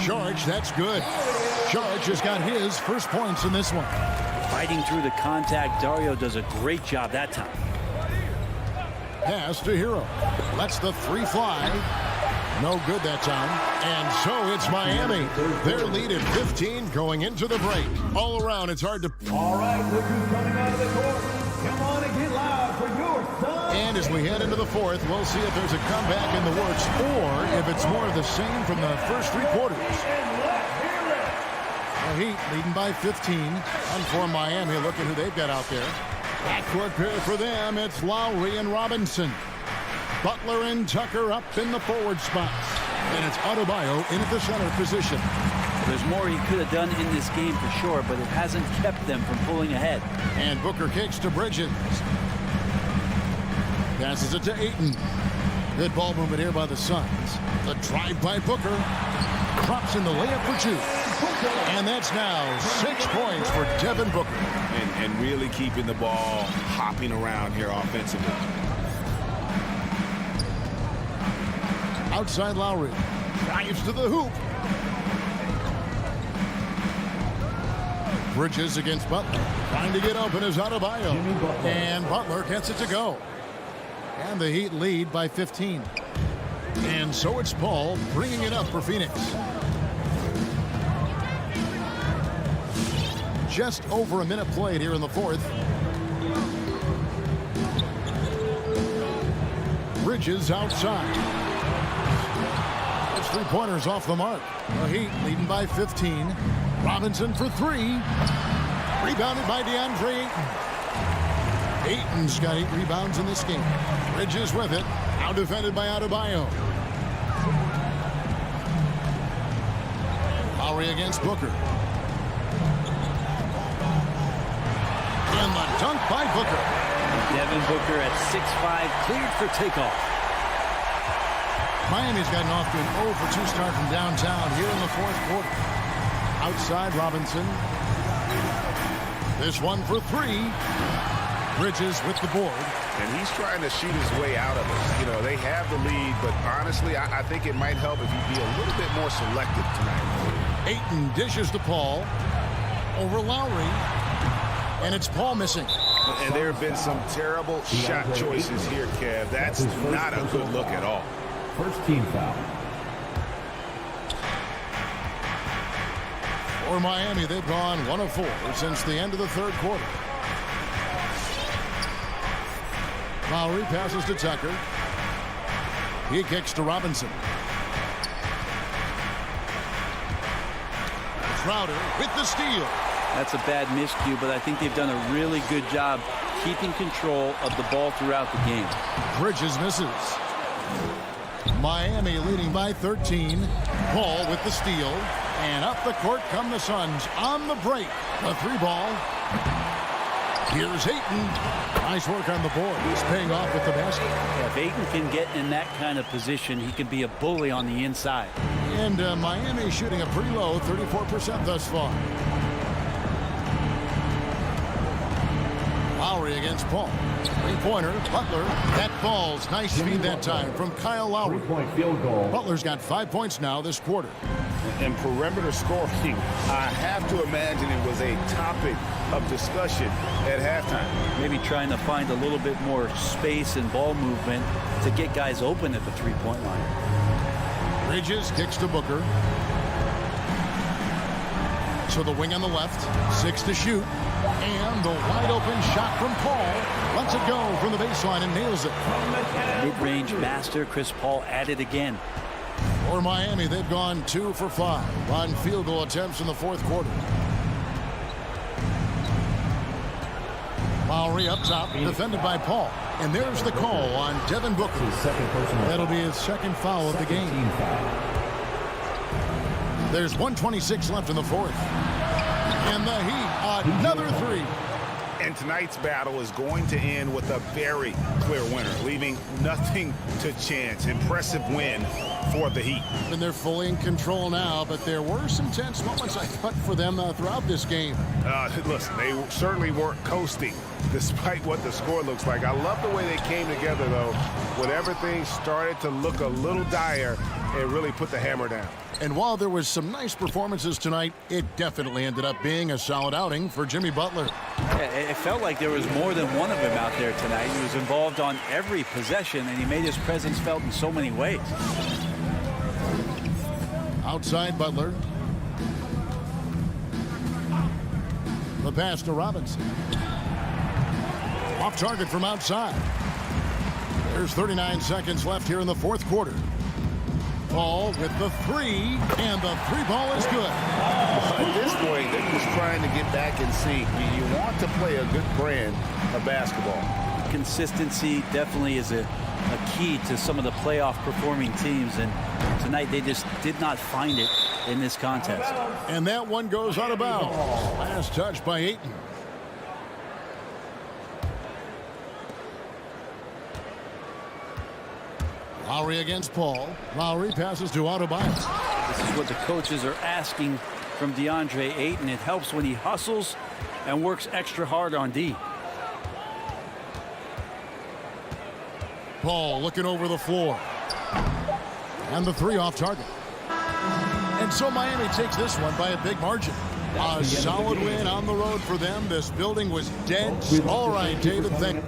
Speaker 1: Saric, that's good. Saric has got his first points in this one.
Speaker 6: Fighting through the contact, Dario does a great job that time.
Speaker 1: Pass to Hero. Lets the 3 fly. No good that time. And so it's Miami. Their lead at 15 going into the break. All around, it's hard to...
Speaker 12: All right, look who's coming out of the court. Come on and get loud for your son.
Speaker 1: And as we head into the fourth, we'll see if there's a comeback in the works or if it's more of the same from the first 3 quarters. The Heat leading by 15. And for Miami, look at who they've got out there. Backcourt pair for them, it's Lowry and Robinson. Butler and Tucker up in the forward spots. And it's Adebayo in at the center position.
Speaker 6: There's more he could have done in this game for sure, but it hasn't kept them from pulling ahead.
Speaker 1: And Booker kicks to Bridges. Passes it to Ayton. Good ball movement here by the Suns. The drive by Booker. Drops in the layup for 2. And that's now 6 points for Devin Booker.
Speaker 3: And really keeping the ball hopping around here offensively.
Speaker 1: Outside Lowry. Drives to the hoop. Bridges against Butler. Trying to get open is Adebayo. And Butler gets it to go. And the Heat lead by 15. And so it's Paul bringing it up for Phoenix. Just over a minute played here in the fourth. Bridges outside. It's 3-pointers off the mark. The Heat leading by 15. Robinson for 3. Rebounded by DeAndre Ayton. Ayton's got 8 rebounds in this game. Bridges with it. Now defended by Adebayo. Lowry against Booker. And the dunk by Booker.
Speaker 6: Devin Booker at 6'5", cleared for takeoff.
Speaker 1: Miami's gotten off to an 0 for 2 start from downtown here in the fourth quarter. Outside Robinson. This one for 3. Bridges with the board.
Speaker 3: And he's trying to shoot his way out of it. You know, they have the lead, but honestly, I think it might help if you be a little bit more selective tonight.
Speaker 1: Ayton dishes to Paul. Over Lowry. And it's Paul missing.
Speaker 3: And there have been some terrible shot choices here, Kev. That's not a good look at all.
Speaker 4: First team foul.
Speaker 1: For Miami, they've gone 1 of 4 since the end of the third quarter. Lowry passes to Tucker. He kicks to Robinson. Crowder with the steal.
Speaker 6: That's a bad miscue, but I think they've done a really good job keeping control of the ball throughout the game.
Speaker 1: Bridges misses. Miami leading by 13. Paul with the steal. And up the court come the Suns on the break. The 3-ball. Here's Ayton. Nice work on the board. He's paying off with the basket.
Speaker 6: Yeah, if Ayton can get in that kind of position, he can be a bully on the inside.
Speaker 1: And Miami shooting a pretty low 34% thus far. Lowry against Paul. 3-pointer. Butler. That falls. Nice feed that time from Kyle Lowry.
Speaker 4: 3-point field goal.
Speaker 1: Butler's got 5 points now this quarter.
Speaker 3: And perimeter scoring, I have to imagine it was a topic of discussion at halftime.
Speaker 6: Maybe trying to find a little bit more space and ball movement to get guys open at the 3-point line.
Speaker 1: Bridges kicks to Booker. So the wing on the left. 6 to shoot. And the wide open shot from Paul. Lets it go from the baseline and nails it.
Speaker 6: Mid-range master Chris Paul at it again.
Speaker 1: For Miami, they've gone 2 for 5 on field goal attempts in the fourth quarter. Lowry up top, defended by Paul. And there's the call on Devin Booker. That'll be his second foul of the game. There's 1:26 left in the fourth. And the Heat, another 3.
Speaker 3: And tonight's battle is going to end with a very clear winner, leaving nothing to chance. Impressive win for the Heat.
Speaker 1: And they're fully in control now, but there were some tense moments, I thought, for them throughout this game.
Speaker 3: Listen, they certainly weren't coasting, despite what the score looks like. I love the way they came together, though, when everything started to look a little dire and really put the hammer down.
Speaker 1: And while there was some nice performances tonight, it definitely ended up being a solid outing for Jimmy Butler.
Speaker 6: It felt like there was more than one of him out there tonight. He was involved on every possession, and he made his presence felt in so many ways.
Speaker 1: Outside Butler. The pass to Robinson. Off target from outside. There's 39 seconds left here in the fourth quarter. Paul with the 3, and the 3-ball is good.
Speaker 3: At this point, they're just trying to get back in sync. You want to play a good brand of basketball.
Speaker 6: Consistency definitely is a key to some of the playoff performing teams, and tonight they just did not find it in this contest.
Speaker 1: And that one goes out of bounds. Last touch by Ayton. Lowry against Paul. Lowry passes to Adebayo.
Speaker 6: This is what the coaches are asking from DeAndre Ayton. It helps when he hustles and works extra hard on D.
Speaker 1: Paul looking over the floor. And the 3 off target. And so Miami takes this one by a big margin. A solid win on the road for them. This building was dead. All right, David, thank you.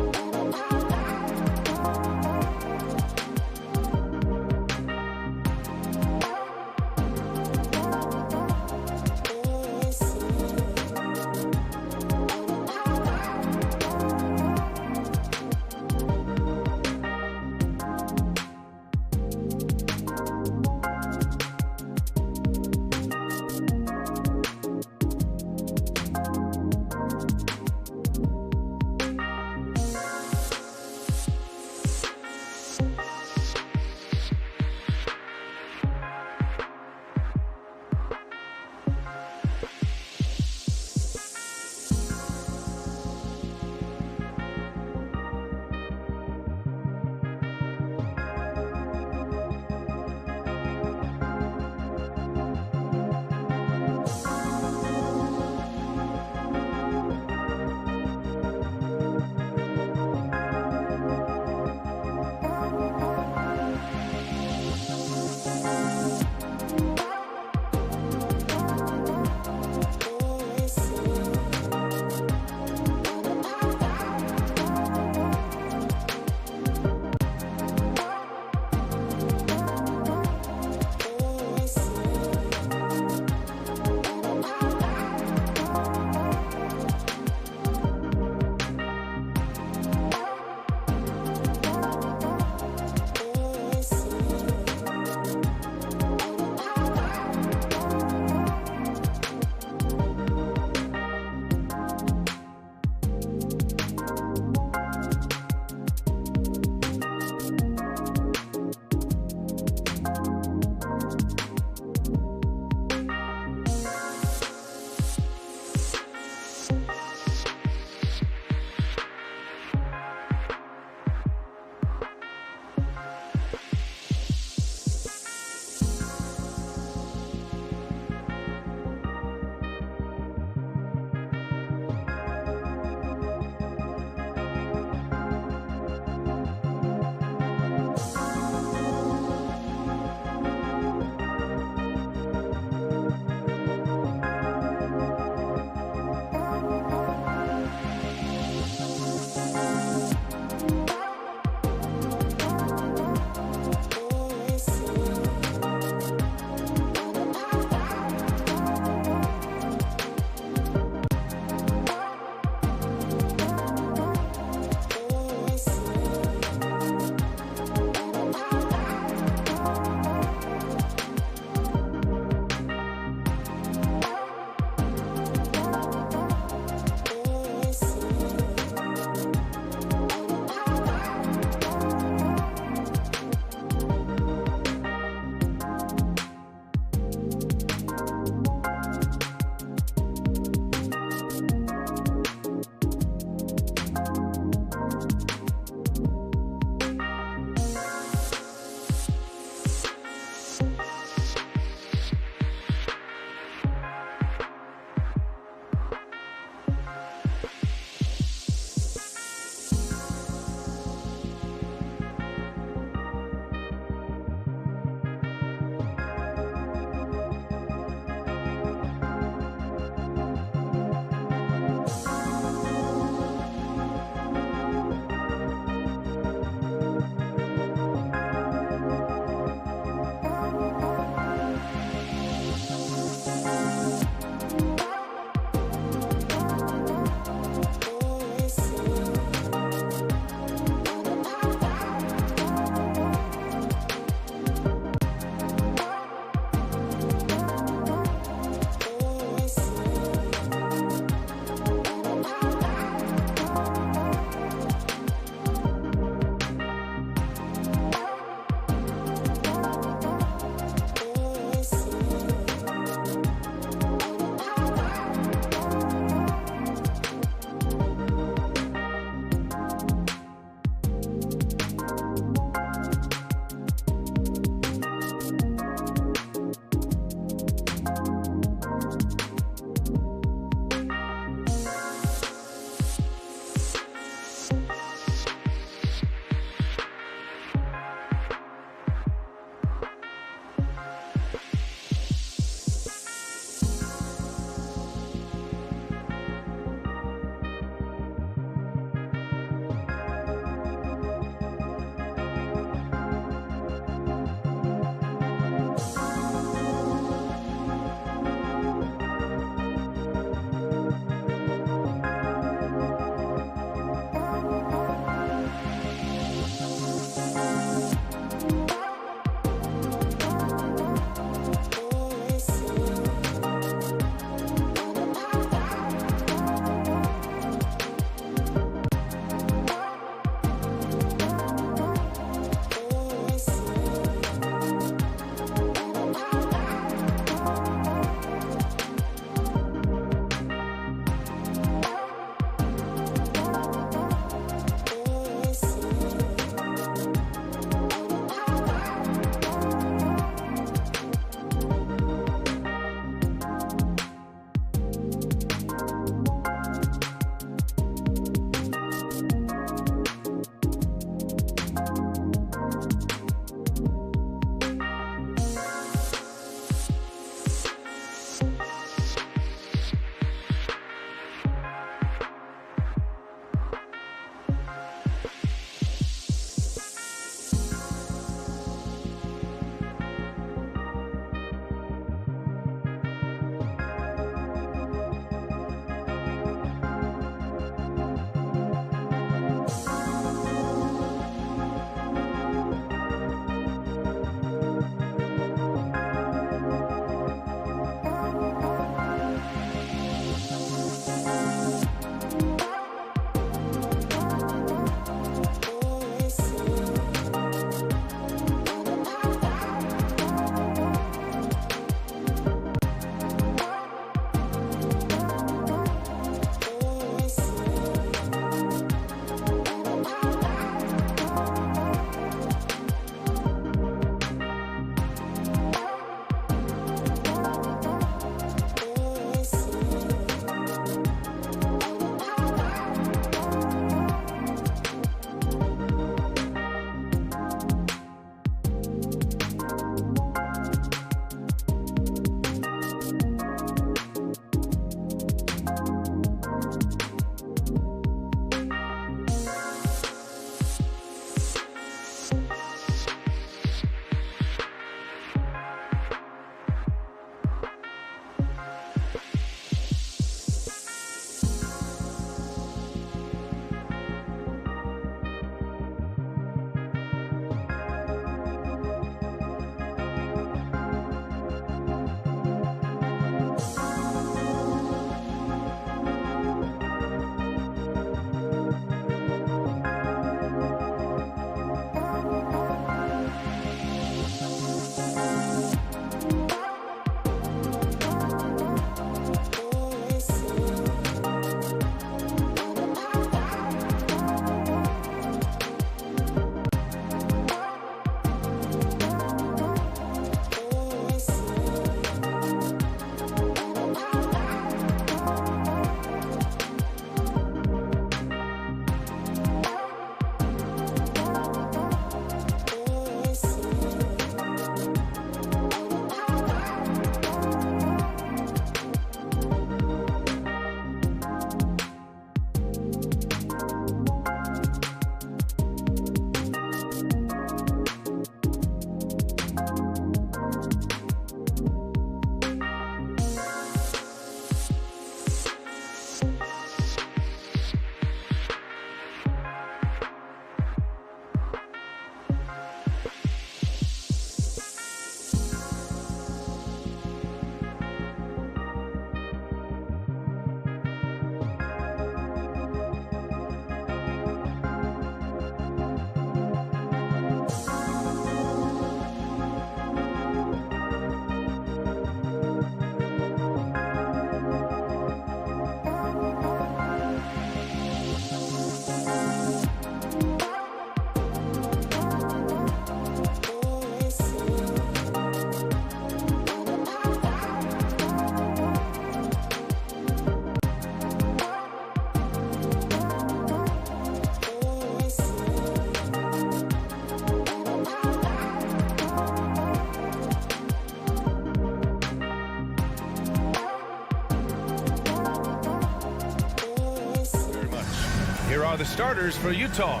Speaker 5: Here are the starters for Utah.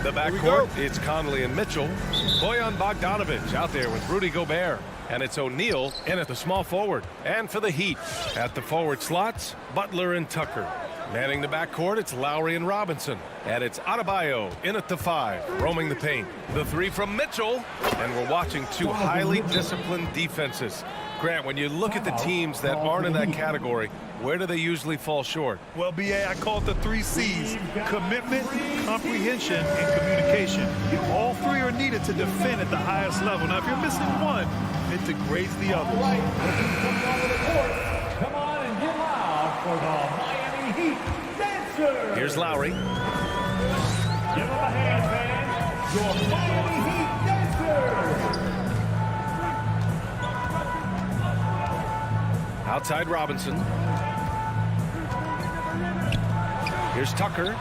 Speaker 5: The backcourt, it's Conley and Mitchell. Bojan Bogdanovic out there with Rudy Gobert. And it's O'Neal in at the small forward. And for the Heat, at the forward slots, Butler and Tucker. Manning the backcourt, it's Lowry and Robinson. And it's Adebayo in at the 5, roaming the paint. The 3 from Mitchell. And we're watching two highly disciplined defenses. Grant, when you look at the teams that aren't in that category, where do they usually fall short?
Speaker 7: Well, B.A., I call it the 3 C's: commitment, comprehension, and communication. All 3 are needed to defend at the highest level. Now, if you're missing one, it degrades the other.
Speaker 12: Come on and get loud for the Miami Heat dancers.
Speaker 5: Here's Lowry.
Speaker 12: Give them a hand, fans. Your Miami Heat dancers.
Speaker 5: Outside Robinson. Here's Tucker.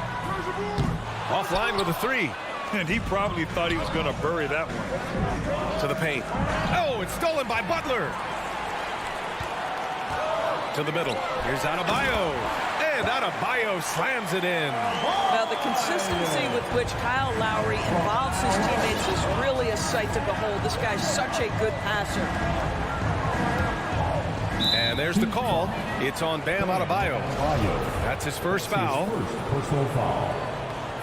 Speaker 5: Offline with a 3.
Speaker 7: And he probably thought he was going to bury that one.
Speaker 5: To the paint. Oh, it's stolen by Butler. To the middle. Here's Adebayo. And Adebayo slams it in.
Speaker 8: Now, the consistency with which Kyle Lowry involves his teammates is really a sight to behold. This guy's such a good passer.
Speaker 5: And there's the call. It's on Bam Adebayo. That's his first foul.
Speaker 4: First personal foul.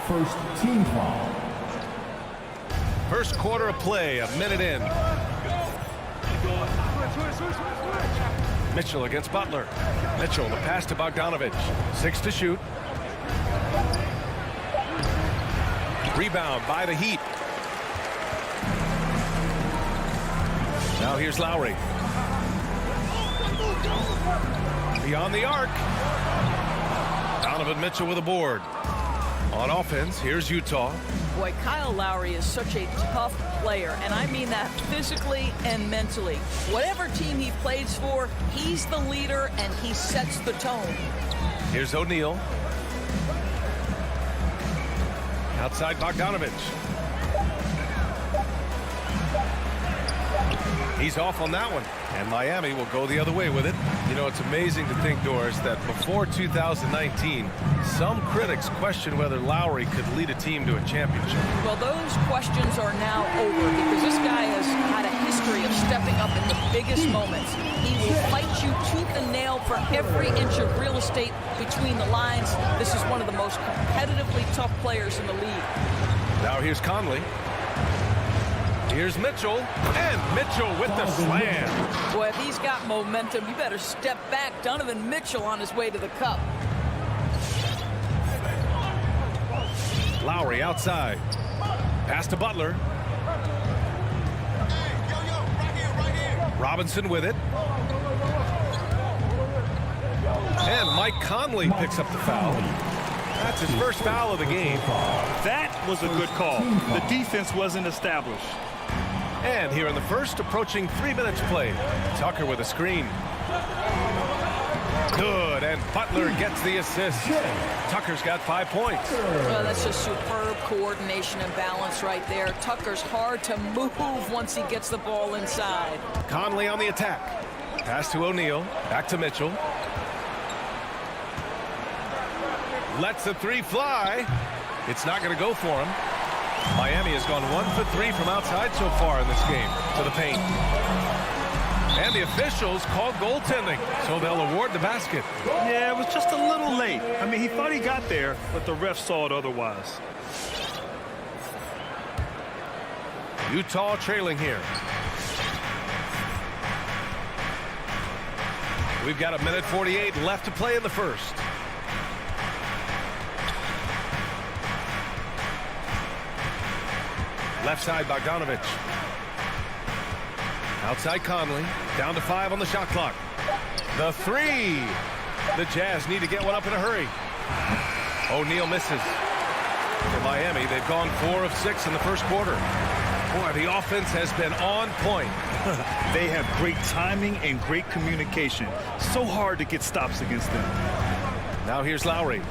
Speaker 4: First team foul.
Speaker 5: First quarter of play, a minute in. Mitchell against Butler. Mitchell, the pass to Bogdanovic. 6 to shoot. Rebound by the Heat. Now here's Lowry. Beyond the arc. Donovan Mitchell with a board. On offense, here's Utah.
Speaker 8: Boy, Kyle Lowry is such a tough player, and I mean that physically and mentally. Whatever team he plays for, he's the leader, and he sets the tone.
Speaker 5: Here's O'Neal. Outside Bogdanovic. He's off on that one, and Miami will go the other way with it. You know, it's amazing to think, Doris, that before 2019, some critics questioned whether Lowry could lead a team to a championship.
Speaker 8: Well, those questions are now over because this guy has had a history of stepping up in the biggest moments. He will fight you tooth and nail for every inch of real estate between the lines. This is one of the most competitively tough players in the league.
Speaker 5: Now here's Conley. Here's Mitchell, and Mitchell with the slam.
Speaker 8: Boy, if he's got momentum, you better step back. Donovan Mitchell on his way to the cup.
Speaker 5: Lowry outside. Pass to Butler. Robinson with it. And Mike Conley picks up the foul. That's his first foul of the game.
Speaker 7: That was a good call. The defense wasn't established.
Speaker 5: And here in the first, approaching 3 minutes played. Tucker with a screen. Good, and Butler gets the assist. Tucker's got 5 points.
Speaker 8: Well, that's just superb coordination and balance right there. Tucker's hard to move once he gets the ball inside.
Speaker 5: Conley on the attack. Pass to O'Neal. Back to Mitchell. Lets the 3 fly. It's not going to go for him. Miami has gone 1 for 3 from outside so far in this game. To the paint. And the officials called goaltending, so they'll award the basket.
Speaker 7: Yeah, it was just a little late. I mean, he thought he got there, but the ref saw it otherwise.
Speaker 5: Utah trailing here. We've got 1:48 left to play in the first. Left side, Bogdanovic. Outside Conley. Down to 5 on the shot clock. The 3. The Jazz need to get one up in a hurry. O'Neal misses. For Miami, they've gone 4 of 6 in the first quarter. Boy, the offense has been on point.
Speaker 7: They have great timing and great communication. So hard to get stops against them.
Speaker 5: Now here's Lowry.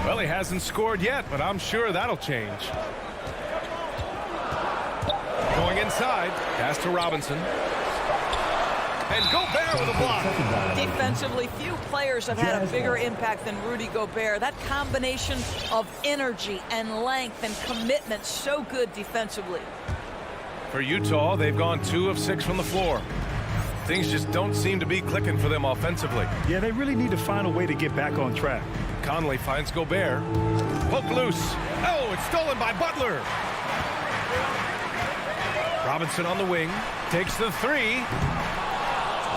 Speaker 5: Well, he hasn't scored yet, but I'm sure that'll change. Going inside. Pass to Robinson. And Gobert with a block.
Speaker 8: Defensively, few players have had a bigger impact than Rudy Gobert. That combination of energy and length and commitment, so good defensively.
Speaker 5: For Utah, they've gone 2 of 6 from the floor. Things just don't seem to be clicking for them offensively.
Speaker 7: Yeah, they really need to find a way to get back on track.
Speaker 5: Conley finds Gobert. Poke loose. Oh, it's stolen by Butler. Robinson on the wing. Takes the 3.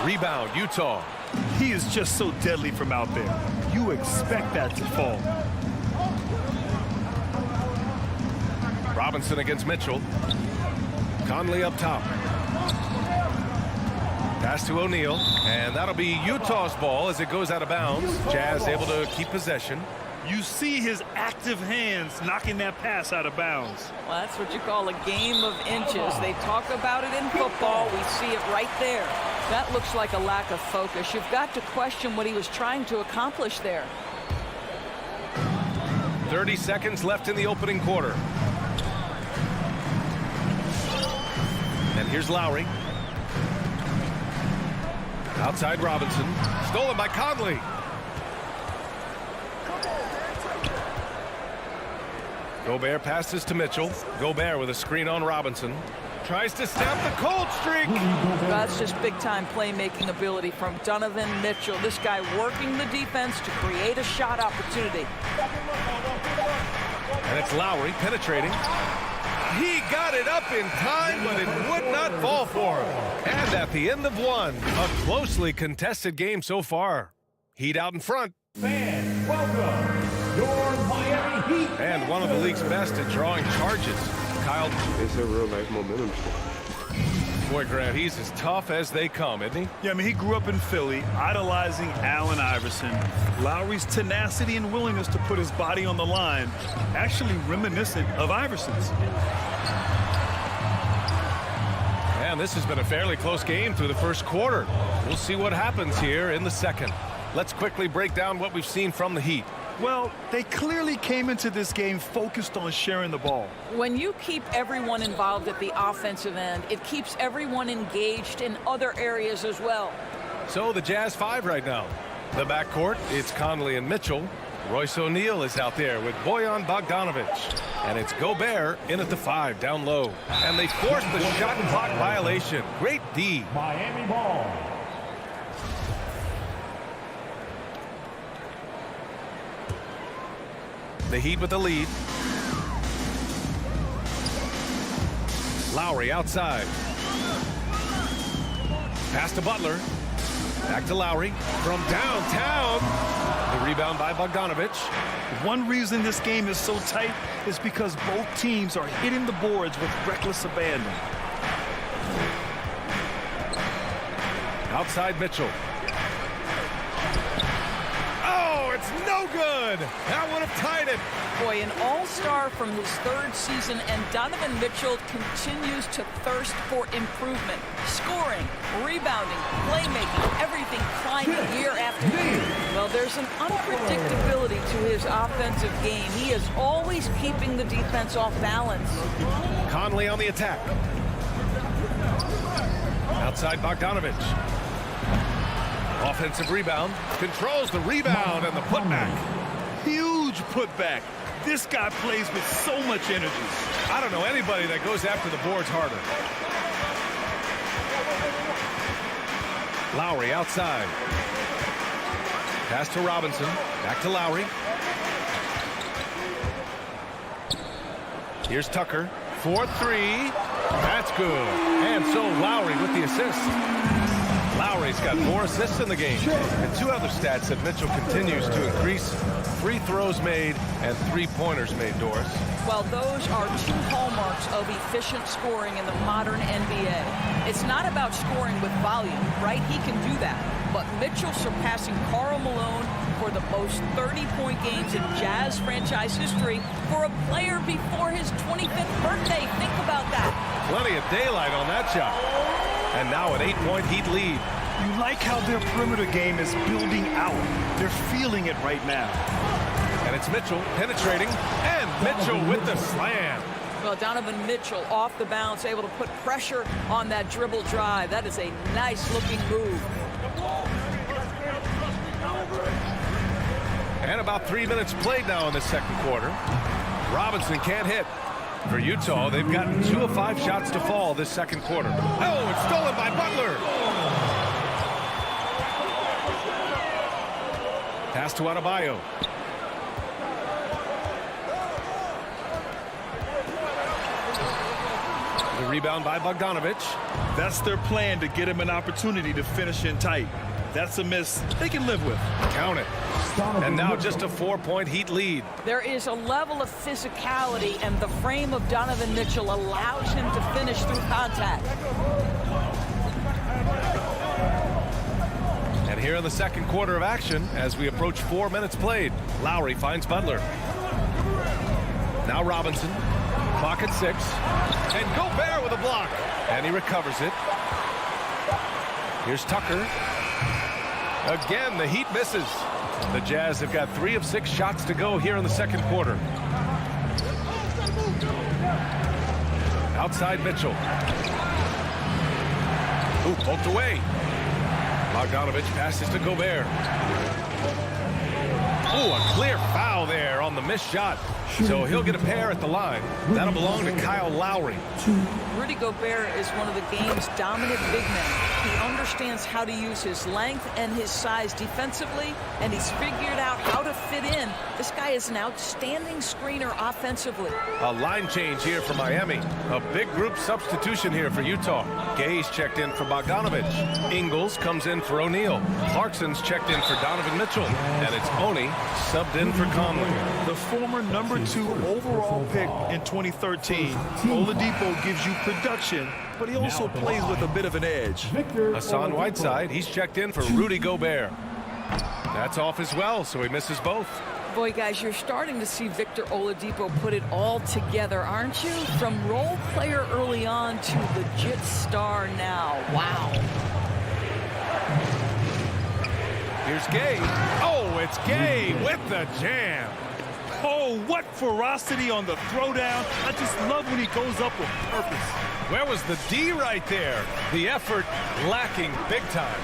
Speaker 5: Rebound, Utah.
Speaker 7: He is just so deadly from out there. You expect that to fall.
Speaker 5: Robinson against Mitchell. Conley up top. Pass to O'Neal, and that'll be Utah's ball as it goes out of bounds. Jazz able to keep possession.
Speaker 7: You see his active hands knocking that pass out of bounds.
Speaker 8: Well, that's what you call a game of inches. They talk about it in football. We see it right there. That looks like a lack of focus. You've got to question what he was trying to accomplish there.
Speaker 5: 30 seconds left in the opening quarter. And here's Lowry. Outside Robinson. Stolen by Conley. Gobert passes to Mitchell. Gobert with a screen on Robinson. Tries to stamp the cold streak.
Speaker 8: That's just big-time playmaking ability from Donovan Mitchell. This guy working the defense to create a shot opportunity.
Speaker 5: And it's Lowry penetrating. He got it up in time, but it would not fall for him. And at the end of one, a closely contested game so far. Heat out in front.
Speaker 12: Fans, welcome your Miami Heat.
Speaker 5: And one of the league's best at drawing charges. Kyle.
Speaker 11: It's a real nice momentum sport.
Speaker 5: Boy, Grant, he's as tough as they come, isn't he?
Speaker 7: Yeah, I mean, he grew up in Philly, idolizing Allen Iverson. Lowry's tenacity and willingness to put his body on the line, actually reminiscent of Iverson's.
Speaker 5: And this has been a fairly close game through the first quarter. We'll see what happens here in the second. Let's quickly break down what we've seen from the Heat.
Speaker 7: Well, they clearly came into this game focused on sharing the ball.
Speaker 8: When you keep everyone involved at the offensive end, it keeps everyone engaged in other areas as well.
Speaker 5: So the Jazz 5 right now. The backcourt, it's Conley and Mitchell. Royce O'Neal is out there with Bojan Bogdanovic. And it's Gobert in at the 5 down low. And they forced the shot clock violation. Great D.
Speaker 12: Miami ball.
Speaker 5: The Heat with the lead. Lowry outside. Pass to Butler. Back to Lowry from downtown. The rebound by Bogdanovic.
Speaker 7: One reason this game is so tight is because both teams are hitting the boards with reckless abandon.
Speaker 5: Outside Mitchell. Oh, it's no good. That would have tied it.
Speaker 8: Boy, an all-star from his 3rd season, and Donovan Mitchell continues to thirst for improvement. Scoring, rebounding, playmaking, everything climbing year after year. Well, there's an unpredictability to his offensive game. He is always keeping the defense off balance.
Speaker 5: Conley on the attack. Outside Bogdanovic. Offensive rebound. Controls the rebound and the putback.
Speaker 7: Huge putback. This guy plays with so much energy.
Speaker 5: I don't know anybody that goes after the boards harder. Lowry outside. Pass to Robinson. Back to Lowry. Here's Tucker. 4-3. That's good. And so Lowry with the assist. Lowry's got more assists in the game. And 2 other stats that Mitchell continues to increase. Free throws made and 3-pointers made, Doris.
Speaker 8: Well, those are 2 hallmarks of efficient scoring in the modern NBA. It's not about scoring with volume, right? He can do that. But Mitchell surpassing Karl Malone for the most 30-point games in Jazz franchise history for a player before his 25th birthday. Think about that.
Speaker 5: Plenty of daylight on that shot. And now an 8-point Heat lead.
Speaker 7: You like how their perimeter game is building out. They're feeling it right now.
Speaker 5: And it's Mitchell penetrating, and Mitchell with the slam.
Speaker 8: Well, Donovan Mitchell off the bounce, able to put pressure on that dribble drive. That is a nice-looking move.
Speaker 5: And about 3 minutes played now in the second quarter. Robinson can't hit. For Utah, they've gotten 2 of 5 shots to fall this second quarter. Oh, it's stolen by Butler. Pass to Adebayo. The rebound by Bogdanovich.
Speaker 7: That's their plan, to get him an opportunity to finish in tight. That's a miss they can live with.
Speaker 5: Count it. And now just a 4-point Heat lead.
Speaker 8: There is a level of physicality, and the frame of Donovan Mitchell allows him to finish through contact.
Speaker 5: And here in the second quarter of action, as we approach 4 minutes played, Lowry finds Butler. Now Robinson. Clock at 6. And Gobert with a block. And he recovers it. Here's Tucker. Again, the Heat misses. The Jazz have got 3 of 6 shots to go here in the second quarter. Outside Mitchell. Ooh, poked away. Bogdanovich passes to Gobert. Ooh, a clear foul there on the missed shot. So he'll get a pair at the line. That'll belong to Kyle Lowry.
Speaker 8: Rudy Gobert is one of the game's dominant big men. He understands how to use his length and his size defensively, and he's figured out how to fit in. This guy is an outstanding screener offensively.
Speaker 5: A line change here for Miami. A big group substitution here for Utah. Gay's checked in for Bogdanovich. Ingles comes in for O'Neal. Clarkson's checked in for Donovan Mitchell. And it's Oni subbed in for Conley.
Speaker 7: The former #2 overall pick in 2013, Oladipo gives you production, but he also plays with a bit of an edge.
Speaker 5: Hassan Whiteside, he's checked in for Rudy Gobert. That's off as well, so he misses both.
Speaker 8: Boy, guys, you're starting to see Victor Oladipo put it all together, aren't you? From role player early on to legit star now. Wow.
Speaker 5: Here's Gay. Oh, it's Gay with the jam.
Speaker 7: Oh, what ferocity on the throwdown. I just love when he goes up with purpose.
Speaker 5: Where was the D right there? The effort lacking big time.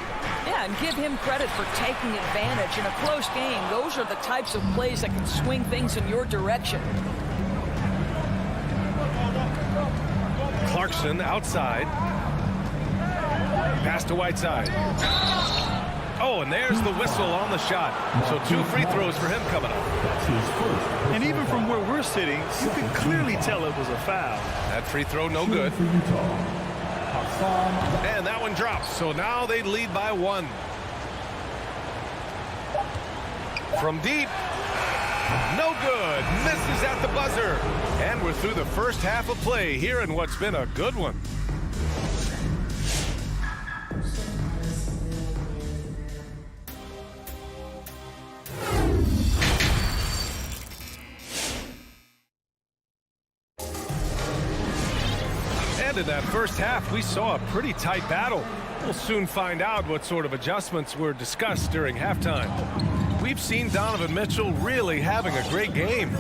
Speaker 8: Yeah, and give him credit for taking advantage in a close game. Those are the types of plays that can swing things in your direction.
Speaker 5: Clarkson outside. Pass to Whiteside. Oh, and there's the whistle on the shot. So 2 free throws for him coming up.
Speaker 7: And even from where we're sitting, you can clearly tell it was a foul.
Speaker 5: That free throw no good. And that one drops. So now they lead by 1. From deep. No good. Misses at the buzzer. And we're through the first half of play here in what's been a good one. In that first half, we saw a pretty tight battle. We'll soon find out what sort of adjustments were discussed during halftime. We've seen Donovan Mitchell really having a great game.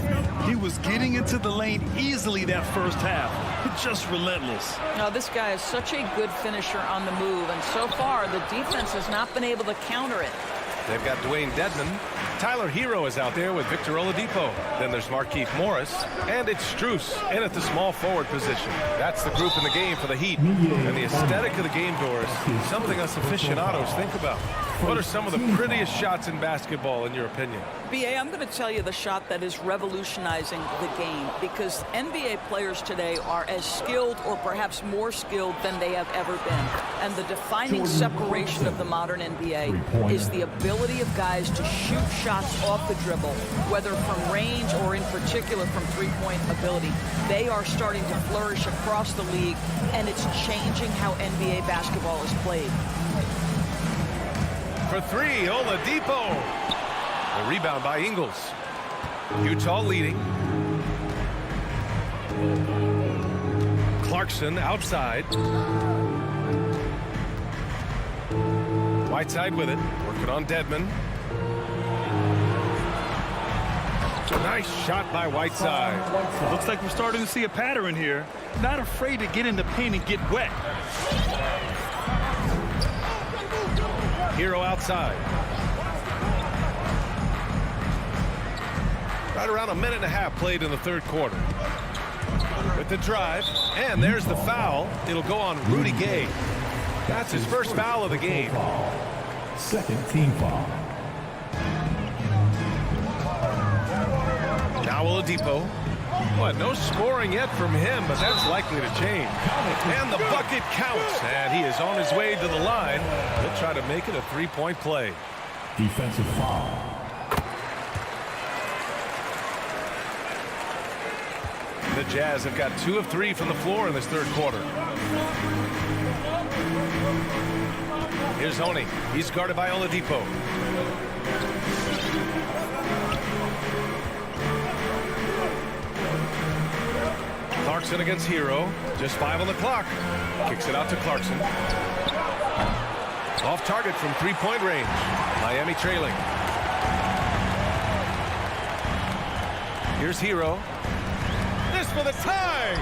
Speaker 7: He was getting into the lane easily that first half. Just relentless.
Speaker 8: Now, this guy is such a good finisher on the move, and so far, the defense has not been able to counter it.
Speaker 5: They've got Dwayne Dedman. Tyler Hero is out there with Victor Oladipo. Then there's Markieff Morris. And it's Strus in at the small forward position. That's the group in the game for the Heat. And the aesthetic of the game, Doris, something us aficionados think about. What are some of the prettiest shots in basketball, in your opinion?
Speaker 8: B.A., I'm going to tell you the shot that is revolutionizing the game, because NBA players today are as skilled or perhaps more skilled than they have ever been. And the defining separation of the modern NBA is the ability of guys to shoot shots off the dribble, whether from range or in particular from three-point ability. They are starting to flourish across the league, and it's changing how NBA basketball is played.
Speaker 5: For 3, Oladipo. The rebound by Ingles. Utah leading. Clarkson outside. Whiteside with it. Working on Dedman. Nice shot by Whiteside.
Speaker 7: Looks like we're starting to see a pattern here. Not afraid to get in the paint and get wet.
Speaker 5: Hero outside. Right around a minute and a half played in the third quarter. With the drive, and there's the foul. It'll go on Rudy Gay. That's his first foul of the game.
Speaker 4: Second team foul.
Speaker 5: Now Oladipo. What, no scoring yet from him, but that's likely to change. And the bucket counts, and he is on his way to the line. He'll try to make it a three-point play.
Speaker 4: Defensive foul.
Speaker 5: The Jazz have got 2 of 3 from the floor in this third quarter. Here's Honey. He's guarded by Oladipo. Clarkson against Hero. Just 5 on the clock. Kicks it out to Clarkson. Off target from three-point range. Miami trailing. Here's Hero. This for the tie.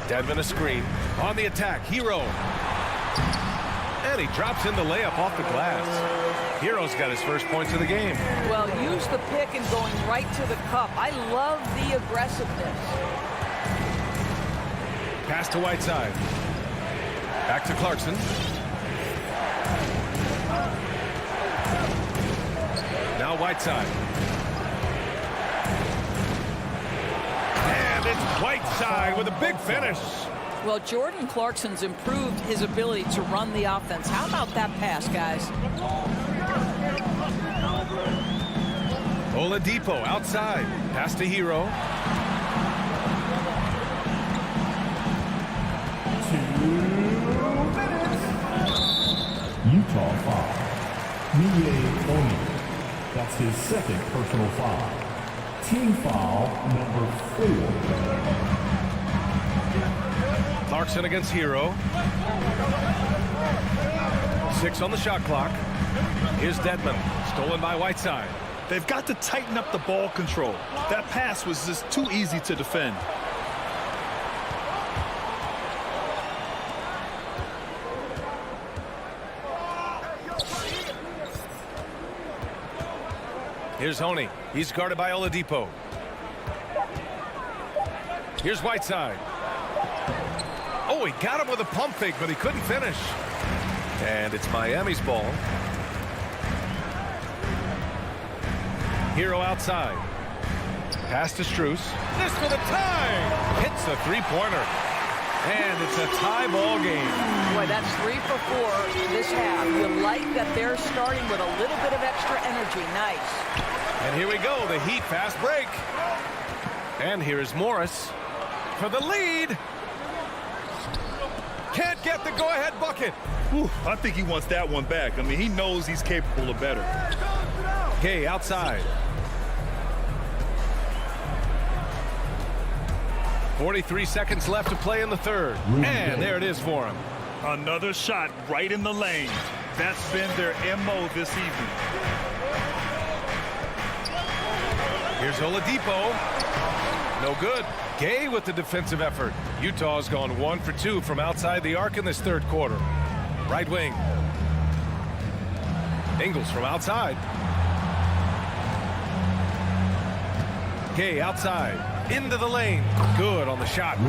Speaker 5: Dedmon a screen. On the attack. Hero. And he drops in the layup off the glass. Hero's got his first points of the game.
Speaker 8: Well, use the pick and going right to the cup. I love the aggressiveness.
Speaker 5: Pass to Whiteside. Back to Clarkson. Now Whiteside. And it's Whiteside with a big finish.
Speaker 8: Well, Jordan Clarkson's improved his ability to run the offense. How about that pass, guys?
Speaker 5: Oladipo outside. Pass to Hero.
Speaker 4: 2 minutes. Utah foul. Oni. That's his second personal foul. Team foul number 4.
Speaker 5: Clarkson against Hero. 6 on the shot clock. Here's Dedmon. Stolen by Whiteside.
Speaker 7: They've got to tighten up the ball control. That pass was just too easy to defend.
Speaker 5: Here's Honey. He's guarded by Oladipo. Here's Whiteside. Oh, he got him with a pump fake, but he couldn't finish. And it's Miami's ball. Hero outside. Pass to Strus. This for the tie. Hits a three-pointer. And it's a tie ball game.
Speaker 8: Boy, that's 3 for 4 this half. You like that they're starting with a little bit of extra energy. Nice.
Speaker 5: And here we go, the Heat fast break. And here is Morris for the lead. Can't get the go-ahead bucket.
Speaker 7: Whew, I think he wants that one back. I mean, he knows he's capable of better.
Speaker 5: Gay outside. 43 seconds left to play in the third. And there it is for him.
Speaker 7: Another shot right in the lane. That's been their MO this evening.
Speaker 5: Here's Oladipo. No good. Gay with the defensive effort. Utah's gone 1 for 2 from outside the arc in this third quarter. Right wing. Ingles from outside. Gay outside. Into the lane. Good on the shot.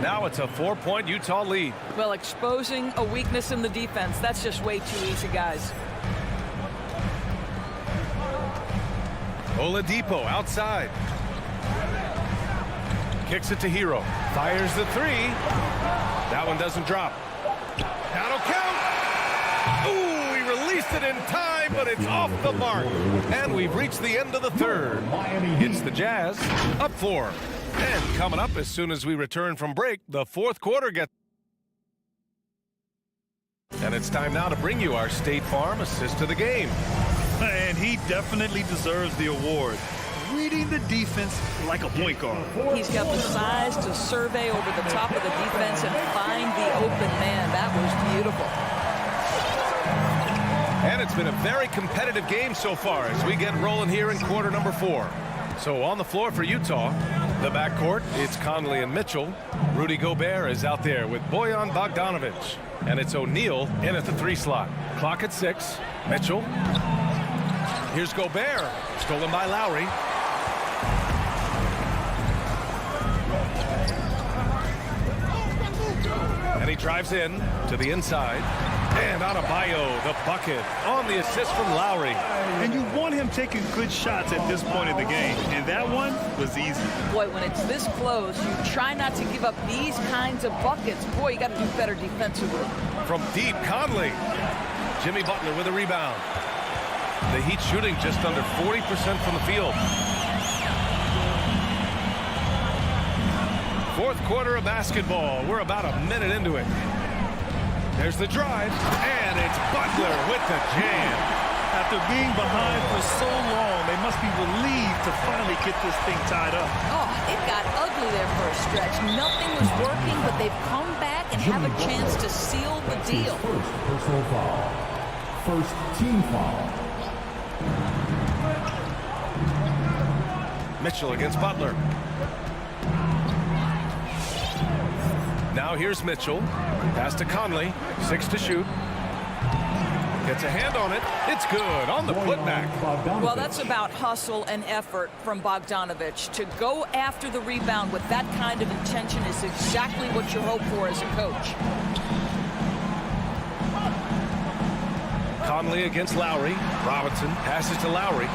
Speaker 5: Now it's a 4-point Utah lead.
Speaker 8: Well, exposing a weakness in the defense, that's just way too easy, guys.
Speaker 5: Oladipo outside. Kicks it to Hero. Fires the 3. That one doesn't drop. That'll count. Ooh, he released it in time, but it's off the mark. And we've reached the end of the third. It's the Jazz up 4. And coming up as soon as we return from break, the fourth quarter gets. And it's time now to bring you our State Farm assist to the game.
Speaker 7: And he definitely deserves the award. Reading the defense like a point guard.
Speaker 8: He's got the size to survey over the top of the defense and find the open man. That was beautiful.
Speaker 5: And And it's been a very competitive game so far as we get rolling here in quarter number 4. So on the floor for Utah, the backcourt, it's Conley and Mitchell. Rudy Gobert is out there with Bojan Bogdanovic. And it's O'Neal in at the 3 slot. Clock at 6. Mitchell. Here's Gobert. Stolen by Lowry. And he drives in to the inside. And Adebayo, the bucket on the assist from Lowry.
Speaker 7: And you want him taking good shots at this point in the game. And that one was easy.
Speaker 8: Boy, when it's this close, you try not to give up these kinds of buckets. Boy, you got to do better defensively.
Speaker 5: From deep, Conley. Jimmy Butler with a rebound. The Heat shooting just under 40% from the field. Fourth quarter of basketball. We're about a minute into it. There's the drive, and it's Butler with the jam.
Speaker 7: After being behind for so long, they must be relieved to finally get this thing tied up.
Speaker 8: Oh, it got ugly there for a stretch. Nothing was working, but they've come back and have a chance to seal the deal.
Speaker 4: First personal foul. First team foul.
Speaker 5: Mitchell against Butler. Now here's Mitchell. Pass to Conley. 6 to shoot. Gets a hand on it. It's good on the putback.
Speaker 8: Well, that's about hustle and effort from Bogdanovic. To go after the rebound with that kind of intention is exactly what you hope for as a coach.
Speaker 5: Conley against Lowry. Robinson passes to Lowry.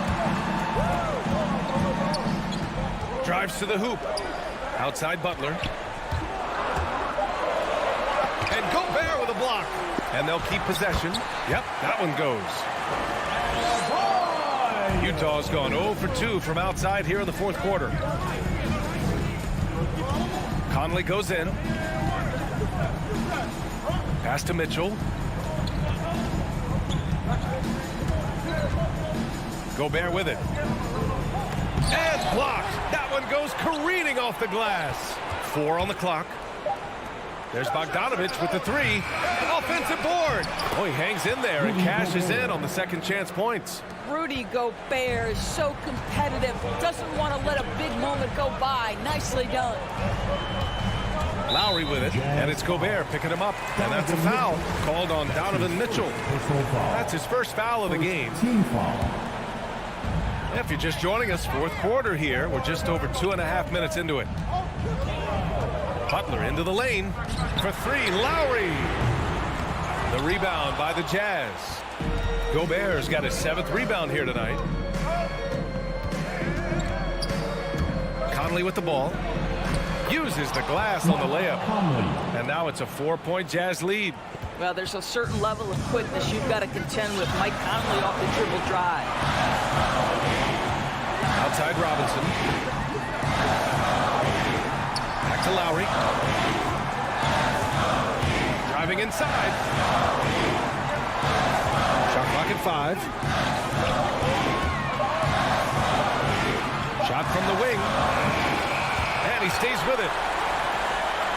Speaker 5: Drives to the hoop. Outside Butler. And Gobert with a block. And they'll keep possession. Yep, that one goes. Utah's gone 0 for 2 from outside here in the fourth quarter. Conley goes in. Pass to Mitchell. Gobert with it. And blocked. That one goes careening off the glass. 4 on the clock. There's Bogdanovic with the 3. Offensive board. Oh, he hangs in there and cashes in on the second chance points.
Speaker 8: Rudy Gobert is so competitive. Doesn't want to let a big moment go by. Nicely done.
Speaker 5: Lowry with it, and it's Gobert picking him up. And that's a foul called on Donovan Mitchell. That's his first foul of the game. If you're just joining us, fourth quarter here. We're just over 2.5 minutes into it. Butler into the lane for 3. Lowry. The rebound by the Jazz. Gobert's got his 7th rebound here tonight. Conley with the ball. Uses the glass on the layup. And now it's a 4-point Jazz lead.
Speaker 8: Well, there's a certain level of quickness you've got to contend with. Mike Conley off the dribble drive.
Speaker 5: Outside Robinson. Back to Lowry. Driving inside. Shot clock at 5. Shot from the wing. And he stays with it.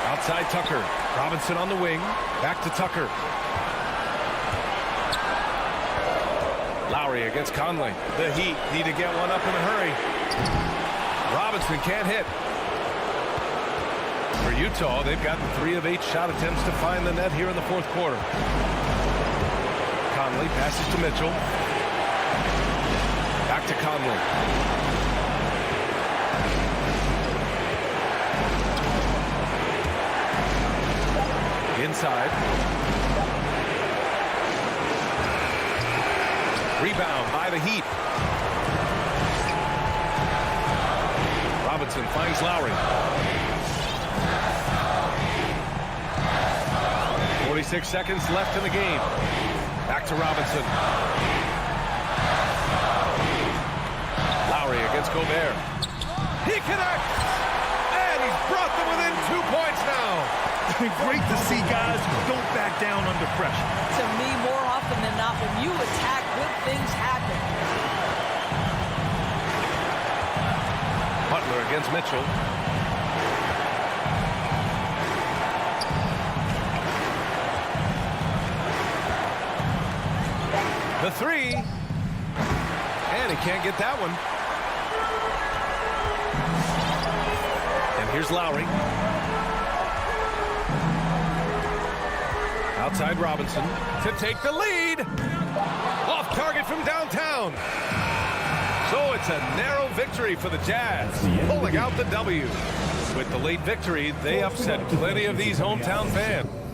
Speaker 5: Outside Tucker. Robinson on the wing. Back to Tucker. Lowry against Conley. The Heat need to get one up in a hurry. Robinson can't hit. For Utah, they've gotten 3 of 8 shot attempts to find the net here in the fourth quarter. Conley passes to Mitchell. Back to Conley. Inside. Rebound by the Heat. Robinson finds Lowry. 46 seconds left in the game. Back to Robinson. Lowry against Gobert. He connects! And he's brought them within 2 points now.
Speaker 7: Great to see guys who don't back down under pressure.
Speaker 8: To me, more often than not, when you attack, good things happen.
Speaker 5: Butler against Mitchell. The The three. And he can't get that one. And here's Lowry. Outside Robinson to take the lead. Off target from downtown. So it's a narrow victory for the Jazz, pulling out the W. With the late victory, they upset plenty of these hometown fans.